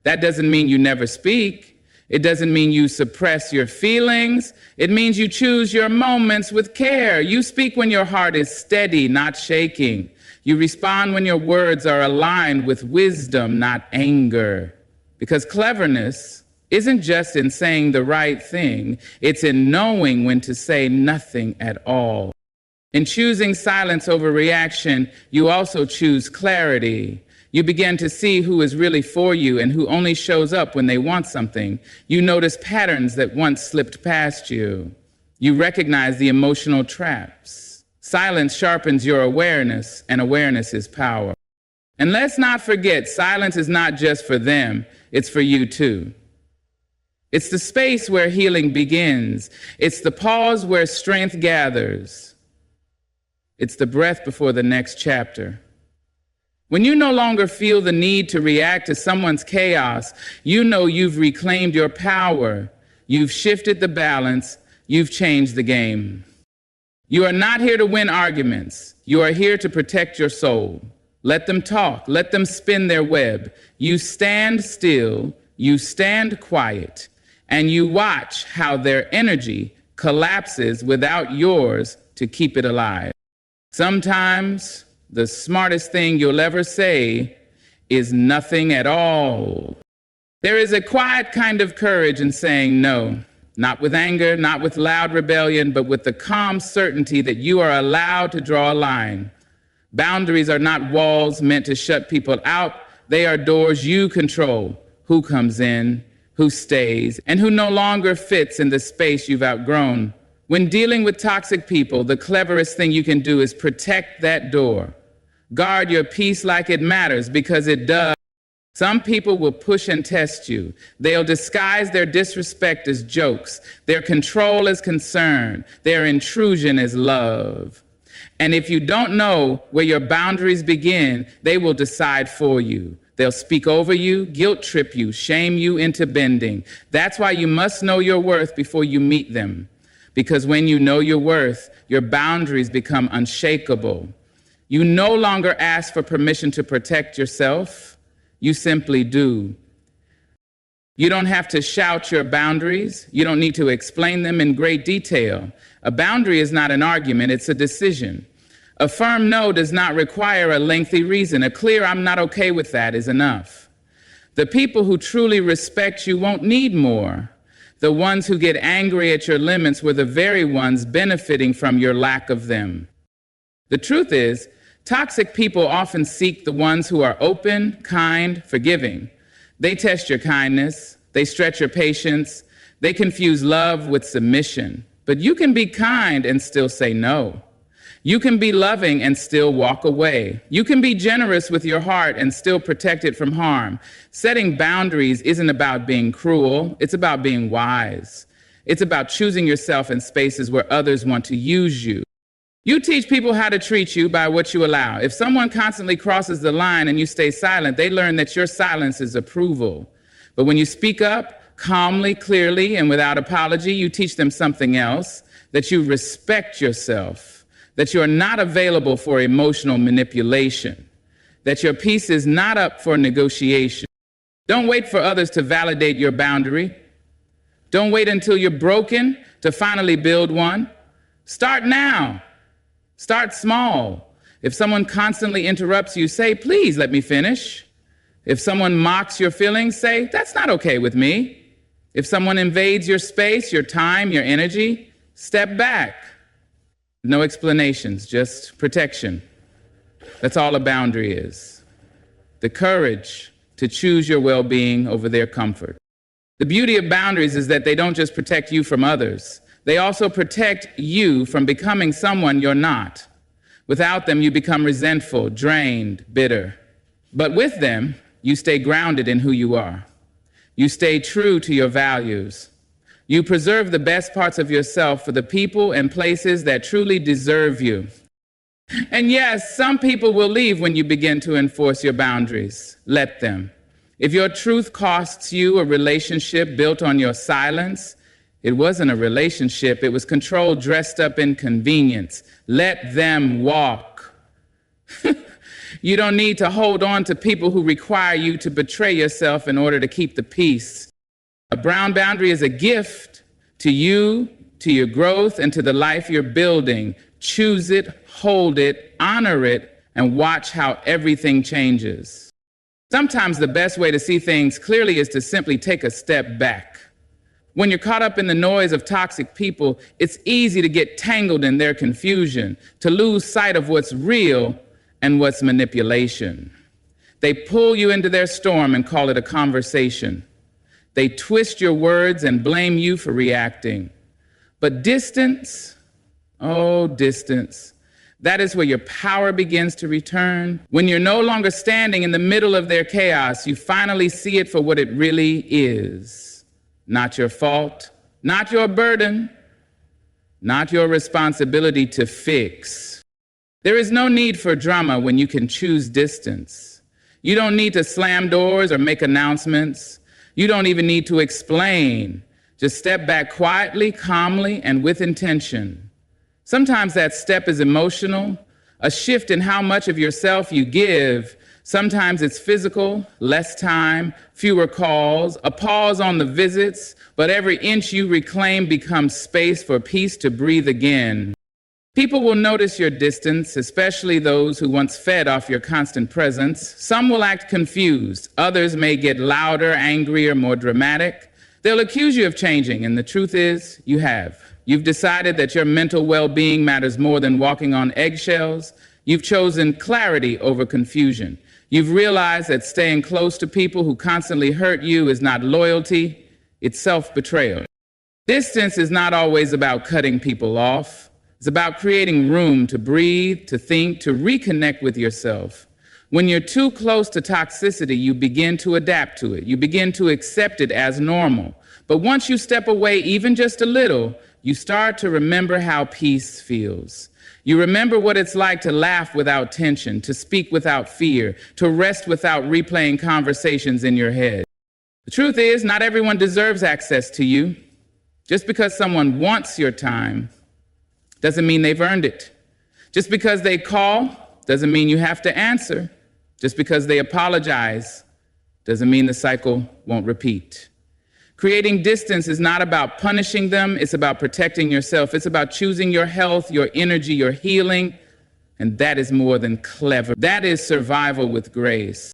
That doesn't mean you never speak. It doesn't mean you suppress your feelings. It means you choose your moments with care. You speak when your heart is steady, not shaking. You respond when your words are aligned with wisdom, not anger. Because cleverness isn't just in saying the right thing. It's in knowing when to say nothing at all. In choosing silence over reaction, you also choose clarity. You begin to see who is really for you and who only shows up when they want something. You notice patterns that once slipped past you. You recognize the emotional traps. Silence sharpens your awareness, and awareness is power. And let's not forget, silence is not just for them, it's for you too. It's the space where healing begins. It's the pause where strength gathers. It's the breath before the next chapter. When you no longer feel the need to react to someone's chaos, you know you've reclaimed your power, you've shifted the balance, you've changed the game. You are not here to win arguments. You are here to protect your soul. Let them talk, let them spin their web. You stand still, you stand quiet, and you watch how their energy collapses without yours to keep it alive. Sometimes the smartest thing you'll ever say is nothing at all. There is a quiet kind of courage in saying no, not with anger, not with loud rebellion, but with the calm certainty that you are allowed to draw a line. Boundaries are not walls meant to shut people out. They are doors you control. Who comes in, who stays, and who no longer fits in the space you've outgrown. When dealing with toxic people, the cleverest thing you can do is protect that door. Guard your peace like it matters, because it does. Some people will push and test you. They'll disguise their disrespect as jokes, their control as concern, their intrusion as love. And if you don't know where your boundaries begin, they will decide for you. They'll speak over you, guilt trip you, shame you into bending. That's why you must know your worth before you meet them. Because when you know your worth, your boundaries become unshakable. You no longer ask for permission to protect yourself. You simply do. You don't have to shout your boundaries. You don't need to explain them in great detail. A boundary is not an argument, it's a decision. A firm no does not require a lengthy reason. A clear "I'm not okay with that" is enough. The people who truly respect you won't need more. The ones who get angry at your limits were the very ones benefiting from your lack of them. The truth is, toxic people often seek the ones who are open, kind, forgiving. They test your kindness, they stretch your patience, they confuse love with submission. But you can be kind and still say no. You can be loving and still walk away. You can be generous with your heart and still protect it from harm. Setting boundaries isn't about being cruel, it's about being wise. It's about choosing yourself in spaces where others want to use you. You teach people how to treat you by what you allow. If someone constantly crosses the line and you stay silent, they learn that your silence is approval. But when you speak up, calmly, clearly, and without apology, you teach them something else, that you respect yourself, that you are not available for emotional manipulation, that your peace is not up for negotiation. Don't wait for others to validate your boundary. Don't wait until you're broken to finally build one. Start now. Start small. If someone constantly interrupts you, say, please let me finish. If someone mocks your feelings, say, that's not okay with me. If someone invades your space, your time, your energy, step back. No explanations, just protection. That's all a boundary is. The courage to choose your well-being over their comfort. The beauty of boundaries is that they don't just protect you from others. They also protect you from becoming someone you're not. Without them, you become resentful, drained, bitter. But with them, you stay grounded in who you are. You stay true to your values. You preserve the best parts of yourself for the people and places that truly deserve you. And yes, some people will leave when you begin to enforce your boundaries. Let them. If your truth costs you a relationship built on your silence, it wasn't a relationship, it was control dressed up in convenience. Let them walk. You don't need to hold on to people who require you to betray yourself in order to keep the peace. A brown boundary is a gift to you, to your growth, and to the life you're building. Choose it, hold it, honor it, and watch how everything changes. Sometimes the best way to see things clearly is to simply take a step back. When you're caught up in the noise of toxic people, it's easy to get tangled in their confusion, to lose sight of what's real and what's manipulation. They pull you into their storm and call it a conversation. They twist your words and blame you for reacting. But distance, oh, distance, that is where your power begins to return. When you're no longer standing in the middle of their chaos, you finally see it for what it really is. Not your fault, not your burden, not your responsibility to fix. There is no need for drama when you can choose distance. You don't need to slam doors or make announcements. You don't even need to explain. Just step back quietly, calmly, and with intention. Sometimes that step is emotional, a shift in how much of yourself you give. Sometimes it's physical, less time, fewer calls, a pause on the visits, but every inch you reclaim becomes space for peace to breathe again. People will notice your distance, especially those who once fed off your constant presence. Some will act confused. Others may get louder, angrier, more dramatic. They'll accuse you of changing, and the truth is, you have. You've decided that your mental well-being matters more than walking on eggshells. You've chosen clarity over confusion. You've realized that staying close to people who constantly hurt you is not loyalty, it's self-betrayal. Distance is not always about cutting people off. It's about creating room to breathe, to think, to reconnect with yourself. When you're too close to toxicity, you begin to adapt to it. You begin to accept it as normal. But once you step away even just a little, you start to remember how peace feels. You remember what it's like to laugh without tension, to speak without fear, to rest without replaying conversations in your head. The truth is, not everyone deserves access to you. Just because someone wants your time doesn't mean they've earned it. Just because they call doesn't mean you have to answer. Just because they apologize doesn't mean the cycle won't repeat. Creating distance is not about punishing them, it's about protecting yourself. It's about choosing your health, your energy, your healing, and that is more than clever. That is survival with grace.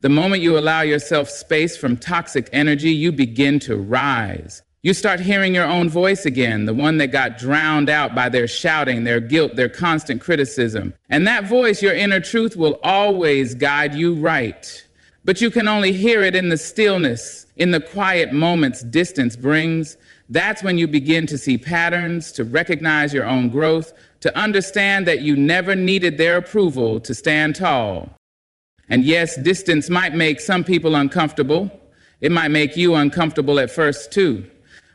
The moment you allow yourself space from toxic energy, you begin to rise. You start hearing your own voice again, the one that got drowned out by their shouting, their guilt, their constant criticism. And that voice, your inner truth, will always guide you right. But you can only hear it in the stillness, in the quiet moments distance brings. That's when you begin to see patterns, to recognize your own growth, to understand that you never needed their approval to stand tall. And yes, distance might make some people uncomfortable. It might make you uncomfortable at first too.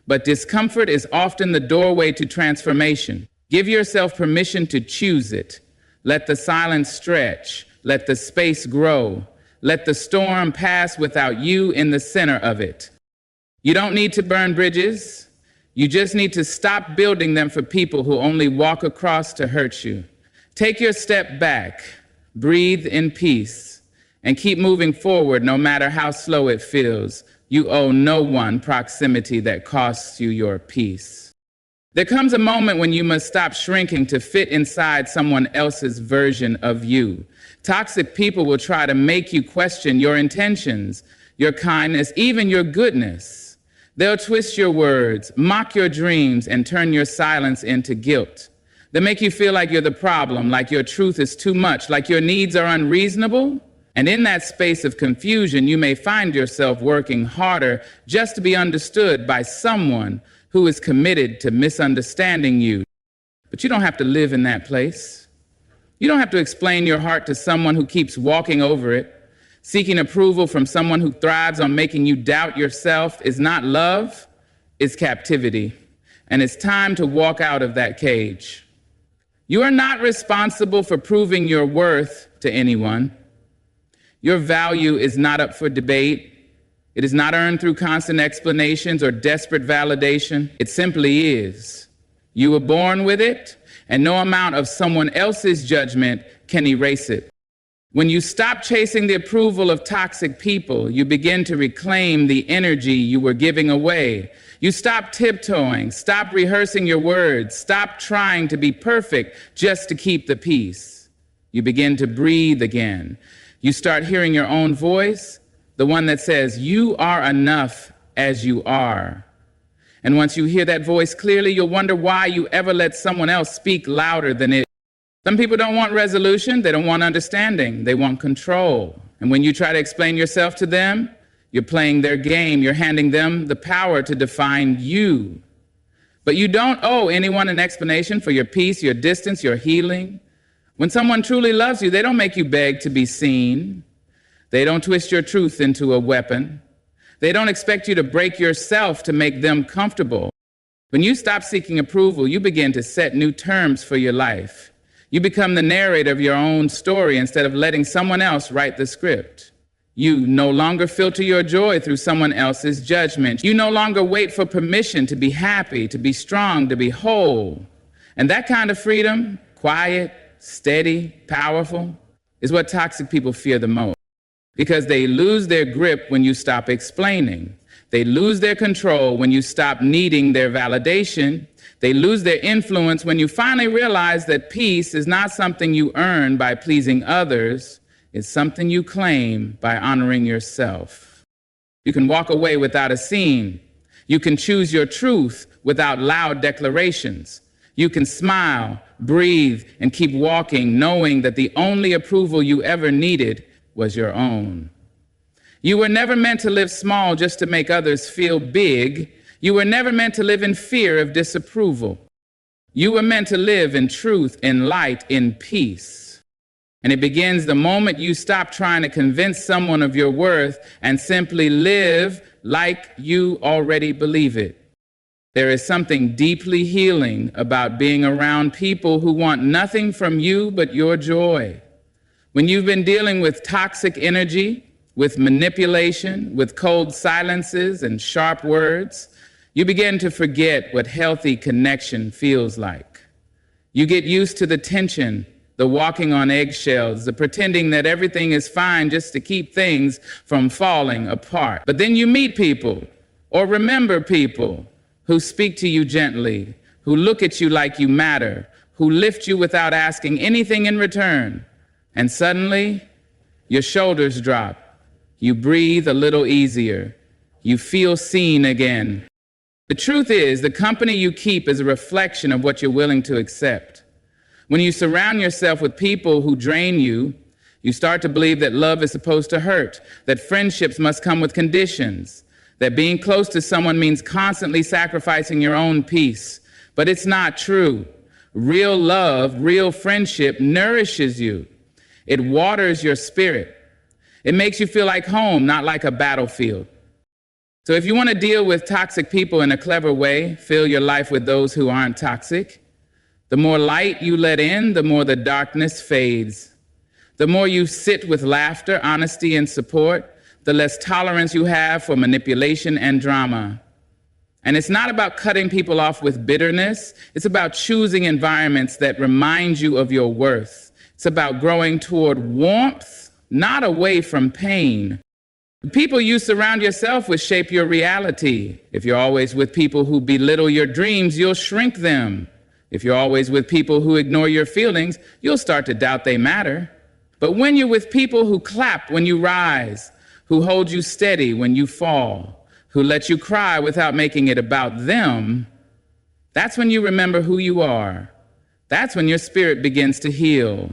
But discomfort is often the doorway to transformation. Give yourself permission to choose it. Let the silence stretch. Let the space grow. Let the storm pass without you in the center of it. You don't need to burn bridges. You just need to stop building them for people who only walk across to hurt you. Take your step back, breathe in peace, and keep moving forward no matter how slow it feels. You owe no one proximity that costs you your peace. There comes a moment when you must stop shrinking to fit inside someone else's version of you. Toxic people will try to make you question your intentions, your kindness, even your goodness. They'll twist your words, mock your dreams, and turn your silence into guilt. They'll make you feel like you're the problem, like your truth is too much, like your needs are unreasonable. And in that space of confusion, you may find yourself working harder just to be understood by someone who is committed to misunderstanding you. But you don't have to live in that place. You don't have to explain your heart to someone who keeps walking over it. Seeking approval from someone who thrives on making you doubt yourself is not love, it's captivity. And it's time to walk out of that cage. You are not responsible for proving your worth to anyone. Your value is not up for debate. It is not earned through constant explanations or desperate validation. It simply is. You were born with it, and no amount of someone else's judgment can erase it. When you stop chasing the approval of toxic people, you begin to reclaim the energy you were giving away. You stop tiptoeing, stop rehearsing your words, stop trying to be perfect just to keep the peace. You begin to breathe again. You start hearing your own voice, the one that says, you are enough as you are. And once you hear that voice clearly, you'll wonder why you ever let someone else speak louder than it. Some people don't want resolution, they don't want understanding, they want control. And when you try to explain yourself to them, you're playing their game, you're handing them the power to define you. But you don't owe anyone an explanation for your peace, your distance, your healing. When someone truly loves you, they don't make you beg to be seen. They don't twist your truth into a weapon. They don't expect you to break yourself to make them comfortable. When you stop seeking approval, you begin to set new terms for your life. You become the narrator of your own story instead of letting someone else write the script. You no longer filter your joy through someone else's judgment. You no longer wait for permission to be happy, to be strong, to be whole. And that kind of freedom, quiet, steady, powerful, is what toxic people fear the most. Because they lose their grip when you stop explaining. They lose their control when you stop needing their validation. They lose their influence when you finally realize that peace is not something you earn by pleasing others. It's something you claim by honoring yourself. You can walk away without a scene. You can choose your truth without loud declarations. You can smile, breathe, and keep walking, knowing that the only approval you ever needed was your own. You were never meant to live small just to make others feel big. You were never meant to live in fear of disapproval. You were meant to live in truth, in light, in peace. And it begins the moment you stop trying to convince someone of your worth and simply live like you already believe it. There is something deeply healing about being around people who want nothing from you but your joy. When you've been dealing with toxic energy, with manipulation, with cold silences and sharp words, you begin to forget what healthy connection feels like. You get used to the tension, the walking on eggshells, the pretending that everything is fine just to keep things from falling apart. But then you meet people, or remember people, who speak to you gently, who look at you like you matter, who lift you without asking anything in return. And suddenly, your shoulders drop. You breathe a little easier. You feel seen again. The truth is, the company you keep is a reflection of what you're willing to accept. When you surround yourself with people who drain you, you start to believe that love is supposed to hurt, that friendships must come with conditions, that being close to someone means constantly sacrificing your own peace. But it's not true. Real love, real friendship nourishes you. It waters your spirit. It makes you feel like home, not like a battlefield. So if you want to deal with toxic people in a clever way, fill your life with those who aren't toxic. The more light you let in, the more the darkness fades. The more you sit with laughter, honesty, and support, the less tolerance you have for manipulation and drama. And it's not about cutting people off with bitterness. It's about choosing environments that remind you of your worth. It's about growing toward warmth, not away from pain. The people you surround yourself with shape your reality. If you're always with people who belittle your dreams, you'll shrink them. If you're always with people who ignore your feelings, you'll start to doubt they matter. But when you're with people who clap when you rise, who hold you steady when you fall, who let you cry without making it about them, that's when you remember who you are. That's when your spirit begins to heal.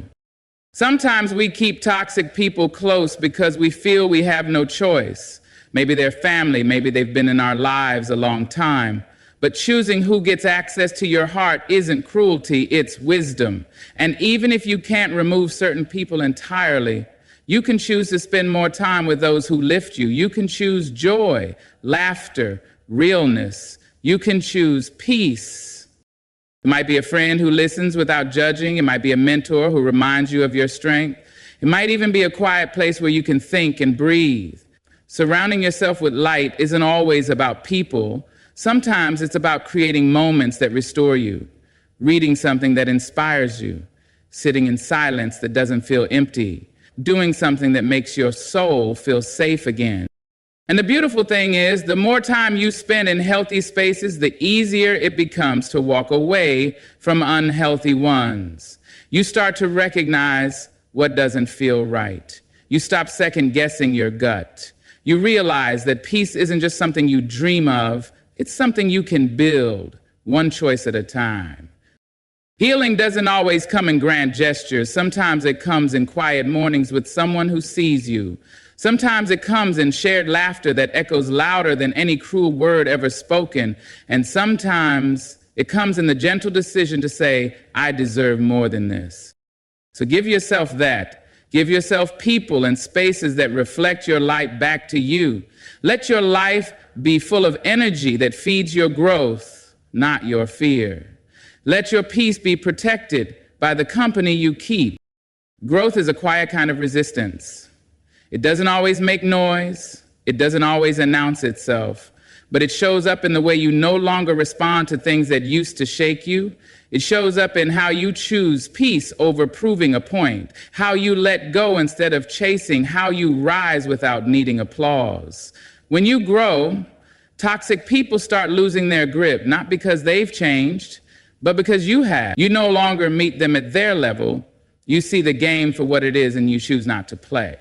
Sometimes we keep toxic people close because we feel we have no choice. Maybe they're family, maybe they've been in our lives a long time. But choosing who gets access to your heart isn't cruelty, it's wisdom. And even if you can't remove certain people entirely, you can choose to spend more time with those who lift you. You can choose joy, laughter, realness. You can choose peace. It might be a friend who listens without judging. It might be a mentor who reminds you of your strength. It might even be a quiet place where you can think and breathe. Surrounding yourself with light isn't always about people. Sometimes it's about creating moments that restore you, reading something that inspires you, sitting in silence that doesn't feel empty, doing something that makes your soul feel safe again. And the beautiful thing is, the more time you spend in healthy spaces, the easier it becomes to walk away from unhealthy ones. You start to recognize what doesn't feel right. You stop second guessing your gut. You realize that peace isn't just something you dream of, it's something you can build, one choice at a time. Healing doesn't always come in grand gestures. Sometimes it comes in quiet mornings with someone who sees you. Sometimes it comes in shared laughter that echoes louder than any cruel word ever spoken. And sometimes it comes in the gentle decision to say, I deserve more than this. So give yourself that. Give yourself people and spaces that reflect your light back to you. Let your life be full of energy that feeds your growth, not your fear. Let your peace be protected by the company you keep. Growth is a quiet kind of resistance. It doesn't always make noise. It doesn't always announce itself. But it shows up in the way you no longer respond to things that used to shake you. It shows up in how you choose peace over proving a point, how you let go instead of chasing, how you rise without needing applause. When you grow, toxic people start losing their grip, not because they've changed, but because you have. You no longer meet them at their level. You see the game for what it is and you choose not to play.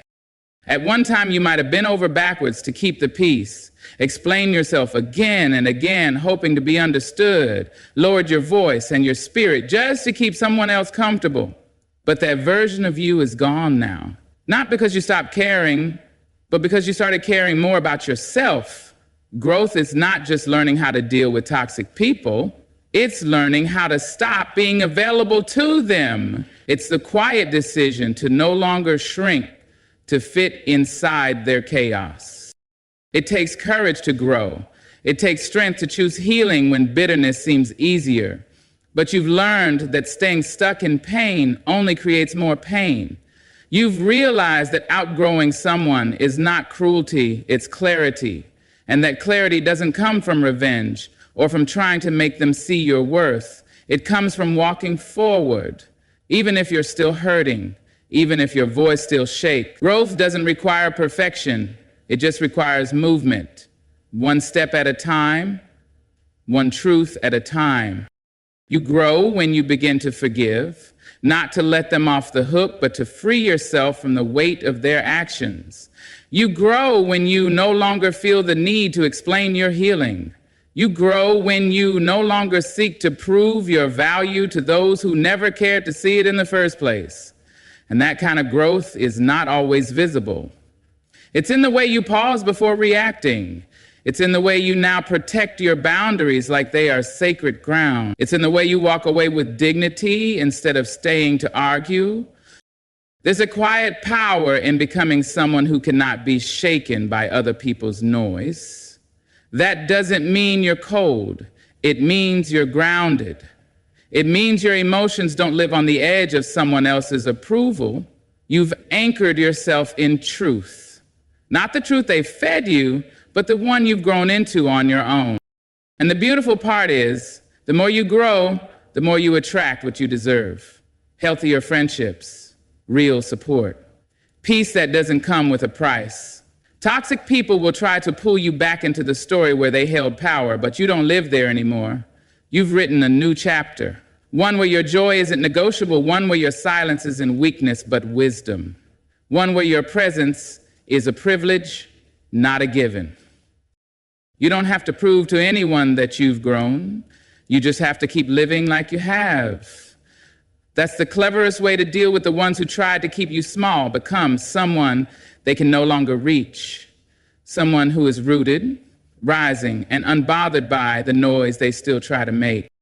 At one time, you might have bent over backwards to keep the peace, explained yourself again and again, hoping to be understood, lowered your voice and your spirit just to keep someone else comfortable. But that version of you is gone now. Not because you stopped caring, but because you started caring more about yourself. Growth is not just learning how to deal with toxic people. It's learning how to stop being available to them. It's the quiet decision to no longer shrink, to fit inside their chaos. It takes courage to grow. It takes strength to choose healing when bitterness seems easier. But you've learned that staying stuck in pain only creates more pain. You've realized that outgrowing someone is not cruelty, it's clarity. And that clarity doesn't come from revenge or from trying to make them see your worth. It comes from walking forward, even if you're still hurting, even if your voice still shakes. Growth doesn't require perfection. It just requires movement, one step at a time, one truth at a time. You grow when you begin to forgive, not to let them off the hook, but to free yourself from the weight of their actions. You grow when you no longer feel the need to explain your healing. You grow when you no longer seek to prove your value to those who never cared to see it in the first place. And that kind of growth is not always visible. It's in the way you pause before reacting. It's in the way you now protect your boundaries like they are sacred ground. It's in the way you walk away with dignity instead of staying to argue. There's a quiet power in becoming someone who cannot be shaken by other people's noise. That doesn't mean you're cold. It means you're grounded. It means your emotions don't live on the edge of someone else's approval. You've anchored yourself in truth. Not the truth they fed you, but the one you've grown into on your own. And the beautiful part is, the more you grow, the more you attract what you deserve. Healthier friendships, real support, peace that doesn't come with a price, Toxic people will try to pull you back into the story where they held power, but you don't live there anymore. You've written a new chapter, one where your joy isn't negotiable, one where your silence isn't weakness but wisdom, one where your presence is a privilege, not a given. You don't have to prove to anyone that you've grown. You just have to keep living like you have. That's the cleverest way to deal with the ones who tried to keep you small. Become someone they can no longer reach, someone who is rooted, rising, and unbothered by the noise they still try to make.